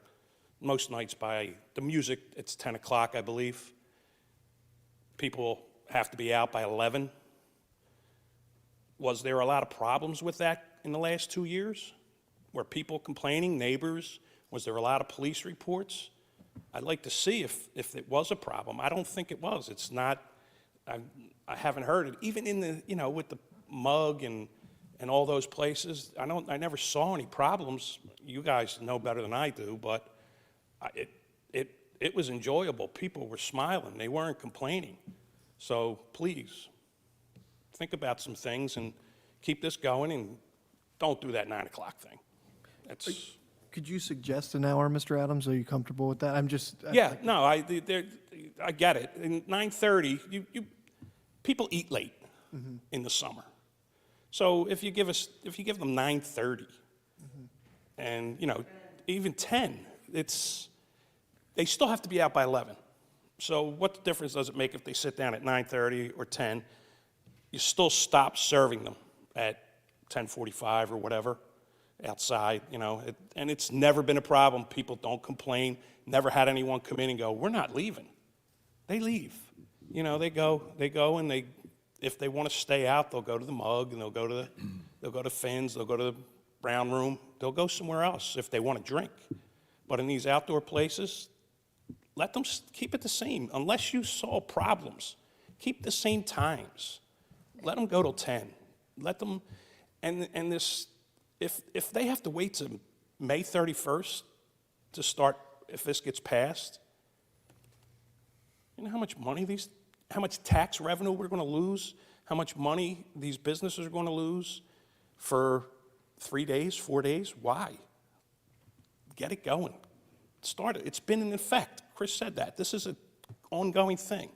most nights by the music. It's 10 o'clock, I believe. People have to be out by 11. Was there a lot of problems with that in the last 2 years? Were people complaining, neighbors? Was there a lot of police reports? I'd like to see if it was a problem. I don't think it was. It's not, I haven't heard it. Even in the, you know, with the mug and all those places, I never saw any problems. You guys know better than I do, but it was enjoyable. People were smiling. They weren't complaining. So please, think about some things and keep this going, and don't do that 9 o'clock thing. Could you suggest an hour, Mr. Adams? Are you comfortable with that? I'm just... Yeah, no, I get it. In 9:30, people eat late in the summer. So if you give them 9:30, and, you know, even 10, they still have to be out by 11. So what difference does it make if they sit down at 9:30 or 10? You still stop serving them at 10:45 or whatever outside, you know, and it's never been a problem. People don't complain. Never had anyone come in and go, we're not leaving. They leave. You know, they go and if they want to stay out, they'll go to the mug, and they'll go to Finn's, they'll go to the Brown Room, they'll go somewhere else if they want to drink. But in these outdoor places, let them keep it the same. Unless you saw problems, keep the same times. Let them go till 10. Let them, and this, if they have to wait to May 31st to start, if this gets passed, you know how much money how much tax revenue we're going to lose, how much money these businesses are going to lose for 3 days, 4 days? Why? Get it going. Start it. It's been in effect. Chris said that. This is an ongoing thing.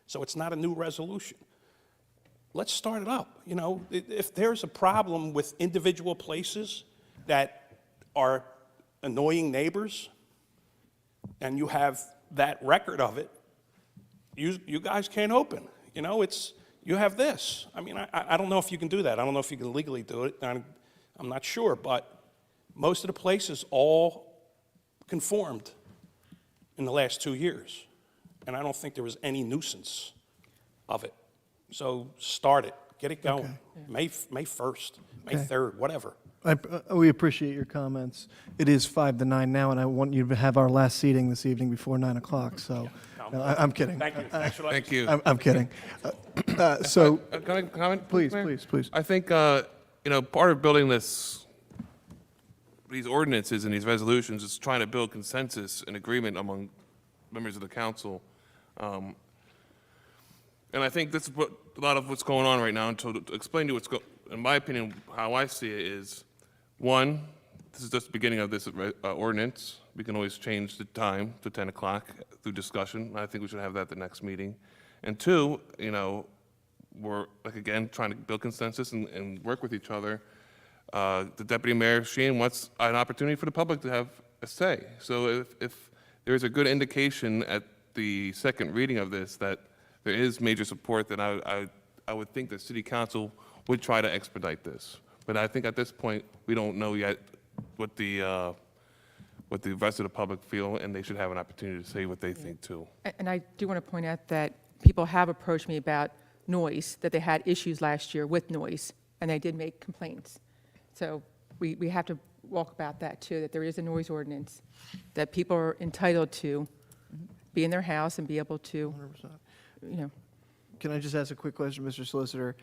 So it's not a new resolution. Let's start it up. You know, if there's a problem with individual places that are annoying neighbors, and you have that record of it, you guys can't open. You know, you have this. I mean, I don't know if you can do that. I don't know if you can legally do it. I'm not sure, but most of the places all conformed in the last 2 years, and I don't think there was any nuisance of it. So start it. Get it going. Okay. May 1st, May 3rd, whatever. We appreciate your comments. It is 5 to 9 now, and I want you to have our last seating this evening before 9 o'clock, so... No, I'm kidding. Thank you. Thank you. I'm kidding. So... Can I comment? Please, Mayor? please. I think, you know, part of building these ordinances and these resolutions is trying to build consensus and agreement among members of the council. And I think this is what a lot of what's going on right now. And to explain to you in my opinion, how I see it is, one, this is just the beginning of this ordinance. We can always change the time to 10 o'clock through discussion. I think we should have that at the next meeting. And two, you know, we're, like, again, trying to build consensus and work with each other. The Deputy Mayor Sheehan wants an opportunity for the public to have a say. So if there's a good indication at the second reading of this that there is major support, then I would think that City Council would try to expedite this. But I think at this point, we don't know yet what the rest of the public feel, and they should have an opportunity to say what they think too. And I do want to point out that people have approached me about noise, that they had issues last year with noise, and they did make complaints. So we have to walk about that too, that there is a noise ordinance, that people are entitled to be in their house and be able to, 100%. you know. Can I just ask a quick question, Mr. Solicitor?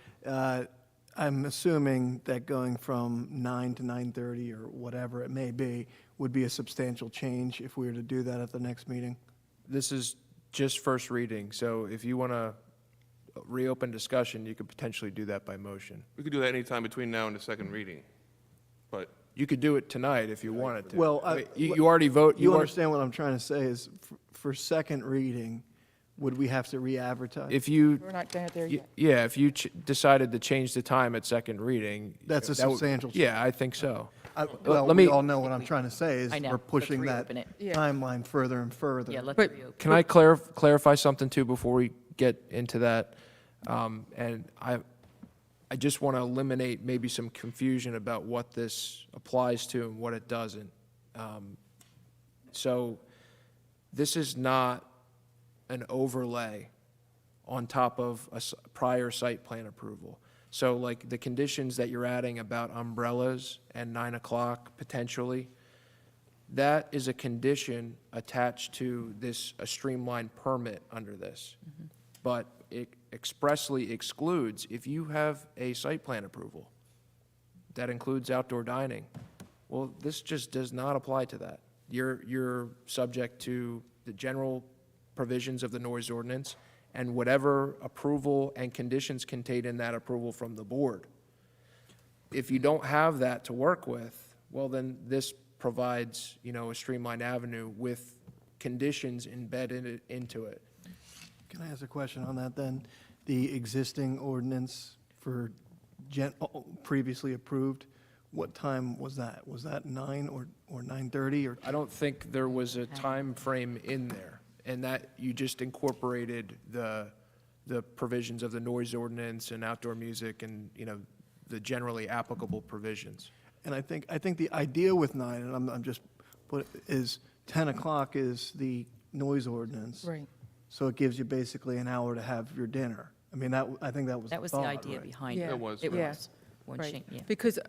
I'm assuming that going from 9 to 9:30 or whatever it may be would be a substantial change if we were to do that at the next meeting? This is just first reading, so if you want to reopen discussion, you could potentially do that by motion. We could do that anytime between now and the second reading, but You could do it tonight if you wanted to. Well, I mean, you already vote. You understand what I'm trying to say is, for second reading, would we have to re-advertise? If you, We're not there yet. yeah, if you decided to change the time at second reading. That's a that would- substantial change. Yeah, I think so. Well, let we me- all know what I'm trying to say is I know. we're Let's pushing that reopen it. Yeah. timeline further and further. Yeah, let's But- reopen. Can I clarify something too before we get into that? And I just want to eliminate maybe some confusion about what this applies to and what it doesn't. So this is not an overlay on top of a prior site plan approval. So like the conditions that you're adding about umbrellas and 9 o'clock potentially, that is a condition attached to this, a streamlined permit under this. But it expressly excludes, if you have a site plan approval that includes outdoor dining, well, this just does not apply to that. You're subject to the general provisions of the noise ordinance and whatever approval and conditions contained in that approval from the board. If you don't have that to work with, well, then this provides, you know, a streamlined avenue with conditions embedded into it. Can I ask a question on that then? The existing ordinance for previously approved, what time was that? Was that 9 or 9:30 or? I don't think there was a time frame in there, and that you just incorporated the provisions of the noise ordinance and outdoor music and, you know, the generally applicable provisions. And I think the idea with 9, and I'm just is 10 o'clock is the noise ordinance. Right. So it gives you basically an hour to have your dinner. I mean, I think that was That was thought, the idea right? behind Yeah. it. It was, It yeah. was. One Right. change, yeah. Because,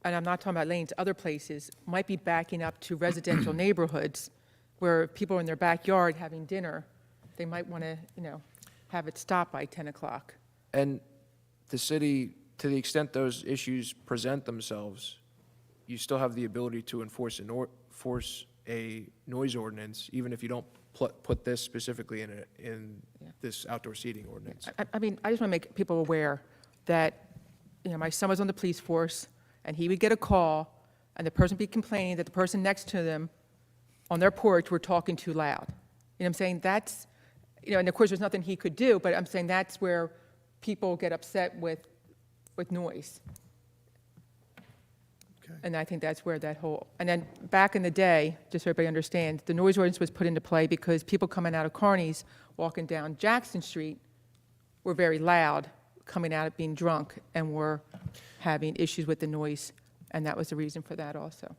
and I'm not talking about lanes, other places might be backing up to residential neighborhoods where people are in their backyard having dinner. They might want to, you know, have it stop by 10 o'clock. And the city, to the extent those issues present themselves, you still have the ability to enforce a noise ordinance, even if you don't put this specifically in this outdoor seating ordinance. I mean, I just want to make people aware that, you know, my son was on the police force, and he would get a call, and the person would be complaining that the person next to them on their porch were talking too loud. You know what I'm saying? That's, you know, and of course, there's nothing he could do, but I'm saying that's where people get upset with noise. Okay. And I think that's where that whole, and then back in the day, just so everybody understands, the noise ordinance was put into play because people coming out of Kearney's, walking down Jackson Street, were very loud, coming out of being drunk, and were having issues with the noise, and that was the reason for that also.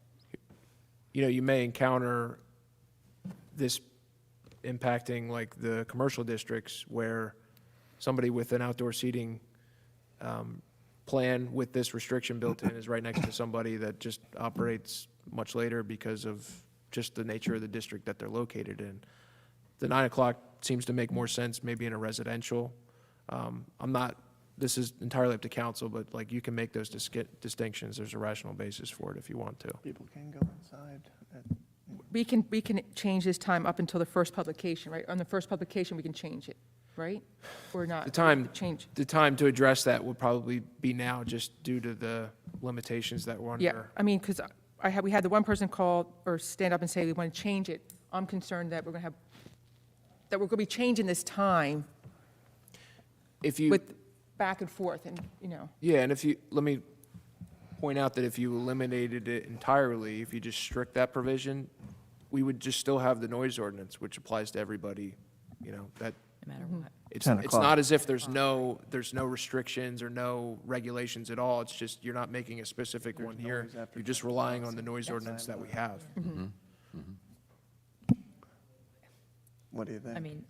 You know, you may encounter this impacting like the commercial districts where somebody with an outdoor seating plan with this restriction built in is right next to somebody that just operates much later because of just the nature of the district that they're located in. The 9 o'clock seems to make more sense maybe in a residential. This is entirely up to council, but like you can make those distinctions. There's a rational basis for it if you want to. People can go inside. We can change this time up until the first publication, right? On the first publication, we can change it, right? Or not? The time, Change. the time to address that would probably be now, just due to the limitations that we're under. Yeah, I mean, because we had the one person call or stand up and say we want to change it. I'm concerned that we're going to be changing this time If you, with back and forth and, yeah, and let me point out that if you eliminated it entirely, if you just strict that provision, we would just still have the noise ordinance, which applies to everybody, that. No matter what. It's 10 it's o'clock. not as if there's no restrictions or no regulations at all. It's just you're not making a specific one here. You're just relying on the noise ordinance that we have. What do you think? I mean,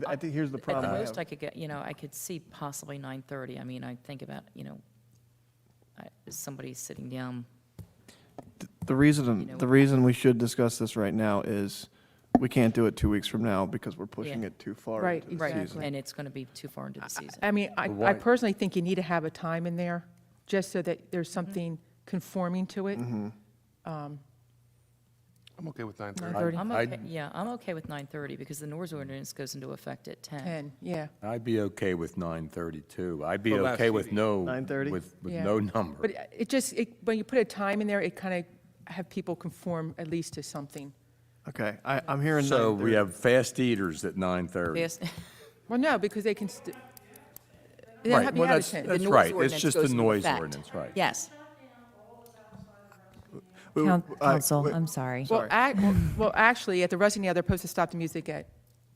I think here's the At problem the I most, I have. could get, I could see possibly 9:30. I mean, I think about, somebody sitting down. The reason we should discuss this right now is we can't do it 2 weeks from now because we're pushing Yeah. it too far Right, into the Right, season. and it's going to be too far into the season. I mean, I Why- personally think you need to have a time in there, just so that there's something conforming to it. I'm okay with 9:30. 9:30, I'm I'd- okay, yeah, I'm okay with 9:30 because the noise ordinance goes into effect at 10. 10, yeah. I'd be okay with 9:30 too. I'd be For last okay with meeting. no. 9:30? With Yeah. no number. But when you put a time in there, it kind of have people conform at least to something. Okay, I'm hearing So we 9:30. have fast eaters at 9:30. Yes. Well, no, because they can, they Right, have to well, have a that's- 10. that's The noise right. It's ordinance just the goes into noise effect. ordinance, right. Yes. Council, wait. I'm sorry. Well, actually, at the Rusty Nail, they're supposed to stop the music at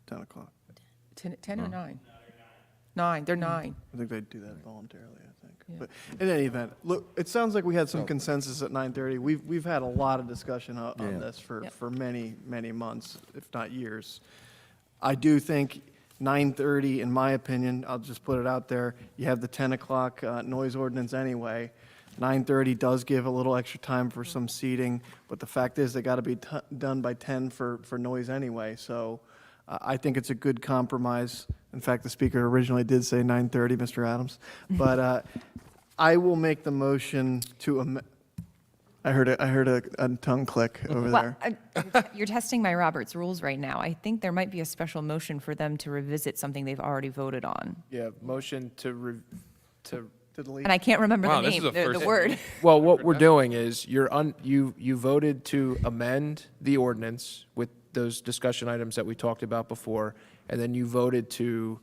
10 o'clock. 10 or 9? 9, they're 9. I think they do that voluntarily, I think. But in any event, look, it sounds like we had some consensus at 9:30. We've had a lot of discussion on Yeah. this for Yep. many, many months, if not years. I do think 9:30, in my opinion, I'll just put it out there, you have the 10 o'clock noise ordinance anyway. 9:30 does give a little extra time for some seating, but the fact is, they got to be done by 10 for noise anyway. So I think it's a good compromise. In fact, the speaker originally did say 9:30, Mr. Adams. But I will make the motion to I heard a tongue click over Well, there. You're testing my Roberts rules right now. I think there might be a special motion for them to revisit something they've already voted on. Yeah, motion to To delete. And I can't remember Wow, the this is name, a the first. word. Well, what we're doing is you voted to amend the ordinance with those discussion items that we talked about before, and then you voted to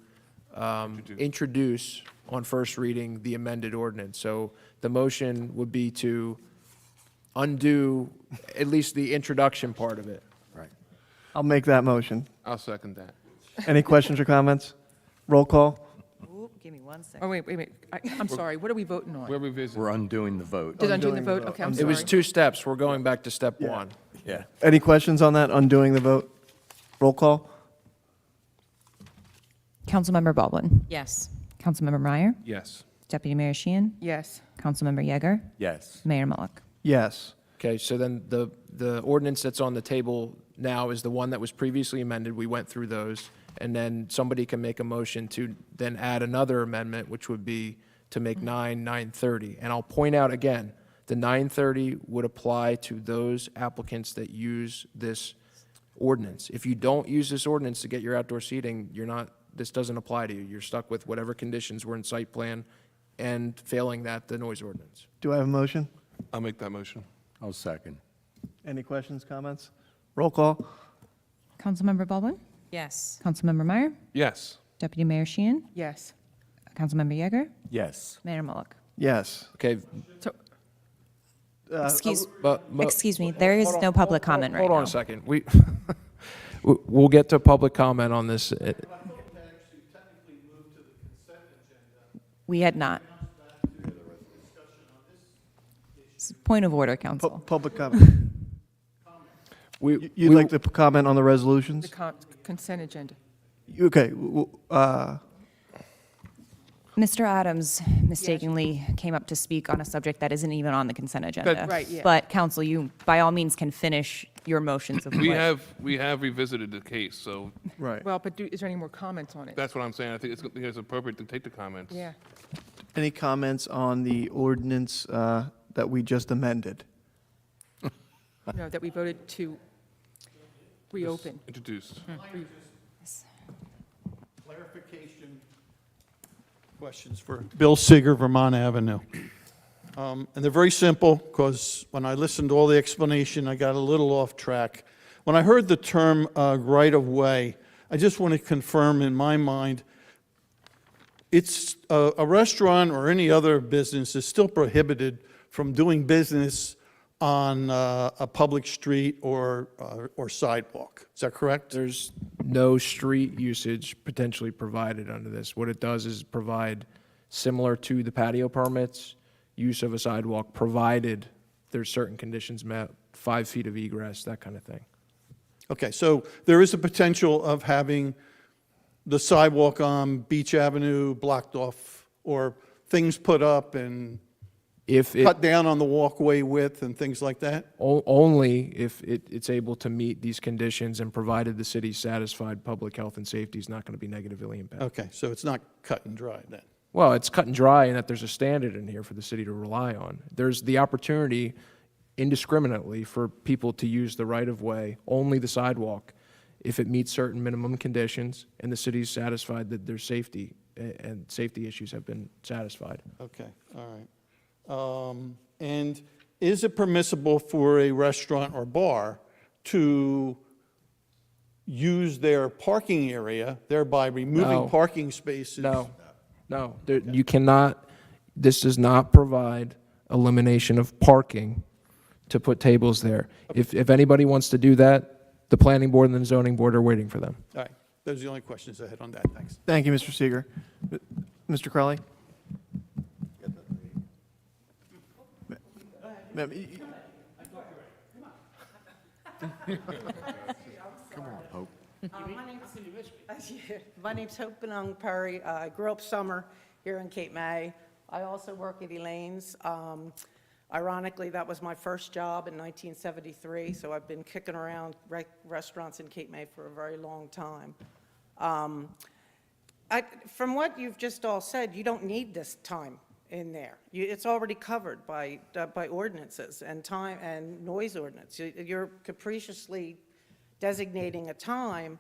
introduce on first reading the amended ordinance. So the motion would be to undo at least the introduction part of it. Right. I'll make that motion. I'll second that. Any questions or comments? Roll call? Give me 1 second. Oh, wait. I'm sorry, what are we voting on? We're revisiting. We're undoing the vote. Did undo the Undoing the vote? vote. Okay, I'm It It sorry. was 2 steps. We're going back to step 1. Yeah. Any questions on that, undoing the vote? Roll call? Councilmember Baldwin. Yes. Councilmember Meyer. Yes. Deputy Mayor Sheehan. Yes. Councilmember Yeager. Yes. Mayor Mullick. Yes. Okay, so then the ordinance that's on the table now is the one that was previously amended. We went through those. And then somebody can make a motion to then add another amendment, which would be to make 9:30. And I'll point out again, the 9:30 would apply to those applicants that use this ordinance. If you don't use this ordinance to get your outdoor seating, this doesn't apply to you. You're stuck with whatever conditions were in site plan, and failing that, the noise ordinance. Do I have a motion? I'll make that motion. I'll second. Any questions, comments? Roll call? Councilmember Baldwin. Yes. Councilmember Meyer. Yes. Deputy Mayor Sheehan. Yes. Councilmember Yeager. Yes. Mayor Mullick. Yes. Okay. Excuse but- excuse me, there is no public comment right now. Hold on a second. We'll get to public comment on this. We had not. Point of order, Council. Public comment. We- You'd we- like to comment on the resolutions? The consent agenda. Okay. Mr. Adams mistakenly came up to speak on a subject that isn't even on the consent agenda. Right, yeah. But Council, you by all means can finish your motions of We what- have revisited the case, so Right. Well, but is there any more comments on it? that's what I'm saying. I think it's appropriate to take the comments. Yeah. Any comments on the ordinance that we just amended? No, that we voted to reopen. Introduced. Clarification questions for Bill Seeger, Vermont Avenue. And they're very simple, because when I listened to all the explanation, I got a little off track. When I heard the term right-of-way, I just want to confirm in my mind, it's a restaurant or any other business is still prohibited from doing business on a public street or sidewalk. Is that correct? There's no street usage potentially provided under this. What it does is provide, similar to the patio permits, use of a sidewalk, provided there's certain conditions met, 5 feet of egress, that kind of thing. Okay, so there is a potential of having the sidewalk on Beach Avenue blocked off, or things put up and If it, cut down on the walkway width and things like that? only if it's able to meet these conditions and provided the city's satisfied public health and safety is not going to be negatively impacted. Okay, so it's not cut and dry then? Well, it's cut and dry in that there's a standard in here for the city to rely on. There's the opportunity indiscriminately for people to use the right-of-way, only the sidewalk, if it meets certain minimum conditions and the city's satisfied that there's safety and safety issues have been satisfied. Okay, all right. And is it permissible for a restaurant or bar to use their parking area, thereby removing No. parking spaces? No, you cannot, this does not provide elimination of parking to put tables there. If anybody wants to do that, the planning board and the zoning board are waiting for them. All right, those are the only questions I had on that, thanks. Thank you, Mr. Seeger. Mr. Crowley? Ma'am, My name's Hope Benung Perry. I grew up summer here in Cape May. I also work at Elaine's. Ironically, that was my first job in 1973, so I've been kicking around restaurants in Cape May for a very long time. From what you've just all said, you don't need this time in there. It's already covered by ordinances and time and noise ordinance. You're capriciously designating a time.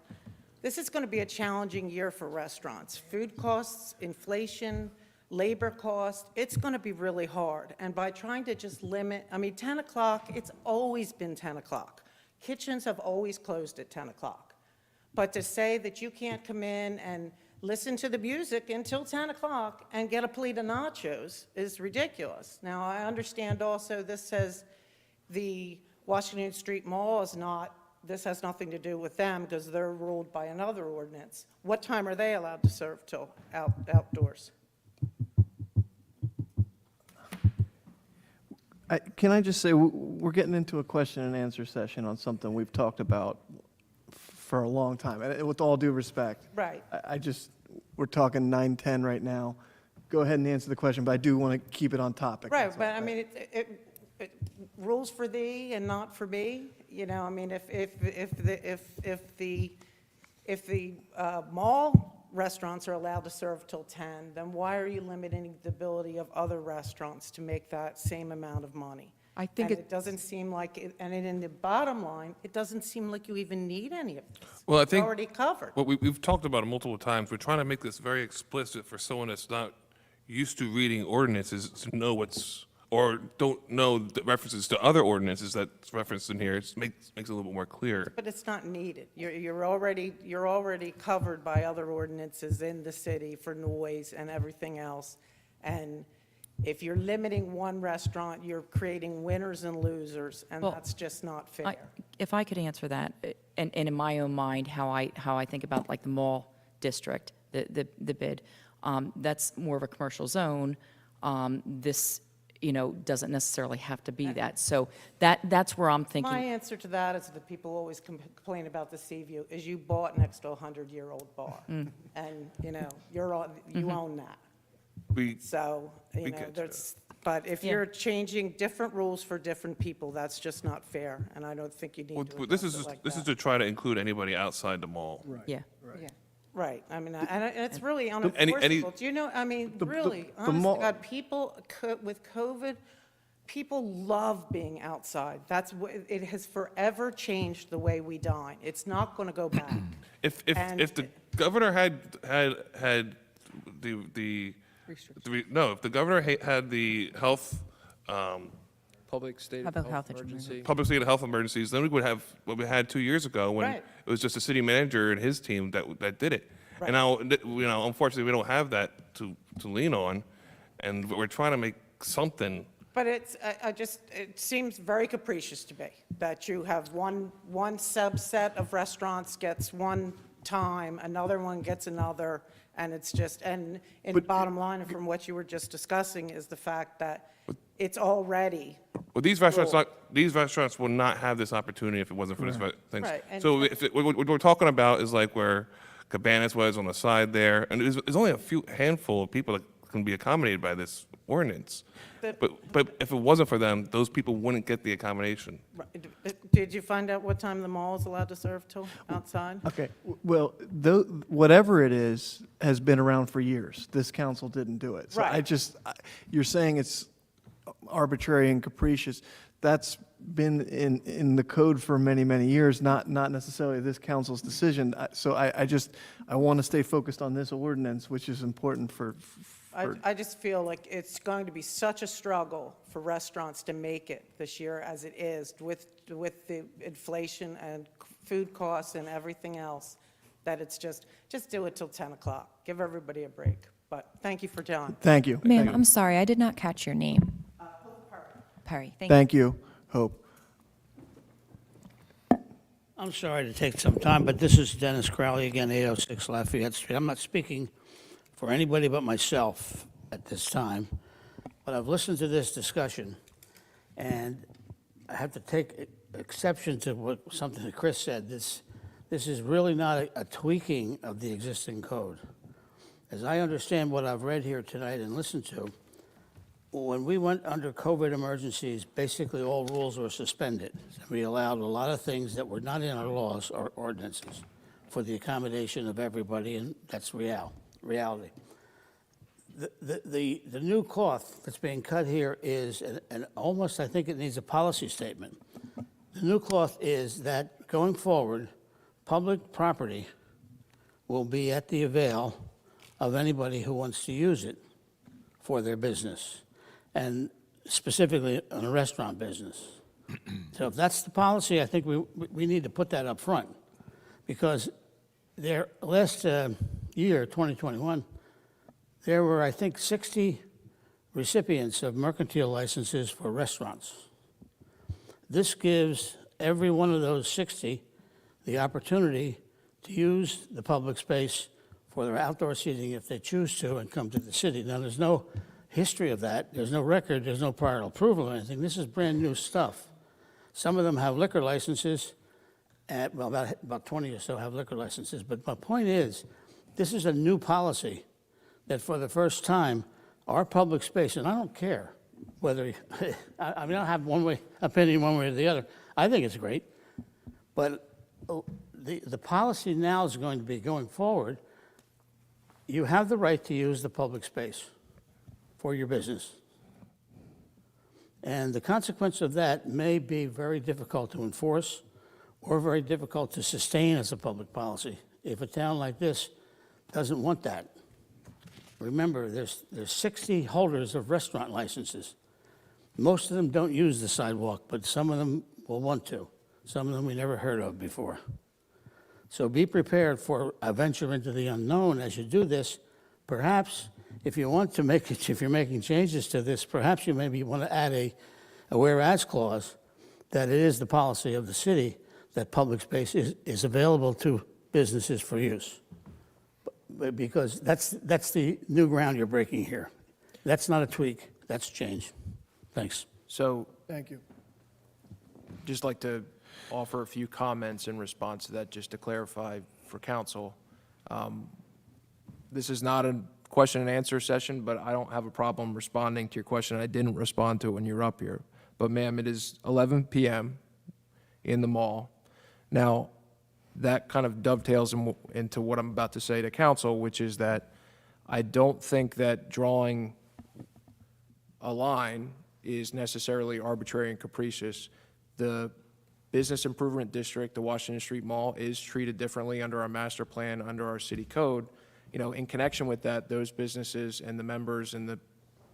This is going to be a challenging year for restaurants. Food costs, inflation, labor costs, it's going to be really hard. And by trying to just limit, 10 o'clock, it's always been 10 o'clock. Kitchens have always closed at 10 o'clock. But to say that you can't come in and listen to the music until 10 o'clock and get a plate of nachos is ridiculous. Now, I understand also this says the Washington Street Mall is not, this has nothing to do with them because they're ruled by another ordinance. What time are they allowed to serve till outdoors? Can I just say, we're getting into a question and answer session on something we've talked about for a long time, and with all due respect. Right. We're talking 9:10 right now. Go ahead and answer the question, but I do want to keep it on topic. Right, but it rules for thee and not for me. You know, if the mall restaurants are allowed to serve till 10, then why are you limiting the ability of other restaurants to make that same amount of money? I think And it doesn't seem like, and in the bottom line, it doesn't seem like you even need any of this. Well, I It's think already covered. what we've talked about it multiple times. We're trying to make this very explicit for someone that's not used to reading ordinances to know what's, or don't know the references to other ordinances that's referenced in here. It makes it a little bit more clear. But it's not needed. You're already covered by other ordinances in the city for noise and everything else. And if you're limiting one restaurant, you're creating winners and losers, and Well, that's just not fair. If I could answer that, and in my own mind, how I think about like the mall district, the bid, that's more of a commercial zone. This, doesn't necessarily have to be that. So that's where I'm thinking. My answer to that is that people always complain about the Seaview, is you bought next to a 100-year-old bar. And, you own that. So, but if you're changing different rules for different people, that's just not fair, and I don't think you need to This address is it like this is that. to try to include anybody outside the mall. Yeah. Right, and it's really Any- unenforceable. Do you know, really, honest to mall- God, people with COVID, people love being outside. It has forever changed the way we dine. It's not going to go back. If the governor had the if the governor had the health Public state of Public health health emergency. public state of health emergencies, then we would have what we had 2 years ago when Right. it was just the city manager and his team that did it. And now, unfortunately, we don't have that to lean on, and we're trying to make something. But it seems very capricious to me that you have one subset of restaurants gets one time, another one gets another, and it's just, and in bottom line from what you were just discussing is the fact that it's already. Well, these restaurants will not have this opportunity if it wasn't for this thing. Right, and- So what we're talking about is like where Cabanas was on the side there, and there's only a handful of people that can be accommodated by this ordinance. But if it wasn't for them, those people wouldn't get the accommodation. Did you find out what time the mall is allowed to serve till outside? Okay, well, whatever it is has been around for years. This council didn't do it. So Right. you're saying it's arbitrary and capricious. That's been in the code for many, many years, not necessarily this council's decision. So I want to stay focused on this ordinance, which is important for I just feel like it's going to be such a struggle for restaurants to make it this year as it is with the inflation and food costs and everything else, that it's just do it till 10 o'clock. Give everybody a break. But thank you for John. Thank you. Ma'am, Thank you. I'm sorry, I did not catch your name. Perry, thank you. Thank you, Hope. I'm sorry to take some time, but this is Dennis Crowley again, 806 Lafayette Street. I'm not speaking for anybody but myself at this time, but I've listened to this discussion, and I have to take exception to something that Chris said. This is really not a tweaking of the existing code. As I understand what I've read here tonight and listened to, when we went under COVID emergencies, basically all rules were suspended. We allowed a lot of things that were not in our laws or ordinances for the accommodation of everybody, and that's reality. The new cloth that's being cut here is, and almost I think it needs a policy statement. The new cloth is that going forward, public property will be at the avail of anybody who wants to use it for their business, and specifically on a restaurant business. So if that's the policy, I think we need to put that up front, because last year, 2021, there were, I think, 60 recipients of mercantile licenses for restaurants. This gives every one of those 60 the opportunity to use the public space for their outdoor seating if they choose to and come to the city. Now, there's no history of that. There's no record. There's no prior approval or anything. This is brand-new stuff. Some of them have liquor licenses, well, about 20 or so have liquor licenses. But my point is, this is a new policy that for the first time, our public space, and I don't care whether, I don't have opinion one way or the other. I think it's great. But the policy now is going to be, going forward, you have the right to use the public space for your business. And the consequence of that may be very difficult to enforce or very difficult to sustain as a public policy if a town like this doesn't want that. Remember, there's 60 holders of restaurant licenses. Most of them don't use the sidewalk, but some of them will want to. Some of them we never heard of before. So be prepared for a venture into the unknown as you do this. Perhaps if you want to make it, if you're making changes to this, perhaps you maybe want to add a whereas clause that it is the policy of the city that public space is available to businesses for use. Because that's the new ground you're breaking here. That's not a tweak, that's change. Thanks. So, Thank you. just like to offer a few comments in response to that, just to clarify for council. This is not a question and answer session, but I don't have a problem responding to your question. I didn't respond to it when you were up here. But ma'am, it is 11 p.m. in the mall. Now, that kind of dovetails into what I'm about to say to council, which is that I don't think that drawing a line is necessarily arbitrary and capricious. The Business Improvement District, the Washington Street Mall, is treated differently under our master plan, under our city code. You know, in connection with that, those businesses and the members and the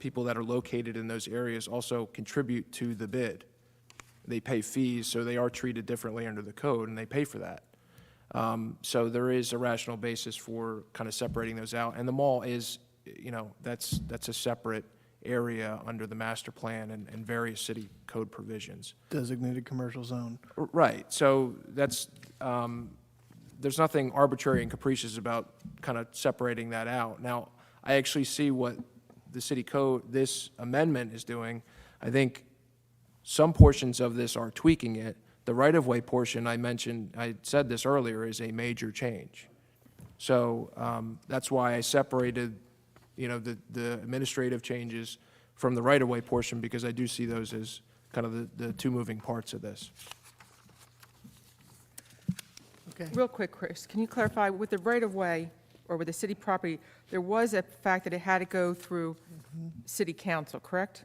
people that are located in those areas also contribute to the bid. They pay fees, so they are treated differently under the code, and they pay for that. So there is a rational basis for kind of separating those out. And the mall is, you know, that's a separate area under the master plan and various city code provisions. Designated commercial zone. Right, so that's, there's nothing arbitrary and capricious about kind of separating that out. Now, I actually see what the city code, this amendment is doing. I think some portions of this are tweaking it. The right-of-way portion I mentioned, I said this earlier, is a major change. So that's why I separated, you know, the administrative changes from the right-of-way portion, because I do see those as kind of the two moving parts of this. Okay. Real quick, Chris, can you clarify, with the right-of-way or with the city property, there was a fact that it had to go through city council, correct?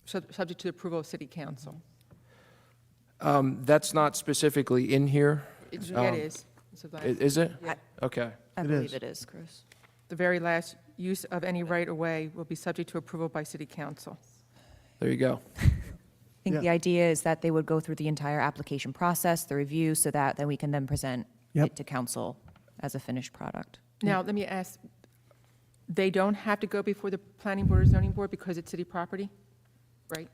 Subject to approval of city council. That's not specifically in here. Yeah, it is. So that- Is it? Yeah. Okay. I believe it is, Chris. The very last, use of any right-of-way will be subject to approval by city council. There you go. I think the idea is that they would go through the entire application process, the review, so that then we can then present it to council as a finished product. Now, let me ask, they don't have to go before the planning board or zoning board because it's city property, right?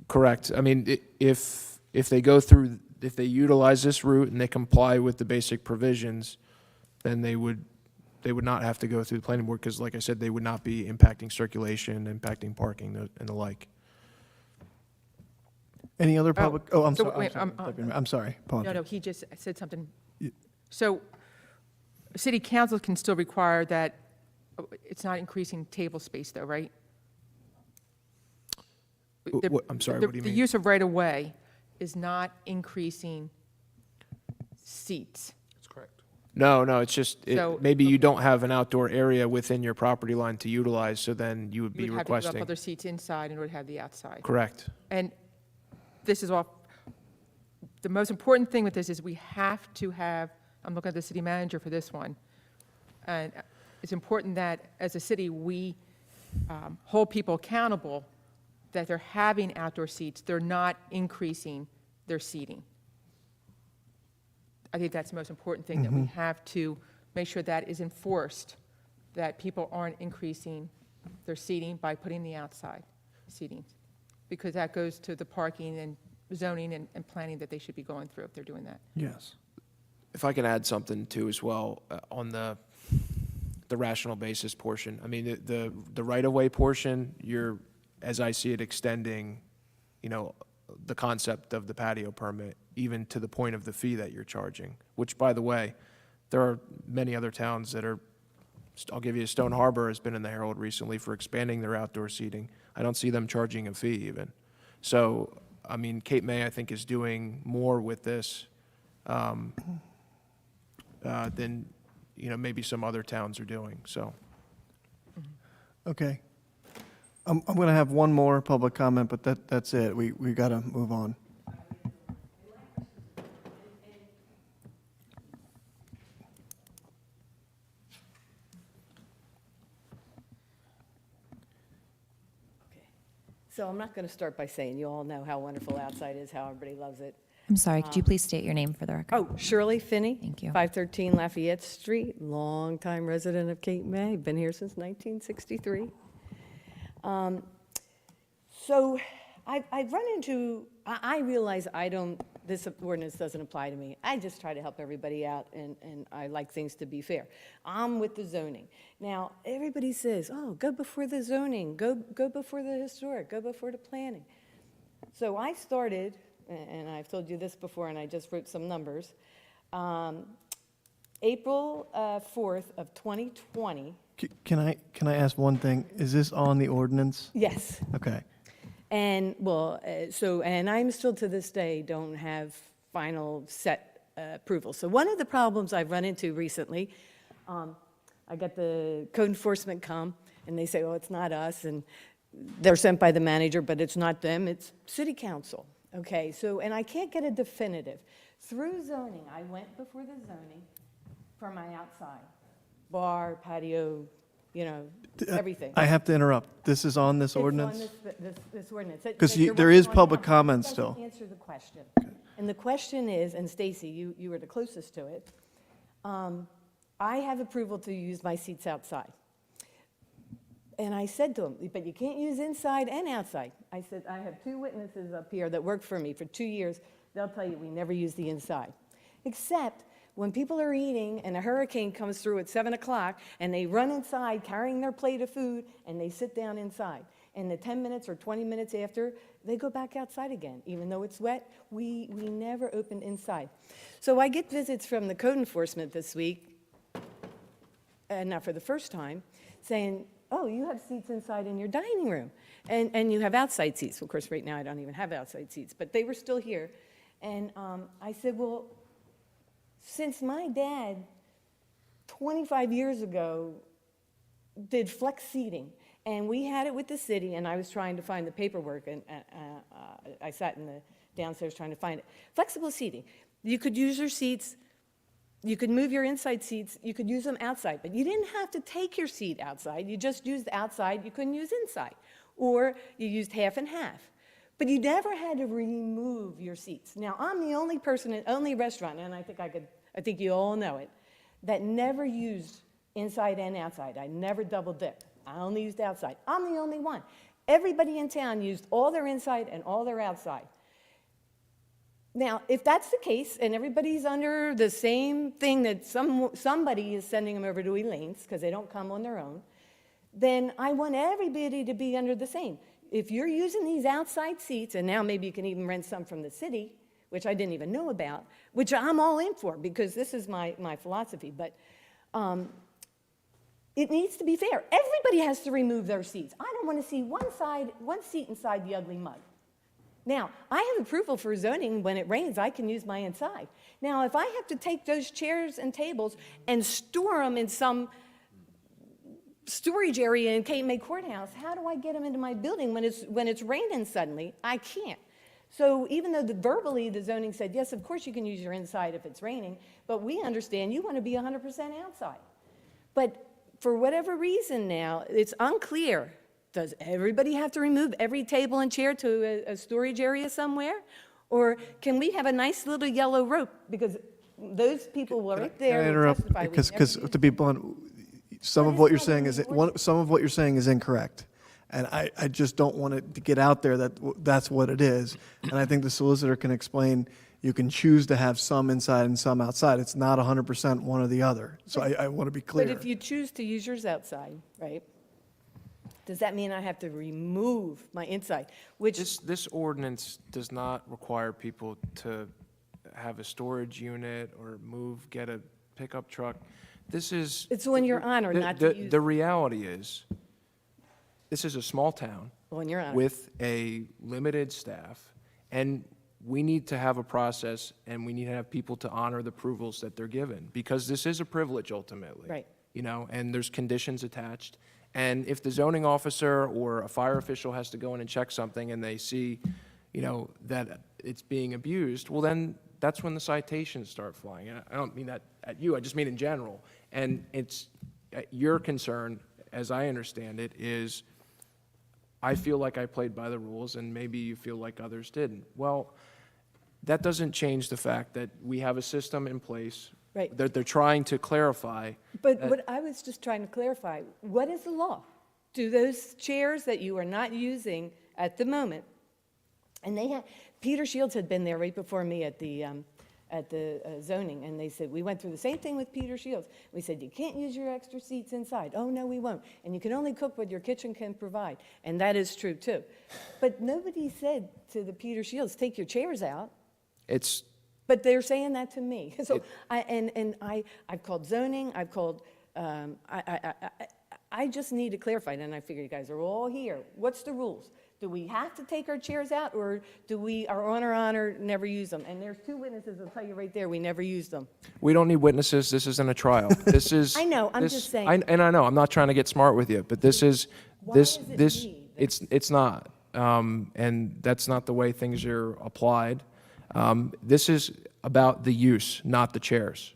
Correct. I mean, if they go through, if they utilize this route and they comply with the basic provisions, then they would not have to go through the planning board, because like I said, they would not be impacting circulation, impacting parking and the like. Any other public, oh, I'm so sorry, wait, I'm sorry. Paul. No, he just said something. So, city council can still require that, it's not increasing table space though, right? I'm sorry, what do you The mean? use of right-of-way is not increasing seats. No, it's just, So- maybe you don't have an outdoor area within your property line to utilize, so then you would be You would have to give up requesting. other seats inside in order to have the outside. Correct. And this is all, the most important thing with this is we have to have, I'm looking at the city manager for this one, and it's important that as a city, we hold people accountable that they're having outdoor seats, they're not increasing their seating. I think that's the most important thing, that we have to make sure that is enforced, that people aren't increasing their seating by putting the outside seating, because that goes to the parking and zoning and planning that they should be going through if they're doing that. Yes. If I can add something too as well, on the rational basis portion. I mean, the right-of-way portion, you're, as I see it, extending, you know, the concept of the patio permit, even to the point of the fee that you're charging, which, by the way, there are many other towns that are, I'll give you, Stone Harbor has been in the Herald recently for expanding their outdoor seating. I don't see them charging a fee even. So, I mean, Cape May, I think, is doing more with this than, you know, maybe some other towns are doing, so. Okay. I'm going to have one more public comment, but that's it. We got to move on. So I'm not going to start by saying you all know how wonderful outside is, how everybody loves it. I'm sorry, could you please state your name for the record? Oh, Shirley Finney. Thank you. 513 Lafayette Street, longtime resident of Cape May, been here since 1963. So I've run into, I realize this ordinance doesn't apply to me. I just try to help everybody out, and I like things to be fair. I'm with the zoning. Now, everybody says, oh, go before the zoning, go before the historic, go before the planning. So I started, and I've told you this before, and I just wrote some numbers, April 4th of 2020. Can I ask one thing? Is this on the ordinance? Yes. Okay. And, well, and I'm still to this day don't have final set approval. So one of the problems I've run into recently, I got the code enforcement come, and they say, oh, it's not us, and they're sent by the manager, but it's not them, it's city council. Okay, so, and I can't get a definitive. Through zoning, I went before the zoning for my outside, bar, patio, everything. I have to interrupt. This is on this It's on ordinance? this ordinance. 'Cause that you're there is working on public now. comment It still. doesn't answer the question. And the question is, and Stacy, you were the closest to it, I have approval to use my seats outside. And I said to him, but you can't use inside and outside. I said, I have 2 witnesses up here that worked for me for 2 years. They'll tell you we never use the inside. Except when people are eating and a hurricane comes through at 7 o'clock and they run inside carrying their plate of food and they sit down inside. And the 10 minutes or 20 minutes after, they go back outside again. Even though it's wet, we never open inside. So I get visits from the code enforcement this week, and not for the first time, saying, oh, you have seats inside in your dining room, and you have outside seats. Of course, right now I don't even have outside seats, but they were still here. And I said, well, since my dad, 25 years ago, did flex seating, and we had it with the city, and I was trying to find the paperwork, and I sat in the downstairs trying to find it. Flexible seating. You could use your seats. You could move your inside seats, you could use them outside, but you didn't have to take your seat outside. You just used outside, you couldn't use inside. Or you used half and half. But you never had to remove your seats. Now, I'm the only person, only restaurant, and I think you all know it, that never used inside and outside. I never double dipped. I only used outside. I'm the only one. Everybody in town used all their inside and all their outside. Now, if that's the case, and everybody's under the same thing that somebody is sending them over to Elaine's, because they don't come on their own, then I want everybody to be under the same. If you're using these outside seats, and now maybe you can even rent some from the city, which I didn't even know about, which I'm all in for, because this is my philosophy, but it needs to be fair. Everybody has to remove their seats. I don't want to see one seat inside the ugly mug. Now, I have approval for zoning. When it rains, I can use my inside. Now, if I have to take those chairs and tables and store them in some storage area in Cape May Courthouse, how do I get them into my building when it's raining suddenly? I can't. So even though verbally the zoning said, yes, of course you can use your inside if it's raining, but we understand you want to be 100% outside. But for whatever reason now, it's unclear. Does everybody have to remove every table and chair to a storage area somewhere? Or can we have a nice little yellow rope? Because those people were right there. Can I interrupt? testify we Because never to be blunt, some of what you're saying is incorrect. And I just don't want it to get out there that that's what it is. And I think the solicitor can explain, you can choose to have some inside and some outside. It's not 100% one or the other. So I want to be clear. But if you choose to use yours outside, right, does that mean I have to remove my inside? Which This ordinance does not require people to have a storage unit or get a pickup truck. This is. It's on your honor not to use. The reality is, this is a small town. On your honor. With a limited staff, and we need to have a process, and we need to have people to honor the approvals that they're given, because this is a privilege ultimately. Right. And there's conditions attached. And if the zoning officer or a fire official has to go in and check something and they see, that it's being abused, well, then that's when the citations start flying. And I don't mean that at you, I just mean in general. And it's your concern, as I understand it, is I feel like I played by the rules and maybe you feel like others didn't. Well, that doesn't change the fact that we have a system in place. Right. They're trying to clarify. But what I was just trying to clarify, what is the law? Do those chairs that you are not using at the moment, and Peter Shields had been there right before me at the zoning, and they said, we went through the same thing with Peter Shields. We said, you can't use your extra seats inside. Oh, no, we won't. And you can only cook what your kitchen can provide. And that is true, too. But nobody said to the Peter Shields, take your chairs out. But they're saying that to me. So I've called zoning, I've called, I just need to clarify, and I figure you guys are all here. What's the rules? Do we have to take our chairs out, or do we, our honor, never use them? And there's 2 witnesses, I'll tell you right there, we never use them. We don't need witnesses. This isn't a trial. This is. I know, I'm just saying. And I know, I'm not trying to get smart with you, but this is, it's not. And that's not the way things are applied. This is about the use, not the chairs.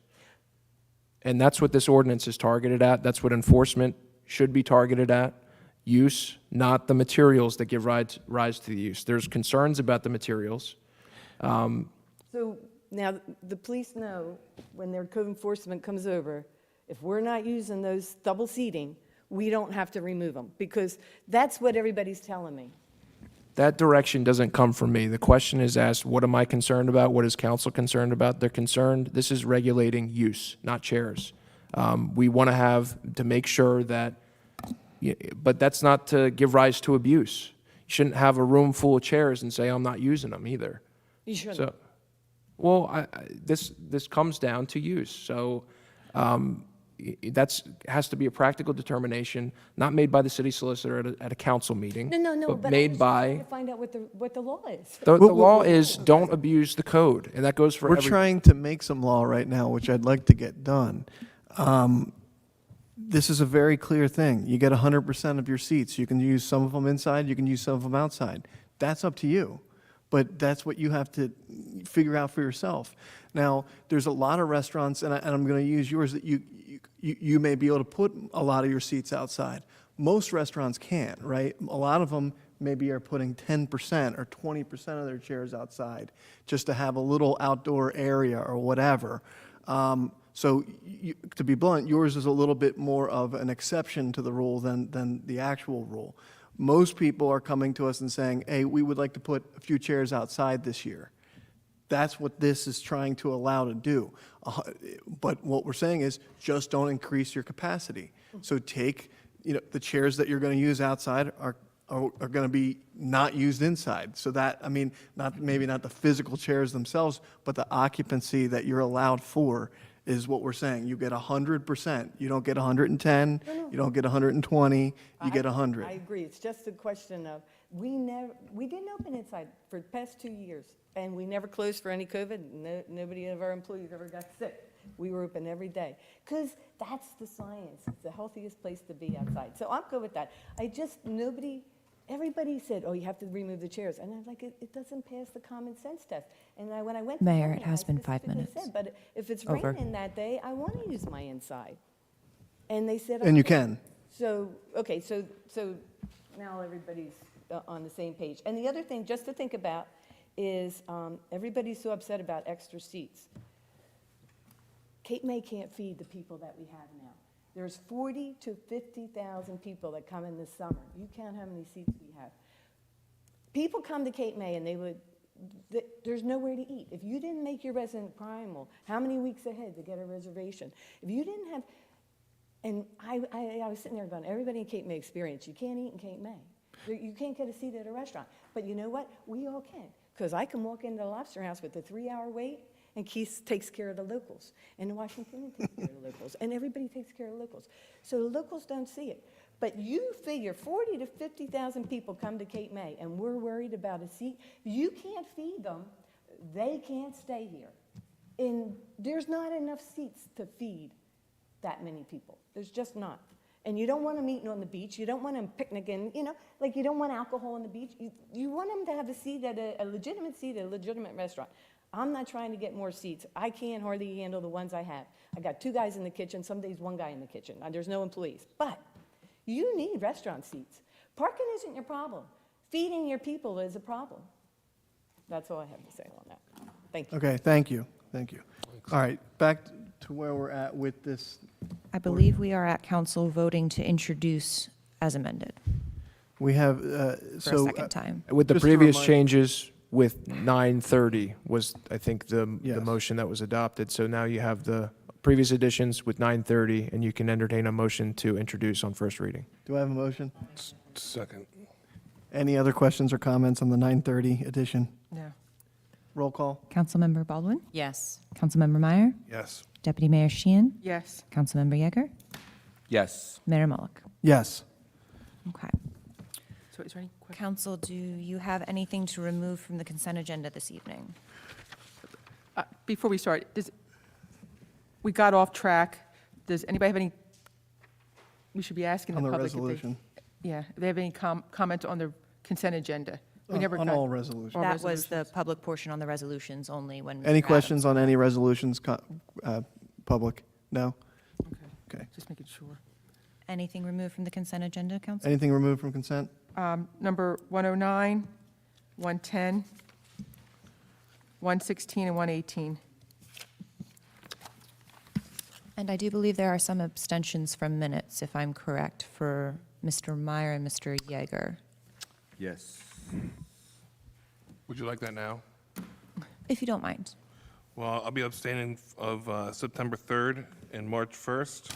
And that's what this ordinance is targeted at. That's what enforcement should be targeted at use, not the materials that give rise to the use. There's concerns about the materials. So now the police know when their code enforcement comes over, if we're not using those double seating, we don't have to remove them, because that's what everybody's telling me. That direction doesn't come from me. The question is asked, what am I concerned about? What is council concerned about? They're concerned, this is regulating use, not chairs. We want to have, to make sure that, but that's not to give rise to abuse. You shouldn't have a room full of chairs and say, I'm not using them either. You shouldn't. So, well, this comes down to use. So that's has to be a practical determination, not made by the city solicitor at a council meeting. No, but but made I'm just by. trying to find out what the law is. The law is don't abuse the code, and that goes for We're every. trying to make some law right now, which I'd like to get done. This is a very clear thing. You get 100% of your seats. You can use some of them inside, you can use some of them outside. That's up to you. But that's what you have to figure out for yourself. Now, there's a lot of restaurants, and I'm going to use yours, that you may be able to put a lot of your seats outside. Most restaurants can't, right? A lot of them maybe are putting 10% or 20% of their chairs outside just to have a little outdoor area or whatever. So to be blunt, yours is a little bit more of an exception to the rule than the actual rule. Most people are coming to us and saying, hey, we would like to put a few chairs outside this year. That's what this is trying to allow to do. But what we're saying is just don't increase your capacity. So take, the chairs that you're going to use outside are going to be not used inside. So that, maybe not the physical chairs themselves, but the occupancy that you're allowed for is what we're saying. You get 100%. You don't get 110. You don't get 120. You get 100. I agree. It's just a question of, we didn't open inside for the past 2 years, and we never closed for any COVID. Nobody of our employees ever got sick. We were open every day, because that's the science. It's the healthiest place to be outside. So I'm good with that. Everybody said, oh, you have to remove the chairs. And I'm like, it doesn't pass the common sense test. And when I went to Mayor, Promenade, it has I been 5 specifically minutes. said, but if it's Over. raining that day, I want to use my inside. And they said, And you okay. can. So now everybody's on the same page. And the other thing, just to think about, is everybody's so upset about extra seats. Cape May can't feed the people that we have now. There's 40 to 50,000 people that come in this summer. You count how many seats we have. People come to Cape May and there's nowhere to eat. If you didn't make your resident primal, how many weeks ahead to get a reservation? If you didn't have, and I was sitting there going, everybody in Cape May experience, you can't eat in Cape May. You can't get a seat at a restaurant. But you know what? We all can. Because I can walk into the Lobster House with a 3-hour wait, and Keith takes care of the locals. And Washington takes care of the locals. And everybody takes care of the locals. So the locals don't see it. But you figure 40 to 50,000 people come to Cape May, and we're worried about a seat. You can't feed them. They can't stay here. And there's not enough seats to feed that many people. There's just not. And you don't want them eating on the beach. You don't want them picnicking, you don't want alcohol on the beach. You want them to have a seat at a legitimate seat at a legitimate restaurant. I'm not trying to get more seats. I can't hardly handle the ones I have. I got 2 guys in the kitchen, some days 1 guy in the kitchen. There's no employees. But you need restaurant seats. Parking isn't your problem. Feeding your people is a problem. That's all I have to say on that. Thank you. Okay, thank you. All right, back to where we're at with this. I believe we are at council voting to introduce as amended We have, for a second time. With the Just to previous remind- changes, with 9:30 was, I think, the Yes. motion that was adopted. So now you have the previous additions with 9:30, and you can entertain a motion to introduce on first reading. Do I have a motion? Second. Any other questions or comments on the 9:30 edition? No. Roll call? Councilmember Baldwin? Yes. Councilmember Meyer? Yes. Deputy Mayor Sheehan? Yes. Councilmember Yeager? Yes. Mayor Mullick? Yes. Okay. So is there any question? Council, do you have anything to remove from the consent agenda this evening? Before we start, we got off track. Does anybody have any, we should be asking the On the public if they. resolution. Yeah, if they have any comments on the consent agenda. We never On got- all resolutions. all That was the resolutions. public portion on the resolutions only when. Any Mr. questions Adams- on any resolutions, public? No? Okay. Just making sure. Anything removed from the consent agenda, Council? Anything removed from consent? Number 109, 110, 116, and 118. And I do believe there are some abstentions from minutes, if I'm correct, for Mr. Meyer and Mr. Yeager. Yes. Would you like that now? If you don't mind. Well, I'll be abstaining of September 3rd and March 1st.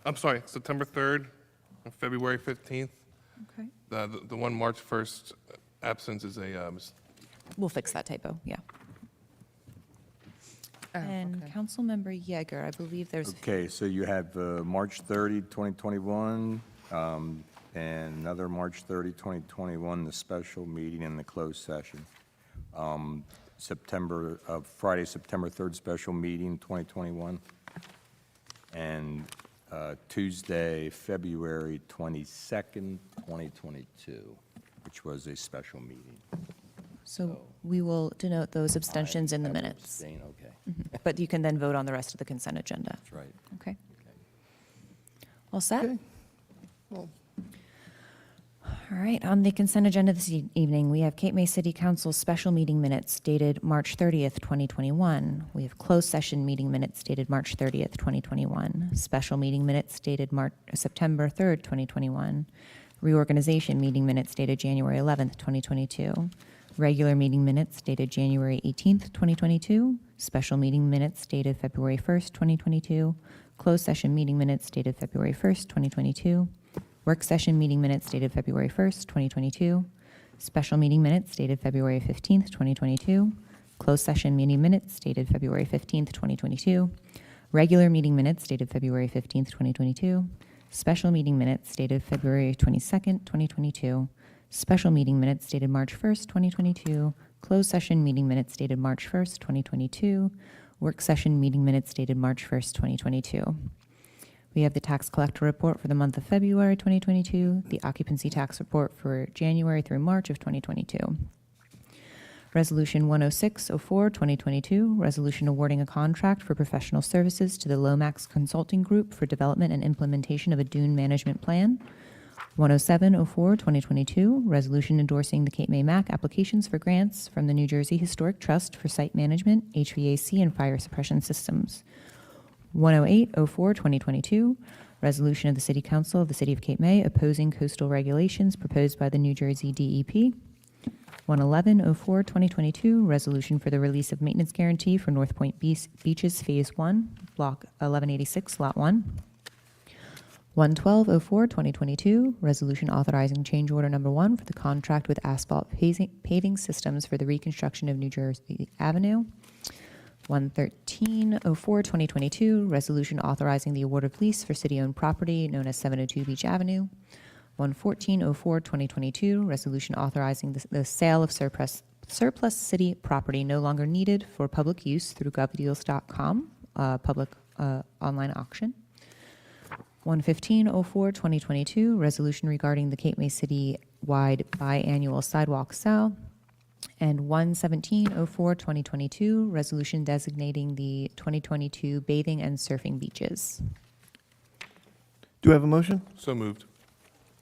I'm sorry, September 3rd and February 15th. Okay. The one March 1st absence is a, We'll fix that typo, yeah. And Councilmember Yeager, I believe there's, Okay, so you have March 30, 2021, and another March 30, 2021, the special meeting and the closed session. Friday, September 3rd, special meeting, 2021. And Tuesday, February 22nd, 2022, which was a special meeting. so we will denote those abstentions in the I will minutes. abstain, okay. Mhm. But you can then vote on the rest of the consent agenda. That's right. Okay. All set? Okay. Well, All right, on the consent agenda this evening, we have Cape May City Council special meeting minutes dated March 30th, 2021. We have closed session meeting minutes dated March 30th, 2021. Special meeting minutes dated September 3rd, 2021. Reorganization meeting minutes dated January 11th, 2022. Regular meeting minutes dated January 18th, 2022. Special meeting minutes dated February 1st, 2022. Closed session meeting minutes dated February 1st, 2022. Work session meeting minutes dated February 1st, 2022. Special meeting minutes dated February 15th, 2022. Closed session meeting minutes dated February 15th, 2022. Regular meeting minutes dated February 15th, 2022. Special meeting minutes dated February 22nd, 2022. Special meeting minutes dated March 1st, 2022. Closed session meeting minutes dated March 1st, 2022. Work session meeting minutes dated March 1st, 2022. We have the tax collector report for the month of February 2022, the occupancy tax report for January through March of 2022. Resolution 10604, 2022, resolution awarding a contract for professional services to the Lomax Consulting Group for development and implementation of a dune management plan. 10704, 2022, resolution endorsing the Cape May MAC applications for grants from the New Jersey Historic Trust for site management, HVAC, and fire suppression systems. 10804, 2022, resolution of the City Council of the City of Cape May opposing coastal regulations proposed by the New Jersey DEP. 11104, 2022, resolution for the release of maintenance guarantee for North Point Beaches Phase 1, Block 1186, Lot 1. 11204, 2022, resolution authorizing change order number 1 for the contract with Asphalt Paving Systems for the reconstruction of New Jersey Avenue. 11304, 2022, resolution authorizing the award of lease for city-owned property known as 702 Beach Avenue. 11404, 2022, resolution authorizing the sale of surplus city property no longer needed for public use through govdeals.com, public online auction. 11504, 2022, resolution regarding the Cape May City-wide biannual sidewalk sale. And 11704, 2022, resolution designating the 2022 bathing and surfing beaches. do we have a motion? so moved.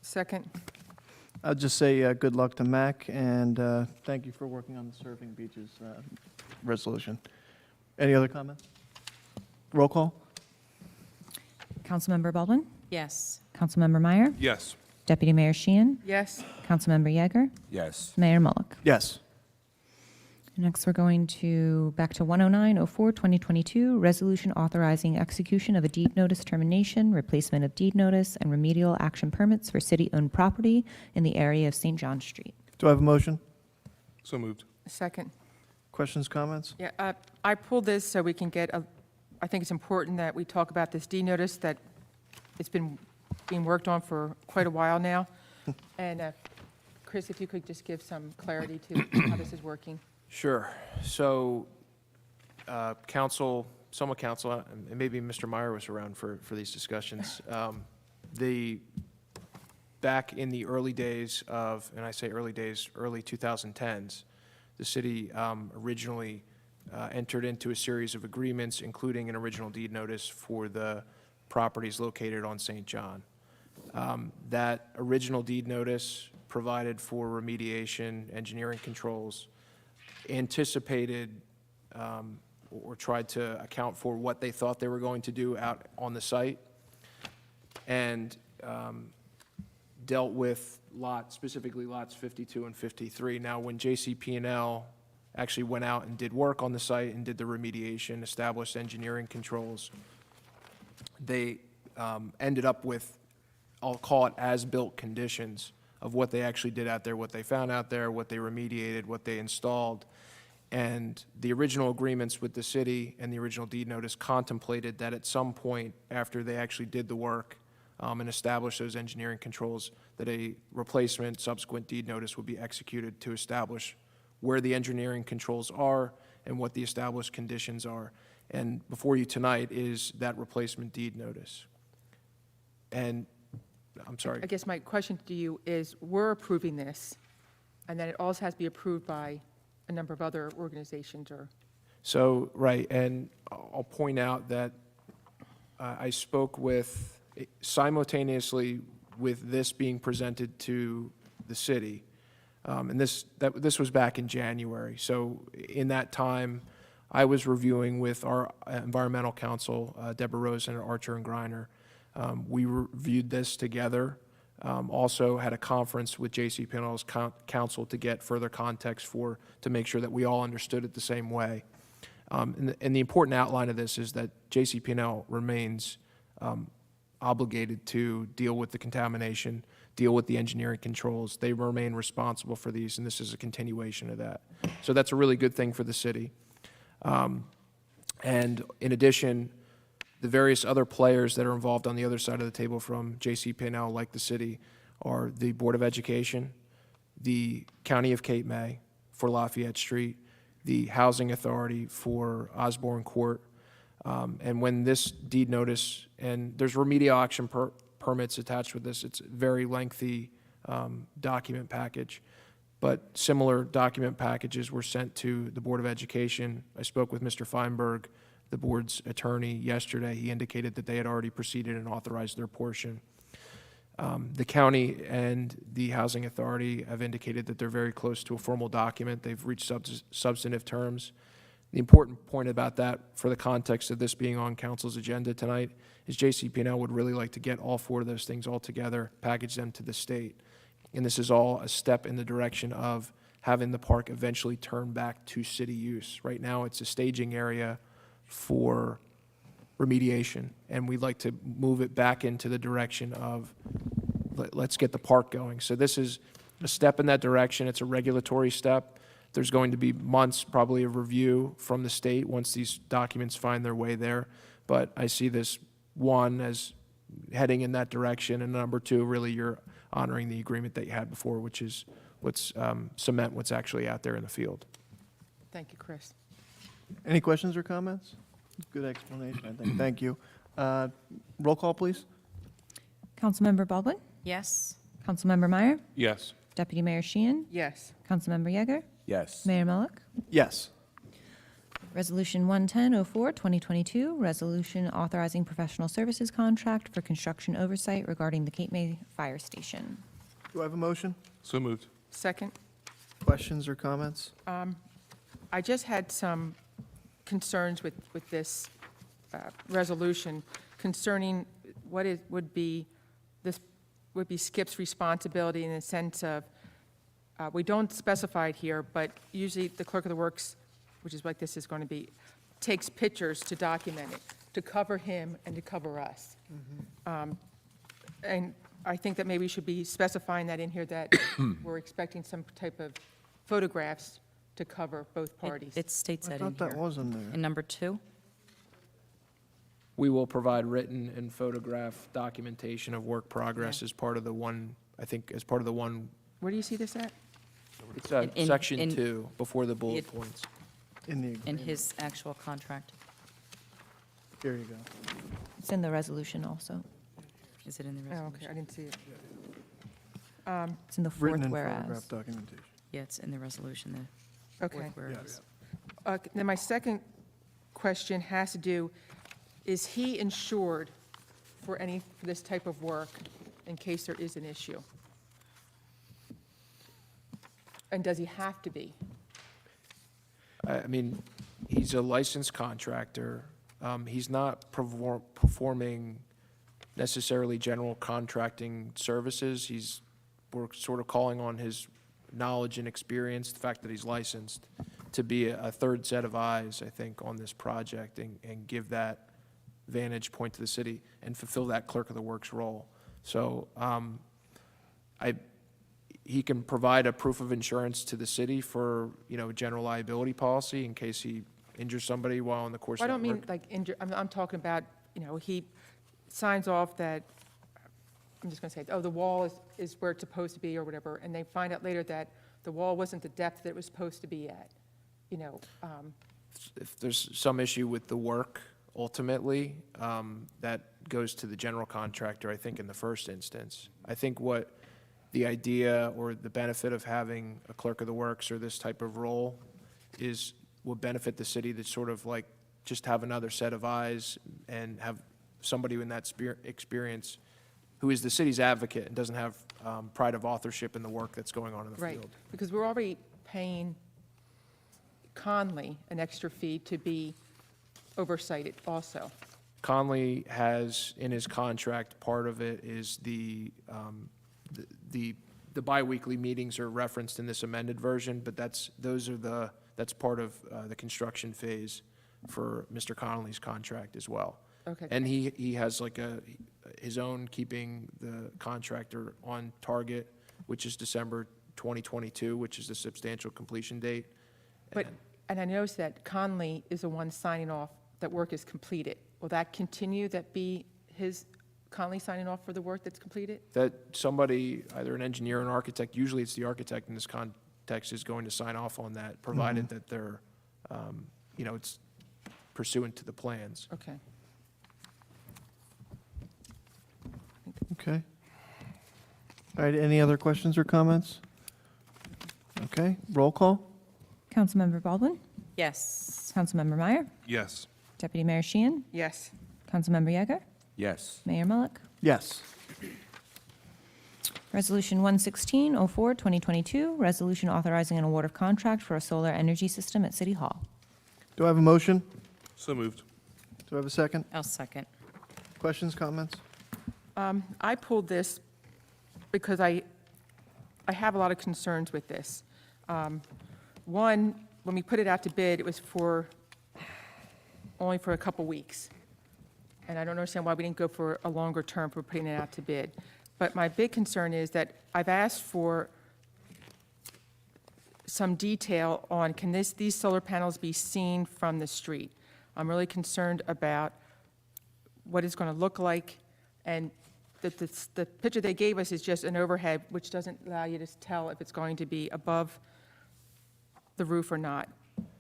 Second. I'll just say good luck to Mac, and thank you for working on the surfing beaches resolution. Any other comments? Roll call? Councilmember Baldwin? Yes. Councilmember Meyer? Yes. Deputy Mayor Sheehan? Yes. Councilmember Yeager? Yes. Mayor Mullick? Yes. Next, we're going back to 10904, 2022, resolution authorizing execution of a deed notice termination, replacement of deed notice, and remedial action permits for city-owned property in the area of St. John Street. Do I have a motion? So moved. Second. Questions, comments? Yeah, I pulled this so we can get I think it's important that we talk about this D-notice that it's been being worked on for quite a while now. And Chris, if you could just give some clarity to how this is working. Sure. So, council, and maybe Mr. Meyer was around for these discussions. Back in the early days of, and I say early days, early 2010s, the city originally entered into a series of agreements, including an original deed notice for the properties located on St. John. That original deed notice provided for remediation, engineering controls, anticipated or tried to account for what they thought they were going to do out on the site, and dealt with specifically lots 52 and 53. Now, when JCP&L actually went out and did work on the site and did the remediation, established engineering controls, they ended up with, I'll call it as-built conditions of what they actually did out there, what they found out there, what they remediated, what they installed. And the original agreements with the city and the original deed notice contemplated that at some point after they actually did the work and established those engineering controls, that a replacement subsequent deed notice would be executed to establish where the engineering controls are and what the established conditions are. And before you tonight is that replacement deed notice. And, I'm sorry. I guess my question to you is, we're approving this, and then it also has to be approved by a number of other organizations or? So, right, and I'll point out that I spoke with, simultaneously with this being presented to the city, and this was back in January. So in that time, I was reviewing with our environmental counsel, Deborah Rosen at Archer and Griner. We reviewed this together. Also had a conference with JCP&L's counsel to get further context to make sure that we all understood it the same way. And the important outline of this is that JCP&L remains obligated to deal with the contamination, deal with the engineering controls. They remain responsible for these, and this is a continuation of that. So that's a really good thing for the city. And in addition, the various other players that are involved on the other side of the table from JCP&L, like the city, are the Board of Education, the County of Cape May for Lafayette Street, the Housing Authority for Osborne Court. And when this deed notice, and there's remedial action permits attached with this, it's a very lengthy document package. But similar document packages were sent to the Board of Education. I spoke with Mr. Feinberg, the board's attorney, yesterday. He indicated that they had already proceeded and authorized their portion. The county and the Housing Authority have indicated that they're very close to a formal document. They've reached substantive terms. The important point about that, for the context of this being on council's agenda tonight, is JCP&L would really like to get all four of those things all together, package them to the state. And this is all a step in the direction of having the park eventually turn back to city use. Right now, it's a staging area for remediation, and we'd like to move it back into the direction of let's get the park going. So this is a step in that direction. It's a regulatory step. There's going to be months probably of review from the state once these documents find their way there. But I see this, one, as heading in that direction, and number two, really you're honoring the agreement that you had before, which is what's cement what's actually out there in the field. Thank you, Chris. Any questions or comments? Good explanation, I think. Thank you. Roll call, please. Councilmember Baldwin? Yes. Councilmember Meyer? Yes. Deputy Mayor Sheehan? Yes. Councilmember Yeager? Yes. Mayor Mullick? Yes. Resolution 11004, 2022, resolution authorizing professional services contract for construction oversight regarding the Cape May Fire Station. Do I have a motion? So moved. Second. Questions or comments? I just had some concerns with this resolution concerning what would be Skip's responsibility in the sense of, we don't specify it here, but usually the clerk of the works, which is what this is going to be, takes pictures to document it, to cover him and to cover us. And I think that maybe we should be specifying that in here, that we're expecting some type of photographs to cover both parties. It states I that in thought here. that was in there. In number 2? We will provide written and photograph documentation of work progress as part of the one, I think, as part of the one. Where do you see this at? It's In- section in- 2, before the bullet it- points. In the In agreement. his actual contract. Here you go. It's in the resolution also. Is it in the Oh, resolution? okay, I didn't see it. It's in the Written fourth and whereas. photographed documentation. Yeah, it's in the resolution, the Okay. fourth whereas. Then my second question has to do, is he insured for this type of work? in case there is an issue? And does he have to be? I mean, he's a licensed contractor. He's not performing necessarily general contracting services. We're sort of calling on his knowledge and experience, the fact that he's licensed, to be a third set of eyes, I think, on this project and give that vantage point to the city and fulfill that clerk of the works role. So he can provide a proof of insurance to the city for, general liability policy in case he injures somebody while in the course I of don't that mean work. like injure, I'm talking about, he signs off that, I'm just going to say, oh, the wall is where it's supposed to be or whatever, and they find out later that the wall wasn't the depth that it was supposed to be at, If there's some issue with the work, ultimately, that goes to the general contractor, I think, in the first instance. I think what the idea or the benefit of having a clerk of the works or this type of role will benefit the city to sort of like just have another set of eyes and have somebody in that experience who is the city's advocate and doesn't have pride of authorship in the work that's going on in the right, field. because we're already paying Conley an extra fee to be oversighted also. Conley has in his contract, part of it is the biweekly meetings are referenced in this amended version, but that's part of the construction phase for Mr. Connolly's contract as well. Okay. And he has like his own keeping the contractor on target, which is December 2022, which is the substantial completion date. And I noticed that Conley is the one signing off that work is completed. Will that continue, that be Conley signing off for the work that's completed? That somebody, either an engineer or an architect, usually it's the architect in this context, is going to sign off on that, provided that they're, it's pursuant to the plans. Okay. Okay. All right, any other questions or comments? Okay, roll call? Councilmember Baldwin? Yes. Councilmember Meyer? Yes. Deputy Mayor Sheehan? Yes. Councilmember Yeager? Yes. Mayor Mullick? Yes. Resolution 11604, 2022, resolution authorizing an award of contract for a solar energy system at City Hall. Do I have a motion? So moved. Do I have a second? I'll second. Questions, comments? I pulled this because I have a lot of concerns with this. One, when we put it out to bid, it was only for a couple weeks. And I don't understand why we didn't go for a longer term for putting it out to bid. But my big concern is that I've asked for some detail on, can these solar panels be seen from the street? I'm really concerned about what it's going to look like, and the picture they gave us is just an overhead, which doesn't allow you to tell if it's going to be above the roof or not.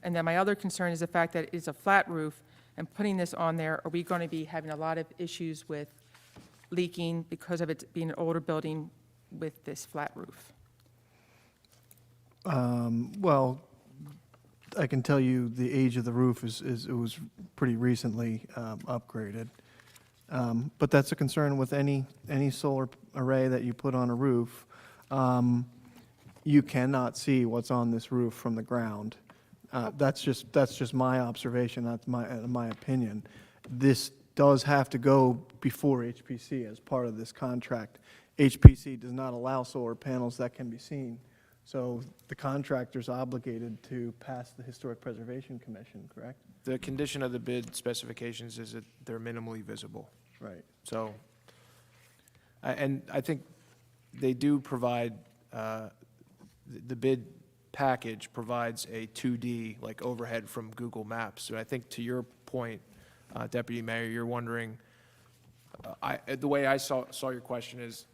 And then my other concern is the fact that it's a flat roof, and putting this on there, are we going to be having a lot of issues with leaking because of it being an older building with this flat roof? Well, I can tell you the age of the roof it was pretty recently upgraded. But that's a concern with any solar array that you put on a roof. You cannot see what's on this roof from the ground. That's just my observation. That's my opinion. This does have to go before HPC as part of this contract. HPC does not allow solar panels that can be seen. So the contractor's obligated to pass the Historic Preservation Commission, correct? The condition of the bid specifications is that they're minimally visible. Right. So, and I think they do provide, the bid package provides a 2D, like overhead from Google Maps. So I think to your point, Deputy Mayor, you're wondering, the way I saw your question is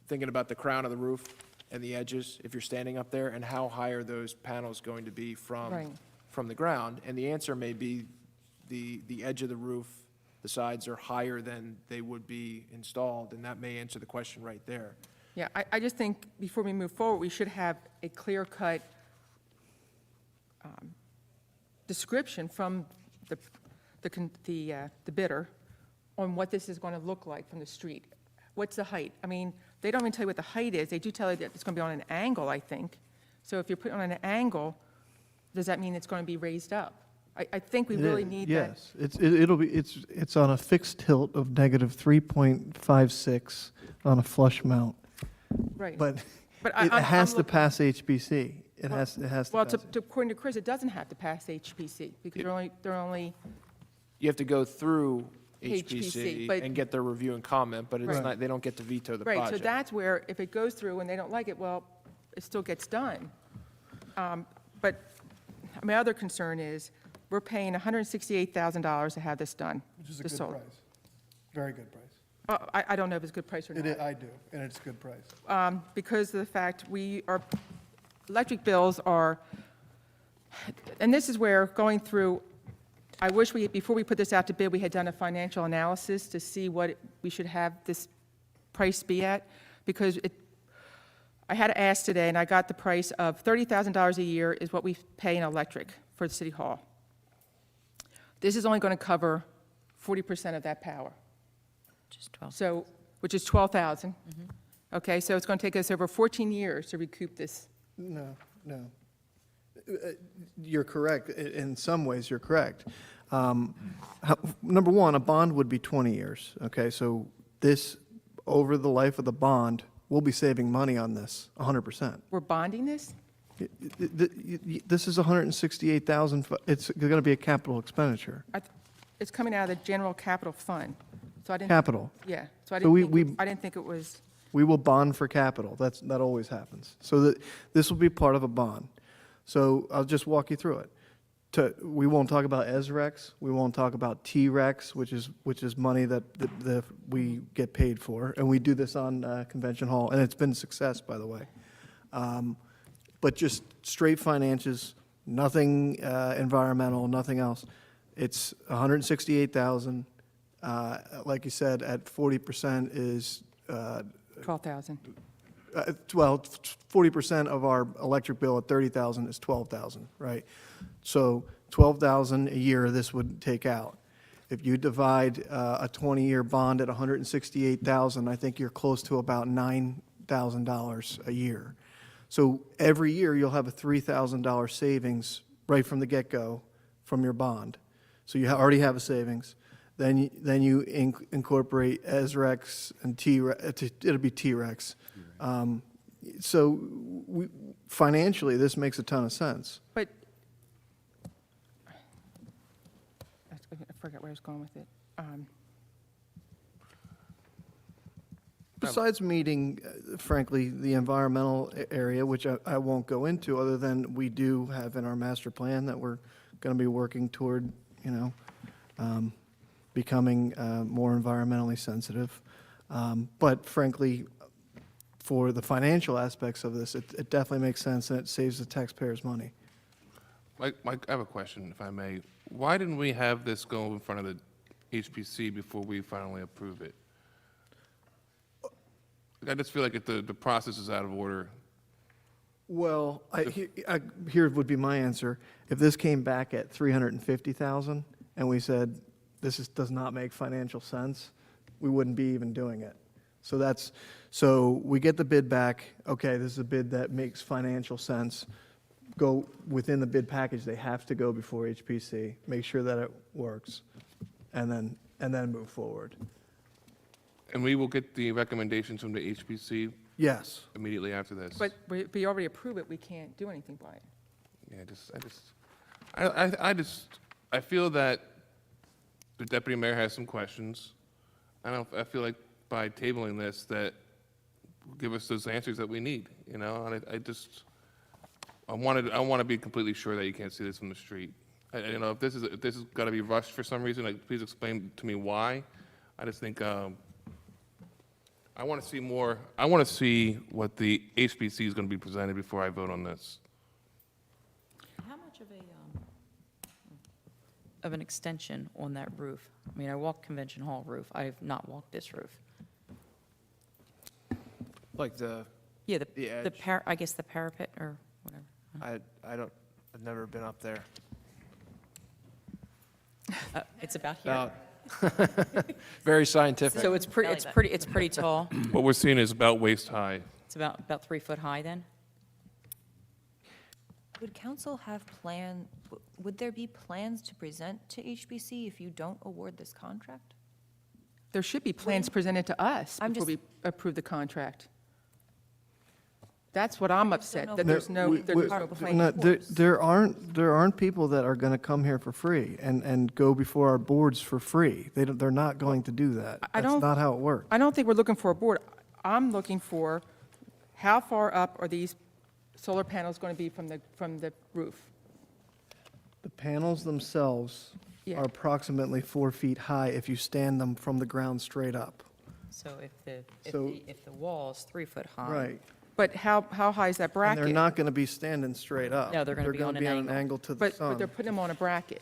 thinking about the crown of the roof and the edges, if you're standing up there, and how high are those panels going to be Right. from the ground? And the answer may be the edge of the roof, the sides are higher than they would be installed, and that may answer the question right there. Yeah, I just think before we move forward, we should have a clear-cut description from the bidder on what this is going to look like from the street. What's the height? I mean, they don't even tell you what the height is. They do tell you that it's going to be on an angle, I think. So if you're putting on an angle, does that mean it's going to be raised up? I think we really need that. Yes, it's on a fixed tilt of negative 3.56 on a flush mount. Right. But But it I'm has to looking- pass HPC. It has to Well, pass it. according to Chris, it doesn't have to pass HPC because they're only, You have to go through HPC, HPC but- and get their review and comment, but it's Right. not, they don't get to veto the right, project. so that's where, if it goes through and they don't like it, well, it still gets done. But my other concern is, we're paying $168,000 to have this done. Which is a this good solar. price. Very good price. I don't know if it's a good price or not. I do, and it's a good price. Because of the fact our electric bills are, and this is where going through, I wish before we put this out to bid, we had done a financial analysis to see what we should have this price be at, because I had to ask today, and I got the price of $30,000 a year is what we pay in electric for the City Hall. This is only going to cover 40% of that power. Just 12. So, which is 12,000. Okay, so it's going to take us over 14 years to recoup this. No. You're correct. In some ways, you're correct. Number one, a bond would be 20 years, okay? So this, over the life of the bond, we'll be saving money on this, 100%. We're bonding this? This is 168,000, it's going to be a capital expenditure. It's coming out of the general capital fund. So I didn't. Capital. Yeah, so I So didn't think it was, We will bond for capital. That always happens. So this will be part of a bond. So I'll just walk you through it. We won't talk about SREX. We won't talk about TREX, which is money that we get paid for, and we do this on Convention Hall, and it's been a success, by the way. But just straight finances, nothing environmental, nothing else. It's 168,000. Like you said, at 40% is 12,000. well, 40% of our electric bill at 30,000 is 12,000, right? So 12,000 a year this would take out. If you divide a 20-year bond at 168,000, I think you're close to about $9,000 a year. So every year you'll have a $3,000 savings right from the get-go from your bond. So you already have a savings. Then you incorporate SREX and TREX, it'll be TREX. So financially, this makes a ton of sense. But, I forgot where I was going with it. Besides meeting, frankly, the environmental area, which I won't go into, other than we do have in our master plan that we're going to be working toward, becoming more environmentally sensitive. But frankly, for the financial aspects of this, it definitely makes sense, and it saves the taxpayers money. Mike, I have a question, if I may. Why didn't we have this go in front of the HPC before we finally approve it? I just feel like the process is out of order. Well, here would be my answer. If this came back at 350,000 and we said, does not make financial sense, we wouldn't be even doing it. So we get the bid back, okay, this is a bid that makes financial sense. Go within the bid package, they have to go before HPC, make sure that it works, and then move forward. And we will get the recommendations from the HPC Yes. immediately after this. But if we already approve it, we can't do anything by it. Yeah, I feel that the deputy mayor has some questions. I feel like by tabling this, that will give us those answers that we need, and I want to be completely sure that you can't see this from the street. If this is got to be rushed for some reason, please explain to me why. I just think I want to see more. I want to see what the HPC is going to be presented before I vote on this. How much of an extension on that roof? I mean, I walked Convention Hall roof. I have not walked this roof. Like the edge. I guess the parapet or whatever. I've never been up there. It's about here. Very scientific. So it's pretty tall. What we're seeing is about waist high. It's about 3 foot high then? Would council have would there be plans to present to HBC if you don't award this contract? There should be plans presented to us I'm before we just- approve the contract. That's what I'm upset, know that if there's no, that there's no No, plan. there aren't people that are going to come here for free and go before our boards for free. They're not going to do that. I That's don't- not how it works. I don't think we're looking for a board. I'm looking for, how far up are these solar panels going to be from the roof? The panels themselves Yeah. are approximately 4 feet high if you stand them from the ground straight up. So So- if the wall is 3 foot high. Right. But how high is that And bracket? they're not going to be standing straight up. No, they're gonna be on an an angle to the But sun. they're putting them on a bracket.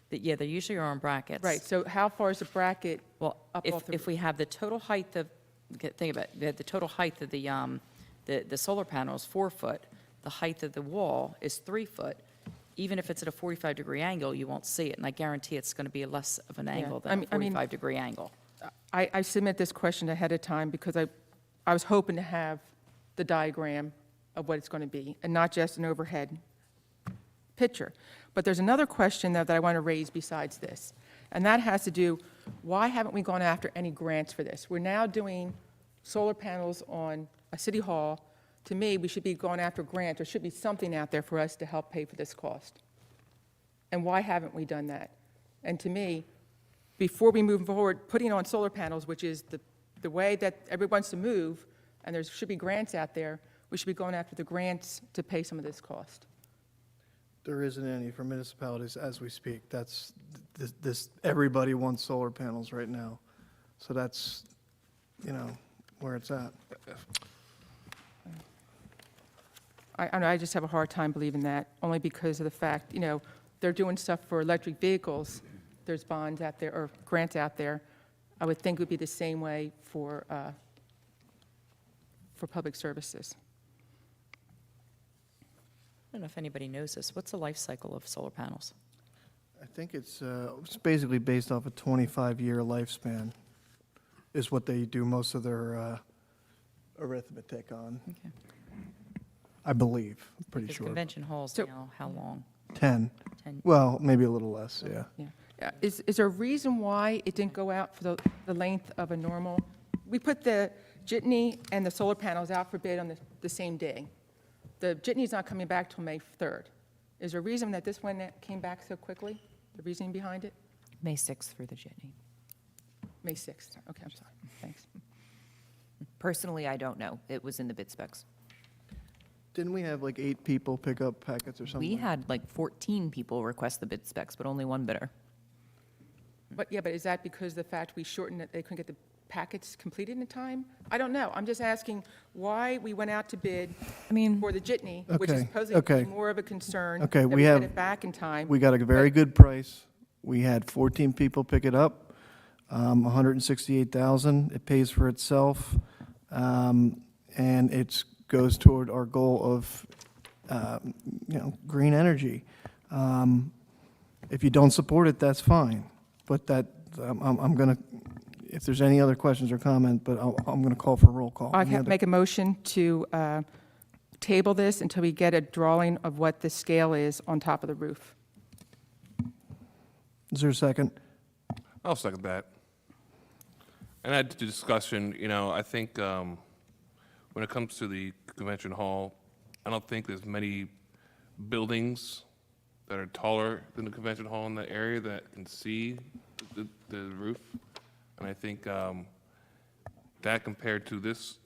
Yeah, they usually are on brackets. Right, so how far is the bracket Well, up off the if we have the total height of, think about it, the total height of the solar panel is 4 foot, the height of the wall is 3 foot. Even if it's at a 45-degree angle, you won't see it, and I guarantee it's going to be less of an angle I than mean- a 45-degree angle. I submit this question ahead of time because I was hoping to have the diagram of what it's going to be, and not just an overhead picture. But there's another question that I want to raise besides this, and that has to do, why haven't we gone after any grants for this? We're now doing solar panels on a city hall. To me, we should be going after grants. There should be something out there for us to help pay for this cost. And why haven't we done that? And to me, before we move forward, putting on solar panels, which is the way that everyone wants to move, and there should be grants out there, we should be going after the grants to pay some of this cost. There isn't any for municipalities as we speak. Everybody wants solar panels right now. So that's, where it's at. I don't know, I just have a hard time believing that, only because of the fact, they're doing stuff for electric vehicles. There's bonds out there, or grants out there. I would think it would be the same way for public services. I don't know if anybody knows this. What's the life cycle of solar panels? I think it's basically based off a 25-year lifespan is what they do most of their arithmetic on. Okay. I believe, I'm pretty Because sure. convention halls So- now, how long? 10. 10. Well, maybe a little less, yeah. Yeah. Is there a reason why it didn't go out for the length of a normal? We put the jitney and the solar panels out for bid on the same day. The jitney's not coming back till May 3rd. Is there a reason that this one came back so quickly? The reasoning behind it? May 6th for the jitney. May 6th. Okay, I'm sorry. Thanks. Personally, I don't know. It was in the bid specs. Didn't we have like 8 people pick up packets or something? We had like 14 people request the bid specs, but only one bidder. But is that because of the fact we shortened it, they couldn't get the packets completed in time? I don't know. I'm just asking why we went out to bid for the jitney, which is Okay, supposedly okay. more of a concern. Okay, that we we have. get it back in time. We got a very good price. We had 14 people pick it up, 168,000. It pays for itself, and it goes toward our goal of, green energy. If you don't support it, that's fine. But I'm going to, if there's any other questions or comment, but I'm going to call for a roll call. I Any can other- make a motion to table this until we get a drawing of what the scale is on top of the roof. Is there a second? I'll second that. And I had the discussion, I think when it comes to the convention hall, I don't think there's many buildings that are taller than the convention hall in the area that can see the roof. And I think that compared to this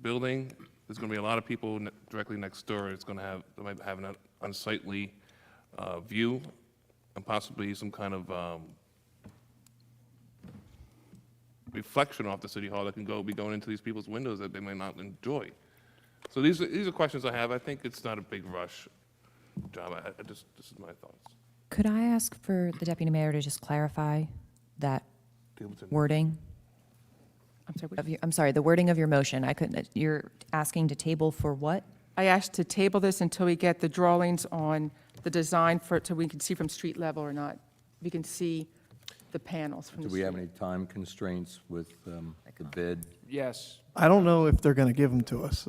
building, there's going to be a lot of people directly next door. It's going to have, they might have an unsightly view and possibly some kind of reflection off the city hall that can be going into these people's windows that they may not enjoy. So these are questions I have. I think it's not a big rush job. This is my thoughts. Could I ask for the deputy mayor to just clarify that wording? I'm sorry. I'm sorry, the wording of your motion. You're asking to table for what? I asked to table this until we get the drawings on the design for it, so we can see from street level or not. We can see the panels from Do the we street. have any time constraints with the bid? Yes. I don't know if they're going to give them to us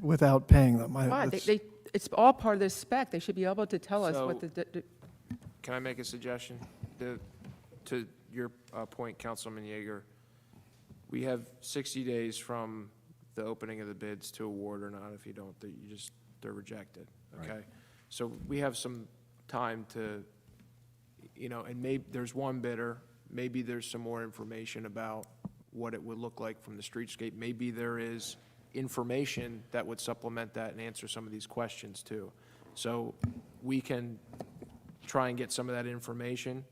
without paying them. Why? It's- It's all part of the spec. They should be able to tell us So- what the Can I make a suggestion? To your point, Councilman Yeager, we have 60 days from the opening of the bids to award or not. If you don't, they're rejected, okay? So we have some time to, and maybe there's one bidder, maybe there's some more information about what it would look like from the streetscape. Maybe there is information that would supplement that and answer some of these questions too. So we can try and get some of that information.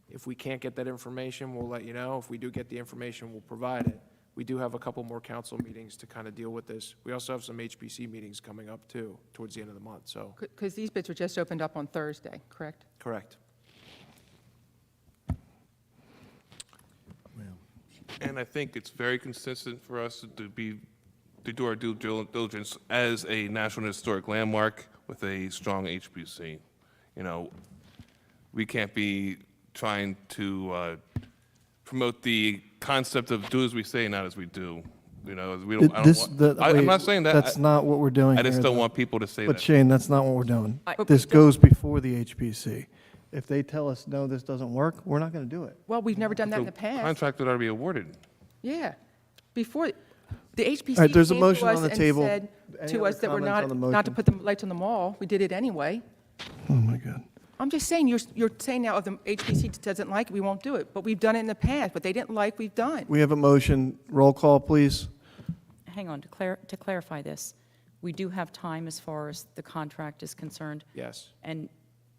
If we can't get that information, we'll let you know. If we do get the information, we'll provide it. We do have a couple more council meetings to kind of deal with this. We also have some HPC meetings coming up too, towards the end of the month, so. because these bids were just opened up on Thursday, correct? Correct. And I think it's very consistent for us to do our due diligence as a National Historic Landmark with a strong HPC. We can't be trying to promote the concept of do as we say, not as we do. We don't. I'm not saying that. That's not what we're doing I just here, don't though. want people to say But that. Shane, that's not what we're doing. But This goes before the HPC. If they tell us, no, this doesn't work, we're not going to do it. Well, we've never done that in the past. Contract that ought to be awarded. Yeah. Before, the HPC All right, there's a came to motion us on the and table. said Any to other us that we're comments on the not to motion? put the lights on the mall. We did it anyway. Oh, my God. I'm just saying, you're saying now if the HPC doesn't like it, we won't do it. But we've done it in the past, but they didn't like, we've done. We have a motion. Roll call, please. Hang on, to clarify this, we do have time as far as the contract is concerned? Yes. And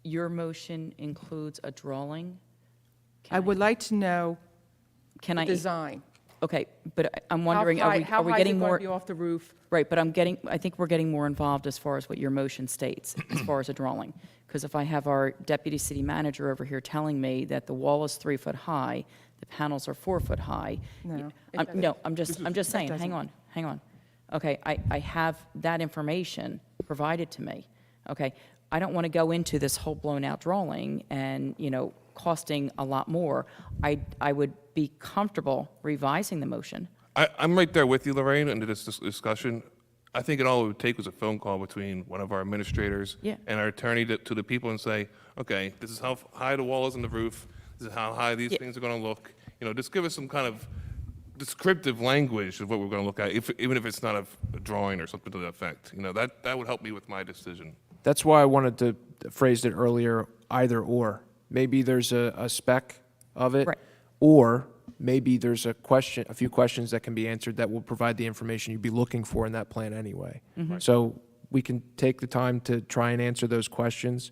your motion includes a drawing? I would like to know Can the I? design. Okay, but I'm wondering, are we How high is getting it going more? to be off the roof? Right, but I think we're getting more involved as far as what your motion states, as far as a drawing. Because if I have our deputy city manager over here telling me that the wall is 3 foot high, the panels are 4 foot high. No, it I'm- doesn't. No, I'm just saying, doesn't. hang on. Okay, I have that information provided to me. Okay, I don't want to go into this whole blown-out drawing and, costing a lot more. I would be comfortable revising the motion. I'm right there with you, Lorraine, into this discussion. I think all it would take was a phone call between one of our administrators Yeah. and our attorney to the people and say, okay, this is how high the wall is on the roof, this is how high these Yeah. things are going to look. Just give us some kind of descriptive language of what we're going to look at, even if it's not a drawing or something to that effect. That would help me with my decision. That's why I wanted to phrase it earlier, either or. Maybe there's a spec of it. Right. Or maybe there's a few questions that can be answered that will provide the information you'd be looking for in that plan anyway. So we can take the time to try and answer those questions.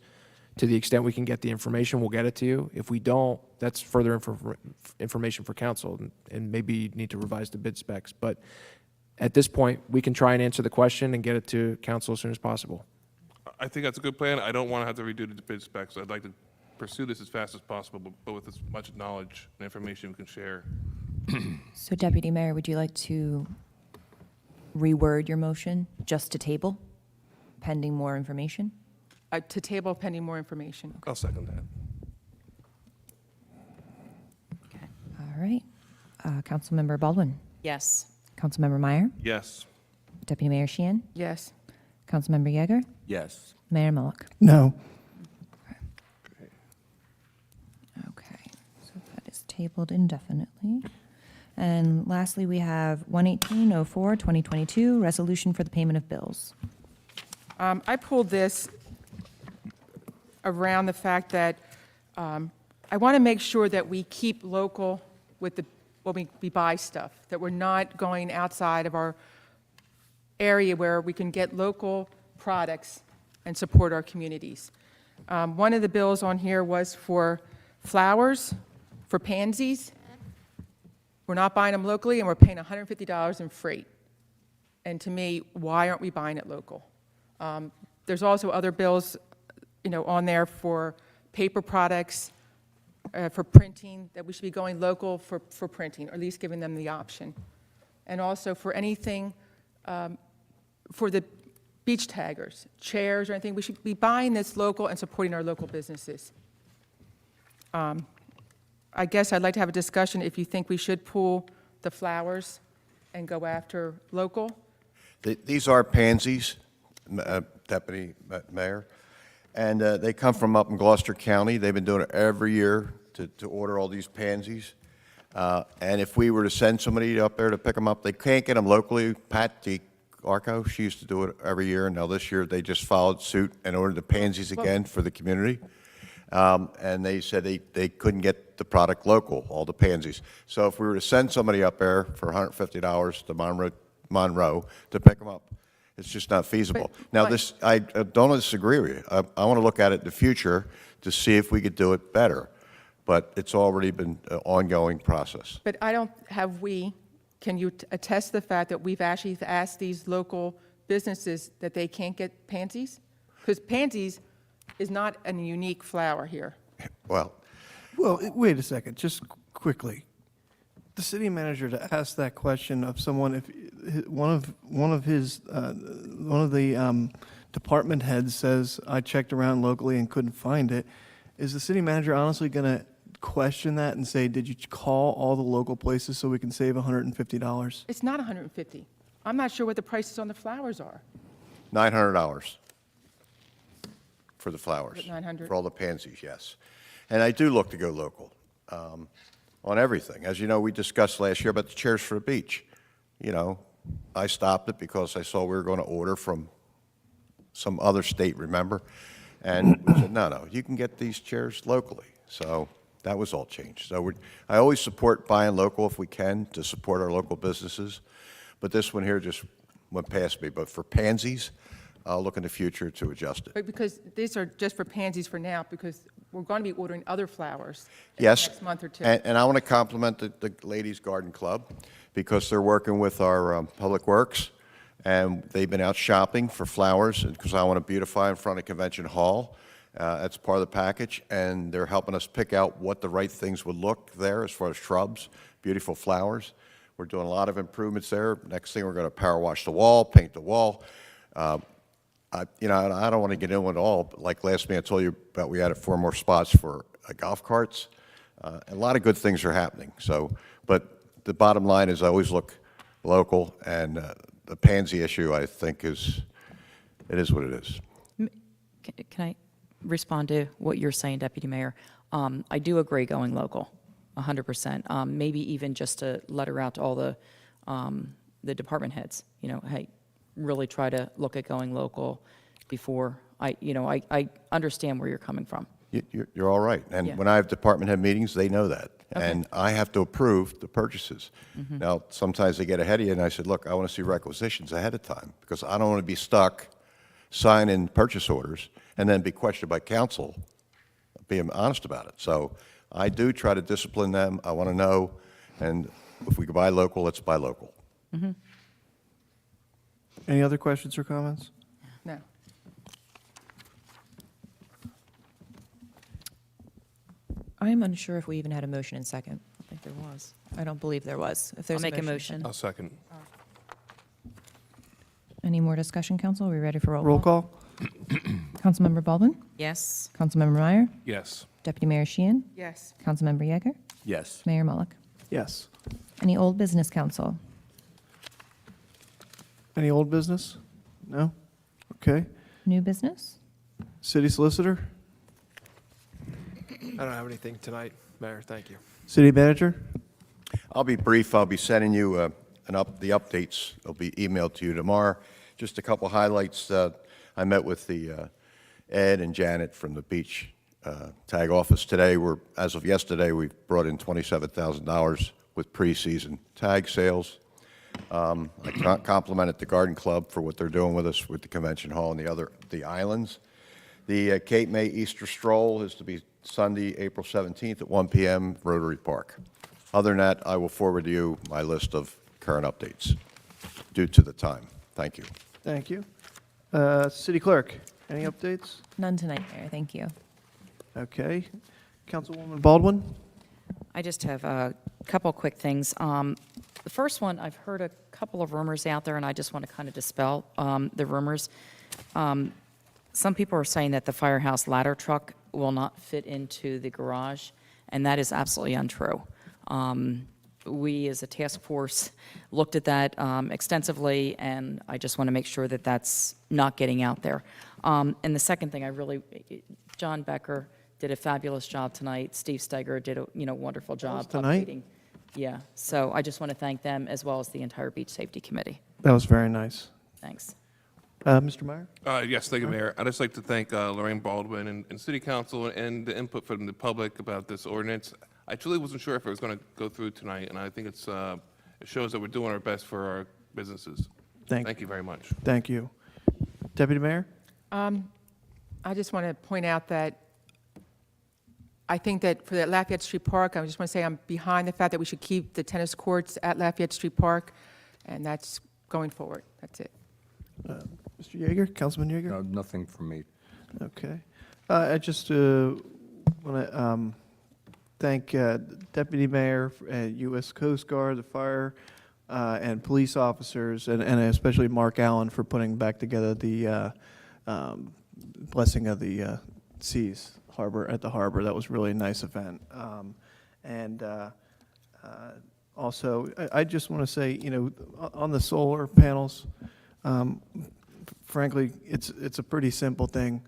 To the extent we can get the information, we'll get it to you. If we don't, that's further information for council, and maybe you need to revise the bid specs. But at this point, we can try and answer the question and get it to council as soon as possible. I think that's a good plan. I don't want to have to redo the bid specs. I'd like to pursue this as fast as possible, but with as much knowledge and information we can share. So Deputy Mayor, would you like to reword your motion just to table pending more information? To table pending more information. I'll second that. All right. Councilmember Baldwin. Yes. Councilmember Meyer. Yes. Deputy Mayor Sheehan. Yes. Councilmember Yeager. Yes. Mayor Mullock. No. Okay, so that is tabled indefinitely. And lastly, we have 11804, 2022, resolution for the payment of bills. I pulled this around the fact that I want to make sure that we keep local with when we buy stuff, that we're not going outside of our area where we can get local products and support our communities. One of the bills on here was for flowers, for pansies. We're not buying them locally, and we're paying $150 in freight. And to me, why aren't we buying it local? There's also other bills, on there for paper products, for printing, that we should be going local for printing, or at least giving them the option. And also for anything, for the beach taggers, chairs or anything, we should be buying this local and supporting our local businesses. I guess I'd like to have a discussion if you think we should pull the flowers and go after local. These are pansies, Deputy Mayor, and they come from up in Gloucester County. They've been doing it every year to order all these pansies. And if we were to send somebody up there to pick them up, they can't get them locally. Pat DeArco, she used to do it every year, and now this year they just followed suit and ordered the pansies again for the community. And they said they couldn't get the product local, all the pansies. So if we were to send somebody up there for $150 to Monroe to pick them up, it's just not feasible. Now, this, I don't disagree with you. I want to look at it in the future to see if we could do it better. But it's already been an ongoing process. But I don't, can you attest to the fact that we've actually asked these local businesses that they can't get pansies? Because pansies is not a unique flower here. Well, wait a second, just quickly. The city manager to ask that question of someone, if one of the department heads says, I checked around locally and couldn't find it, is the city manager honestly going to question that and say, did you call all the local places so we can save $150? It's not 150. I'm not sure what the prices on the flowers are. $900 for the flowers. Is it 900? For all the pansies, yes. And I do look to go local on everything. As you know, we discussed last year about the chairs for the beach. You know, I stopped it because I saw we were going to order from some other state, remember? And we said, no, you can get these chairs locally. So that was all changed. So I always support buying local if we can to support our local businesses. But this one here just went past me. But for pansies, I'll look in the future to adjust it. But because these are just for pansies for now, because we're going to be ordering other flowers in Yes, the next month or two. and I want to compliment the Ladies Garden Club because they're working with our Public Works, and they've been out shopping for flowers because I want to beautify in front of Convention Hall. That's part of the package, and they're helping us pick out what the right things would look there as far as shrubs, beautiful flowers. We're doing a lot of improvements there. Next thing, we're going to power wash the wall, paint the wall. I don't want to get into it all, but like last meeting I told you about, we added 4 more spots for golf carts. A lot of good things are happening. So, but the bottom line is I always look local, and the pansy issue, I think, it is what it is. Can I respond to what you're saying, Deputy Mayor? I do agree going local, 100%. Maybe even just to letter out to all the department heads, hey, really try to look at going local before I understand where you're coming from. You're all right. And Yeah. when I have department head meetings, they know that. Okay. And I have to approve the purchases. Mhm. Now, sometimes they get ahead of you, and I said, look, I want to see requisitions ahead of time because I don't want to be stuck signing purchase orders and then be questioned by council, being honest about it. So I do try to discipline them. I want to know, and if we can buy local, let's buy local. Mhm. Any other questions or comments? No. I'm unsure if we even had a motion and second. I think there was. I don't believe there was. If there's I'll make a motion. I'll second. Any more discussion, council? Are we ready for Roll call? Councilmember Baldwin? Yes. Councilmember Meyer? Yes. Deputy Mayor Sheehan? Yes. Councilmember Yeager? Yes. Mayor Mullick? Yes. Any old business, council? Any old business? No? Okay. New business? City solicitor? I don't have anything tonight, Mayor. Thank you. City manager? I'll be brief. I'll be sending you the updates. They'll be emailed to you tomorrow. Just a couple highlights. I met with the Ed and Janet from the beach tag office today. As of yesterday, we've brought in $27,000 with preseason tag sales. I complimented the Garden Club for what they're doing with us with the Convention Hall and the islands. The Cape May Easter Stroll is to be Sunday, April 17th at 1 p.m., Rotary Park. Other than that, I will forward you my list of current updates due to the time. Thank you. Thank you. City clerk, any updates? None tonight, Mayor. Thank you. Okay. Councilwoman Baldwin? I just have a couple quick things. The first one, I've heard a couple of rumors out there, and I just want to kind of dispel the rumors. Some people are saying that the firehouse ladder truck will not fit into the garage, and that is absolutely untrue. We, as a task force, looked at that extensively, and I just want to make sure that that's not getting out there. And the second thing, John Becker did a fabulous job tonight. Steve Steiger did a wonderful job. tonight? updating. Yeah, so I just want to thank them as well as the entire Beach Safety Committee. That was very nice. Thanks. Mr. Meyer? Yes, thank you, Mayor. I'd just like to thank Lorraine Baldwin and City Council and the input from the public about this ordinance. I truly wasn't sure if it was going to go through tonight, and I think it shows that we're doing our best for our businesses. Thank you very much. Thank you. Deputy Mayor? I just want to point out that I think that for that Lafayette Street Park, I just want to say I'm behind the fact that we should keep the tennis courts at Lafayette Street Park, and that's going forward. That's it. Mr. Yeager, Councilman Yeager? No, nothing from me. Okay. I just want to thank Deputy Mayor, U.S. Coast Guard, the fire, and police officers, and especially Mark Allen for putting back together the blessing of the seas at the harbor. That was really a nice event. Also, I just want to say, on the solar panels, frankly, it's a pretty simple thing.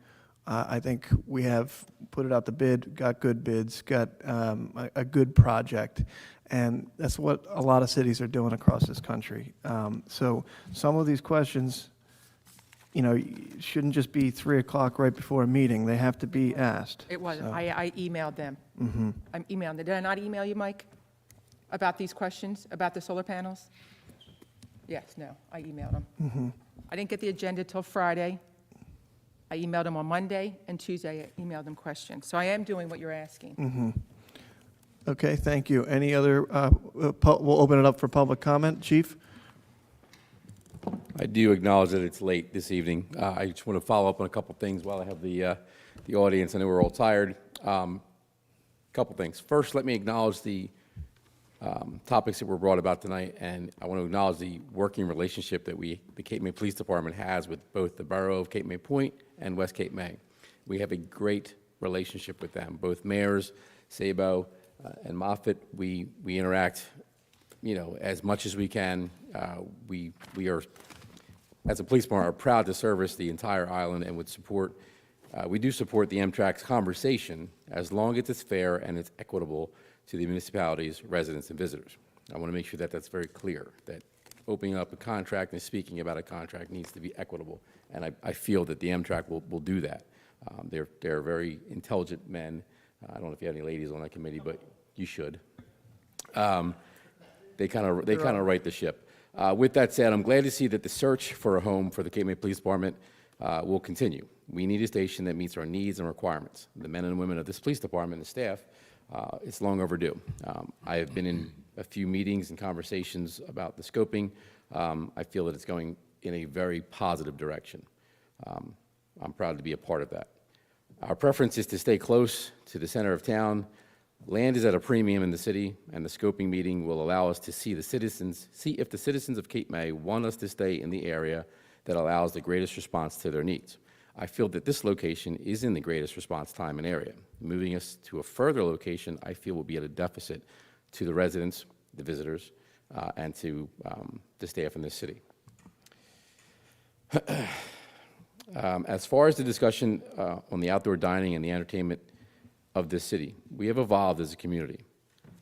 I think we have put it out to bid, got good bids, got a good project, and that's what a lot of cities are doing across this country. So some of these questions, shouldn't just be 3 o'clock right before a meeting. They have to be asked. It was. So. I emailed them. Mm-hmm. I'm emailing them. Did I not email you, Mike, about these questions, about the solar panels? Yes, no, I emailed them. Mm-hmm. I didn't get the agenda till Friday. I emailed them on Monday, and Tuesday I emailed them questions. So I am doing what you're asking. Mm-hmm. Okay, thank you. Any other, we'll open it up for public comment. Chief? I do acknowledge that it's late this evening. I just want to follow up on a couple things while I have the audience. I know we're all tired. Couple things. First, let me acknowledge the topics that were brought about tonight, and I want to acknowledge the working relationship that the Cape May Police Department has with both the Borough of Cape May Point and West Cape May. We have a great relationship with them. Both mayors, Sabo and Moffett, we interact, as much as we can. We are, as a police department, are proud to service the entire island and would support. We do support the Amtrak's conversation as long as it's fair and it's equitable to the municipality's residents and visitors. I want to make sure that that's very clear, that opening up a contract and speaking about a contract needs to be equitable, and I feel that the Amtrak will do that. They're very intelligent men. I don't know if you have any ladies on that committee, but you should. They kind of right the ship. With that said, I'm glad to see that the search for a home for the Cape May Police Department will continue. We need a station that meets our needs and requirements. The men and women of this police department and staff, it's long overdue. I have been in a few meetings and conversations about the scoping. I feel that it's going in a very positive direction. I'm proud to be a part of that. Our preference is to stay close to the center of town. Land is at a premium in the city, and the scoping meeting will allow us to see if the citizens of Cape May want us to stay in the area that allows the greatest response to their needs. I feel that this location is in the greatest response time and area. Moving us to a further location, I feel, will be at a deficit to the residents, the visitors, and to the staff in this city. As far as the discussion on the outdoor dining and the entertainment of this city, we have evolved as a community,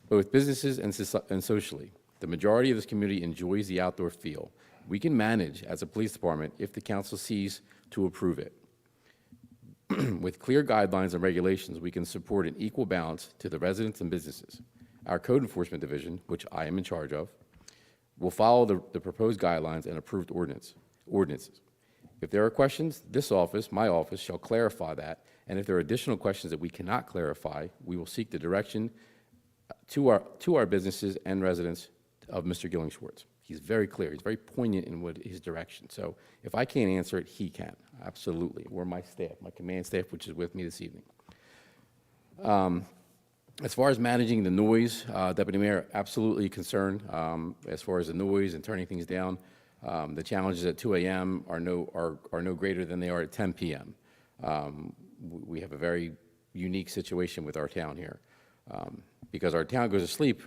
both businesses and socially. The majority of this community enjoys the outdoor feel. We can manage as a police department if the council sees to approve it. With clear guidelines and regulations, we can support an equal balance to the residents and businesses. Our code enforcement division, which I am in charge of, will follow the proposed guidelines and approved ordinances. If there are questions, this office, my office, shall clarify that, and if there are additional questions that we cannot clarify, we will seek the direction to our businesses and residents of Mr. Gilling-Schwartz. He's very clear. He's very poignant in what his direction. So if I can't answer it, he can. Absolutely. Or my staff, my command staff, which is with me this evening. As far as managing the noise, Deputy Mayor, absolutely concerned as far as the noise and turning things down. The challenges at 2 a.m. are no greater than they are at 10 p.m. We have a very unique situation with our town here. because our town goes to sleep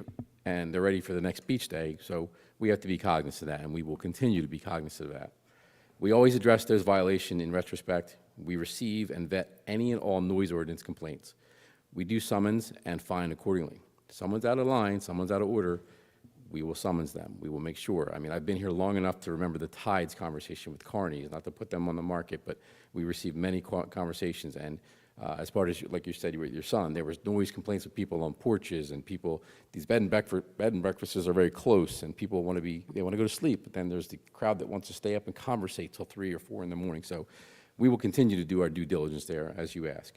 and they're ready for the next beach day, so we have to be cognizant of that, and we will continue to be cognizant of that. We always address those violations in retrospect. We receive and vet any and all noise ordinance complaints. We do summons and fine accordingly. If someone's out of line, someone's out of order, we will summons them. We will make sure. I mean, I've been here long enough to remember the Tides conversation with Carney's, not to put them on the market, but we received many conversations, and as part of, like you said, with your son, there was noise complaints with people on porches and people, these bed and breakfasts are very close and people they want to go to sleep, but then there's the crowd that wants to stay up and conversate till 3 or 4 in the morning. So we will continue to do our due diligence there, as you ask.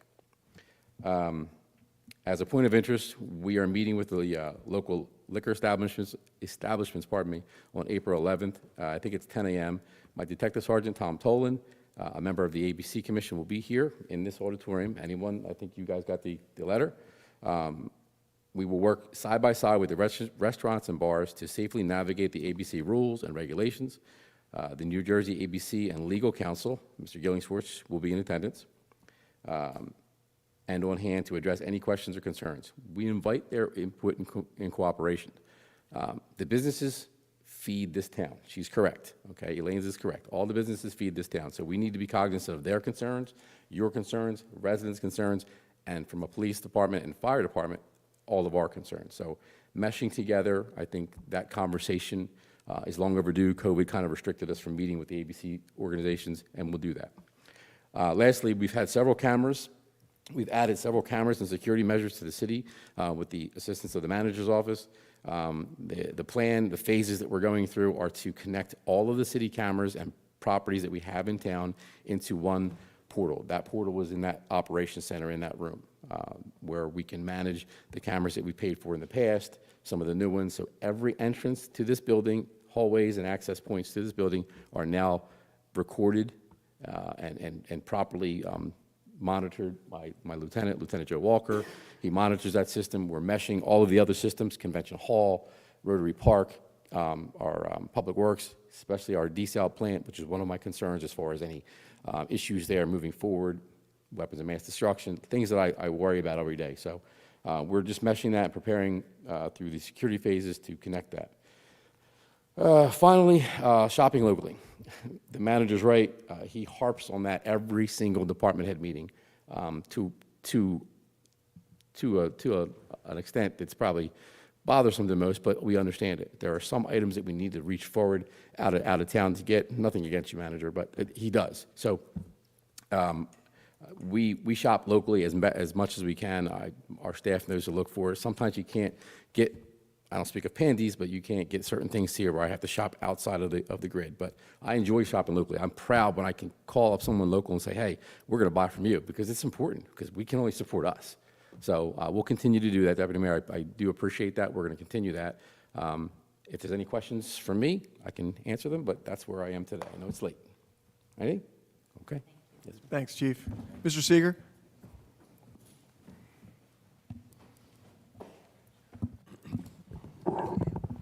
As a point of interest, we are meeting with the local liquor establishments, on April 11th. I think it's 10 a.m. My Detective Sergeant, Tom Tolan, a member of the ABC Commission, will be here in this auditorium. Anyone, I think you guys got the letter. We will work side by side with the restaurants and bars to safely navigate the ABC rules and regulations. The New Jersey ABC and Legal Counsel, Mr. Gillingsworth, will be in attendance and on hand to address any questions or concerns. We invite their input and cooperation. The businesses feed this town. She's correct, okay? Elaine's is correct. All the businesses feed this town, so we need to be cognizant of their concerns, your concerns, residents' concerns, and from a police department and fire department, all of our concerns. So meshing together, I think that conversation is long overdue. COVID kind of restricted us from meeting with the ABC organizations, and we'll do that. Lastly, we've had several cameras. We've added several cameras and security measures to the city with the assistance of the manager's office. The plan, the phases that we're going through are to connect all of the city cameras and properties that we have in town into one portal. That portal was in that operations center in that room where we can manage the cameras that we paid for in the past, some of the new ones. So every entrance to this building, hallways and access points to this building are now recorded and properly monitored by my Lieutenant Joe Walker. He monitors that system. We're meshing all of the other systems, Convention Hall, Rotary Park, our Public Works, especially our desal plant, which is one of my concerns as far as any issues there moving forward, weapons of mass destruction, things that I worry about every day. So we're just meshing that and preparing through the security phases to connect that. Finally, shopping locally. The manager's right. He harps on that every single department head meeting to an extent that's probably bothersome the most, but we understand it. There are some items that we need to reach forward out of town to get. Nothing against you, manager, but he does. So we shop locally as much as we can. Our staff knows to look for it. Sometimes you can't get, I don't speak of panties, but you can't get certain things here where I have to shop outside of the grid. But I enjoy shopping locally. I'm proud when I can call up someone local and say, hey, we're going to buy from you, because it's important, because we can only support us. So we'll continue to do that, Deputy Mayor. I do appreciate that. We're going to continue that. If there's any questions from me, I can answer them, but that's where I am today. I know it's late. Ready? Okay. Yes. Thanks, Chief. Mr. Seeger?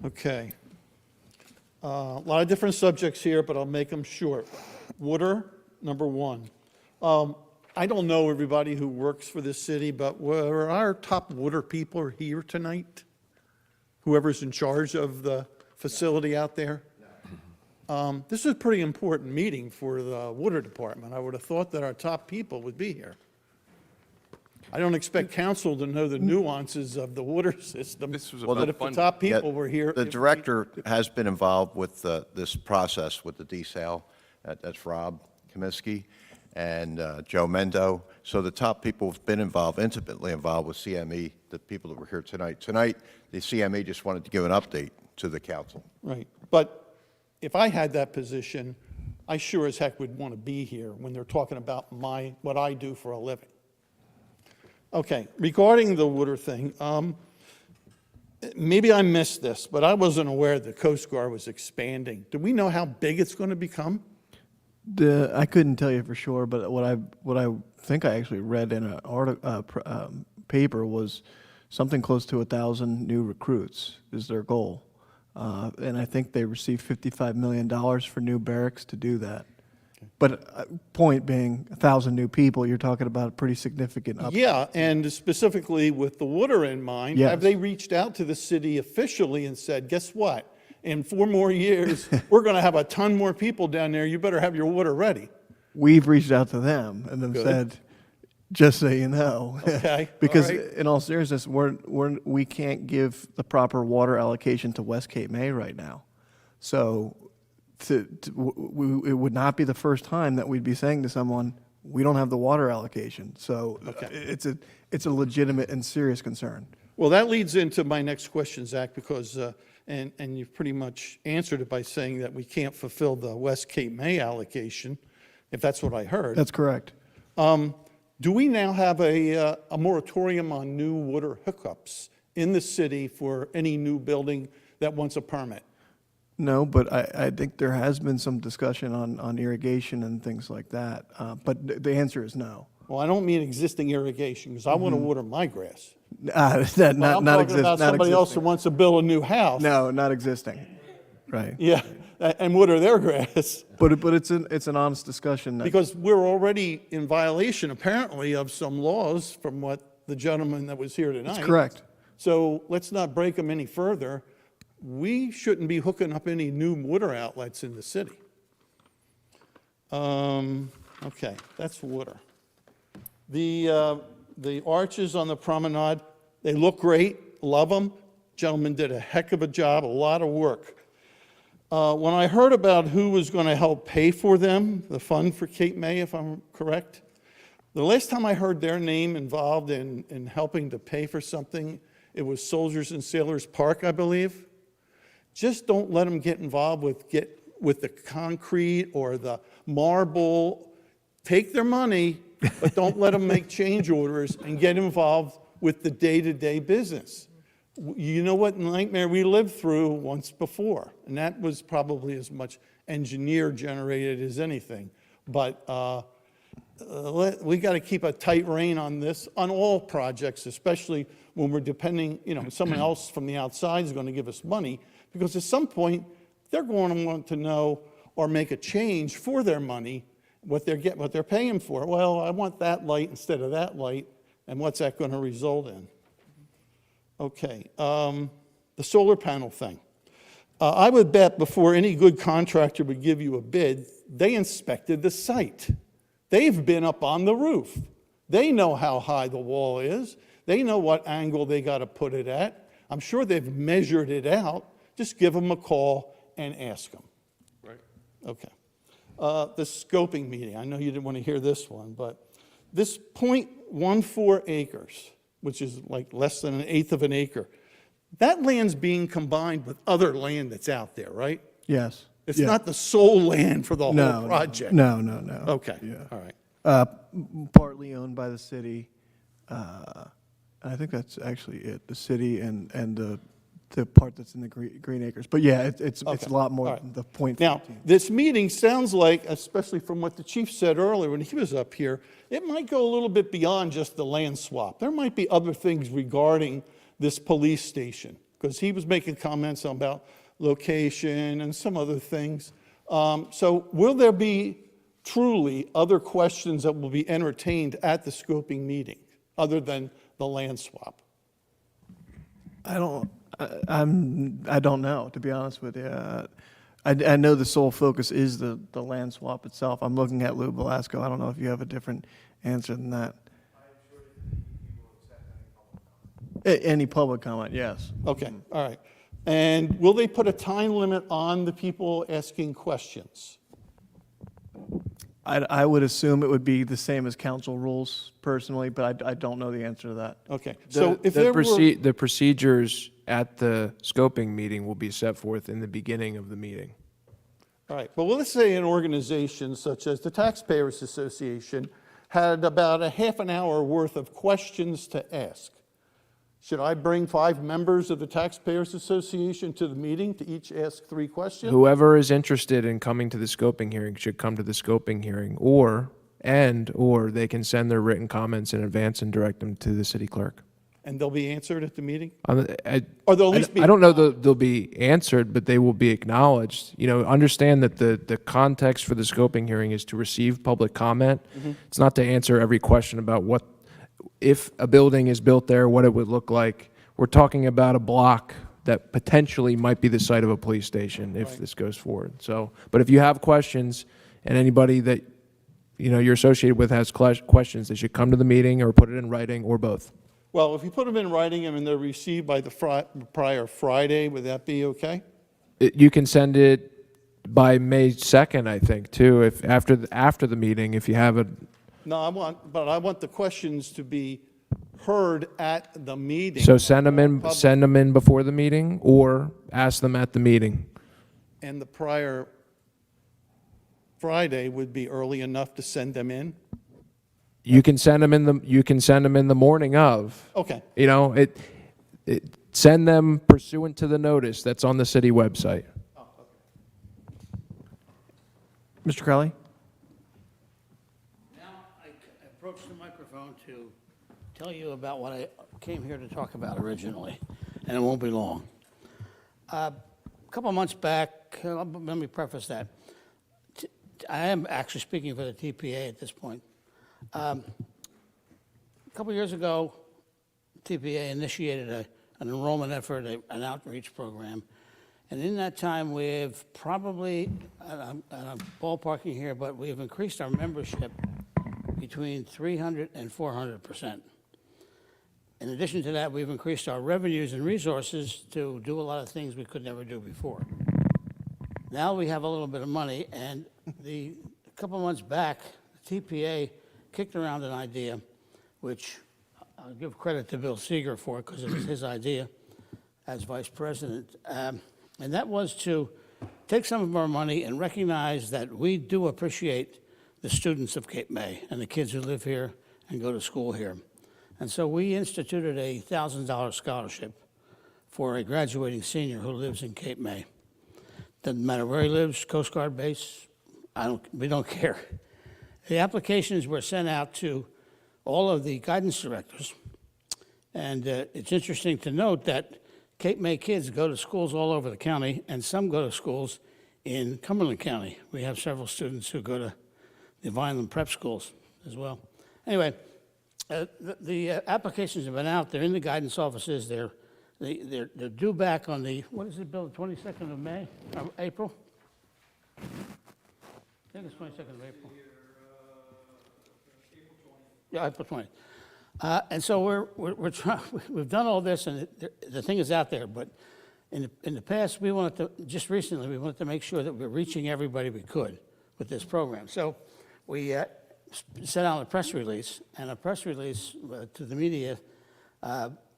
Okay. A lot of different subjects here, but I'll make them short. Water, number one. I don't know everybody who works for this city, but were our top water people here tonight? Whoever's in charge of the facility out there? This is a pretty important meeting for the water department. I would have thought that our top people would be here. I don't expect council to know the nuances of the water system, but if the top people were here. The director has been involved with this process with the desal. That's Rob Kaminsky and Joe Mendo. So the top people have been involved, intimately involved with CME, the people that were here tonight. Tonight, the CME just wanted to give an update to the council. Right. But if I had that position, I sure as heck would want to be here when they're talking about what I do for a living. Okay, regarding the water thing, maybe I missed this, but I wasn't aware the Coast Guard was expanding. Do we know how big it's going to become? I couldn't tell you for sure, but what I think I actually read in an paper was something close to 1,000 new recruits is their goal, and I think they received $55 million for new barracks to do that. But point being, 1,000 new people, you're talking about a pretty significant up. Yeah, and specifically with the water in mind, Yes. have they reached out to the city officially and said, guess what? In 4 more years, we're going to have a ton more people down there. You better have your water ready. We've reached out to them and then Good. said, just so you know. Okay, Because all right. in all seriousness, we can't give the proper water allocation to West Cape May right now. So it would not be the first time that we'd be saying to someone, we don't have the water allocation. So it's a legitimate and serious concern. Well, that leads into my next question, Zach, because, and you've pretty much answered it by saying that we can't fulfill the West Cape May allocation, if that's what I heard. That's correct. Do we now have a moratorium on new water hookups in the city for any new building that wants a permit? No, but I think there has been some discussion on irrigation and things like that. But the answer is no. Well, I don't mean existing irrigation, because I want to water my grass. Not But I'm talking about not somebody else who existing. wants to build a new house. No, not existing. Right. Yeah, and water their grass. But it's an honest discussion. Because we're already in violation, apparently, of some laws from what the gentleman that was here tonight. That's correct. So let's not break them any further. We shouldn't be hooking up any new water outlets in the city. Okay, that's water. The arches on the promenade, they look great, love them. Gentleman did a heck of a job, a lot of work. When I heard about who was going to help pay for them, the Fund for Cape May, if I'm correct, the last time I heard their name involved in helping to pay for something, it was Soldiers and Sailors Park, I believe. Just don't let them get involved with the concrete or the marble. Take their money, but don't let them make change orders and get involved with the day-to-day business. You know what nightmare we lived through once before, and that was probably as much engineer-generated as anything. But we got to keep a tight rein on this, on all projects, especially when we're depending, someone else from the outside is going to give us money, because at some point, they're going to want to know or make a change for their money, what they're paying for. Well, I want that light instead of that light, and what's that going to result in? Okay, the solar panel thing. I would bet before any good contractor would give you a bid, they inspected the site. They've been up on the roof. They know how high the wall is. They know what angle they got to put it at. I'm sure they've measured it out. Just give them a call and ask them. Right. Okay. The scoping meeting, I know you didn't want to hear this one, but this 0.14 acres, which is like less than 1/8 of an acre, that land's being combined with other land that's out there, right? Yes. It's Yeah. not the sole land for the No, whole project. No. Okay, Yeah. all right. Partly owned by the city. I think that's actually it, the city and the part that's in the Green Acres. But yeah, it's Okay, a lot more all right. than the point. Now, this meeting sounds like, especially from what the chief said earlier when he was up here, it might go a little bit beyond just the land swap. There might be other things regarding this police station, because he was making comments about location and some other things. So will there be truly other questions that will be entertained at the scoping meeting, other than the land swap? I don't know, to be honest with you. I know the sole focus is the land swap itself. I'm looking at Lou Velasco. I don't know if you have a different answer than that. Any public comment, yes. Okay, all right. And will they put a time limit on the people asking questions? I would assume it would be the same as council rules personally, but I don't know the answer to that. Okay, so if there were... The procedures at the scoping meeting will be set forth in the beginning of the meeting. All right, well, let's say an organization such as the Taxpayers Association had about a half an hour worth of questions to ask. Should I bring 5 members of the Taxpayers Association to the meeting to each ask 3 questions? Whoever is interested in coming to the scoping hearing should come to the scoping hearing, or they can send their written comments in advance and direct them to the city clerk. And they'll be answered at the meeting? I Or they'll at least be. I don't know that they'll be answered, but they will be acknowledged. You know, understand that the context for the scoping hearing is to receive public comment. It's not to answer every question about what, if a building is built there, what it would look like. We're talking about a block that potentially might be the site of a police station if this goes forward. So, but if you have questions and anybody that, you know, you're associated with has questions, they should come to the meeting or put it in writing or both. Well, if you put them in writing and they're received by the prior Friday, would that be okay? You can send it by May 2nd, I think, too, if after the meeting, if you have a. No, I want the questions to be heard at the meeting. So send them in before the meeting or ask them at the meeting. And the prior Friday would be early enough to send them in? You can send them in the morning of. Okay. You know, send them pursuant to the notice that's on the city website. Mr. Crowley? Now, I approach the microphone to tell you about what I came here to talk about originally, and it won't be long. A couple of months back, let me preface that. I am actually speaking for the TPA at this point. A couple of years ago, TPA initiated an enrollment effort, an outreach program. And in that time, we've probably, I'm ballparking here, but we've increased our membership between 300 and 400%. In addition to that, we've increased our revenues and resources to do a lot of things we could never do before. Now we have a little bit of money, and a couple months back, the TPA kicked around an idea, which I'll give credit to Bill Seeger for, because it was his idea as vice president. And that was to take some of our money and recognize that we do appreciate the students of Cape May and the kids who live here and go to school here. And so we instituted a $1,000 scholarship for a graduating senior who lives in Cape May. Doesn't matter where he lives, Coast Guard base, we don't care. The applications were sent out to all of the guidance directors. And it's interesting to note that Cape May kids go to schools all over the county, and some go to schools in Cumberland County. We have several students who go to the Vineland prep schools as well. Anyway, the applications have been out. They're in the guidance offices. They're due back on the, what is it, Bill, the 22nd of May, April? I think it's 22nd of April. Yeah, April 20th. And so we're trying, we've done all this, and the thing is out there, but in the past, we wanted to, just recently, we wanted to make sure that we're reaching everybody we could with this program. So we sent out a press release, and a press release to the media,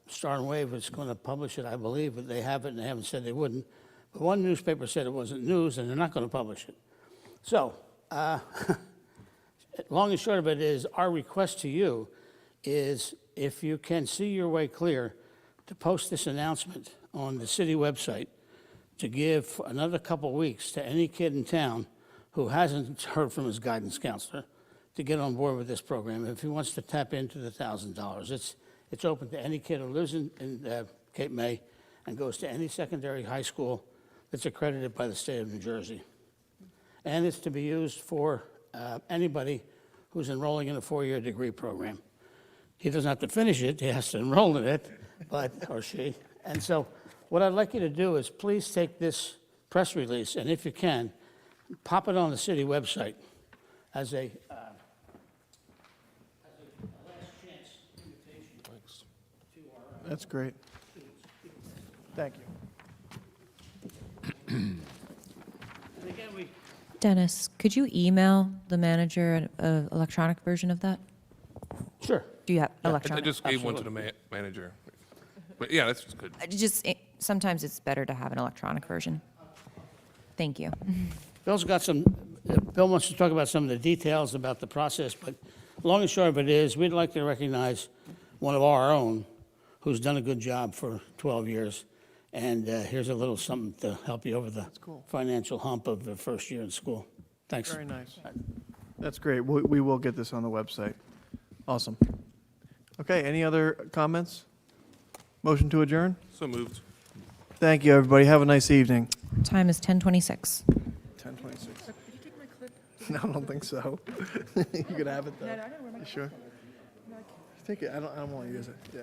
Star and Wave was going to publish it, I believe, but they haven't, and they haven't said they wouldn't. But one newspaper said it wasn't news, and they're not going to publish it. So, long and short of it is, our request to you is if you can see your way clear to post this announcement on the city website to give another couple weeks to any kid in town who hasn't heard from his guidance counselor to get on board with this program. If he wants to tap into the $1,000, it's open to any kid who lives in Cape May and goes to any secondary high school that's accredited by the state of New Jersey. And it's to be used for anybody who's enrolling in a 4-year degree program. He doesn't have to finish it, he has to enroll in it, or she. And so what I'd like you to do is please take this press release, and if you can, pop it on the city website as a last chance invitation to our That's great. Thank you. and again, Dennis, could you email the manager an electronic version of that? Sure. Do you have I electronic? just gave one to the manager. But yeah, that's good. Sometimes it's better to have an electronic version. Thank you. Bill's got Bill wants to talk about some of the details about the process, but long and short of it is, we'd like to recognize one of our own who's done a good job for 12 years. And here's a little something to help you over the financial hump of the first year in school. Thanks. Very nice. That's great. We will get this on the website. Awesome. Okay, any other comments? Motion to adjourn? So moved. Thank you, everybody. Have a nice evening. Time is 10:26. 10:26. No, I don't think so. You could have it, though. You sure? Take it. I don't want to use it. Yeah.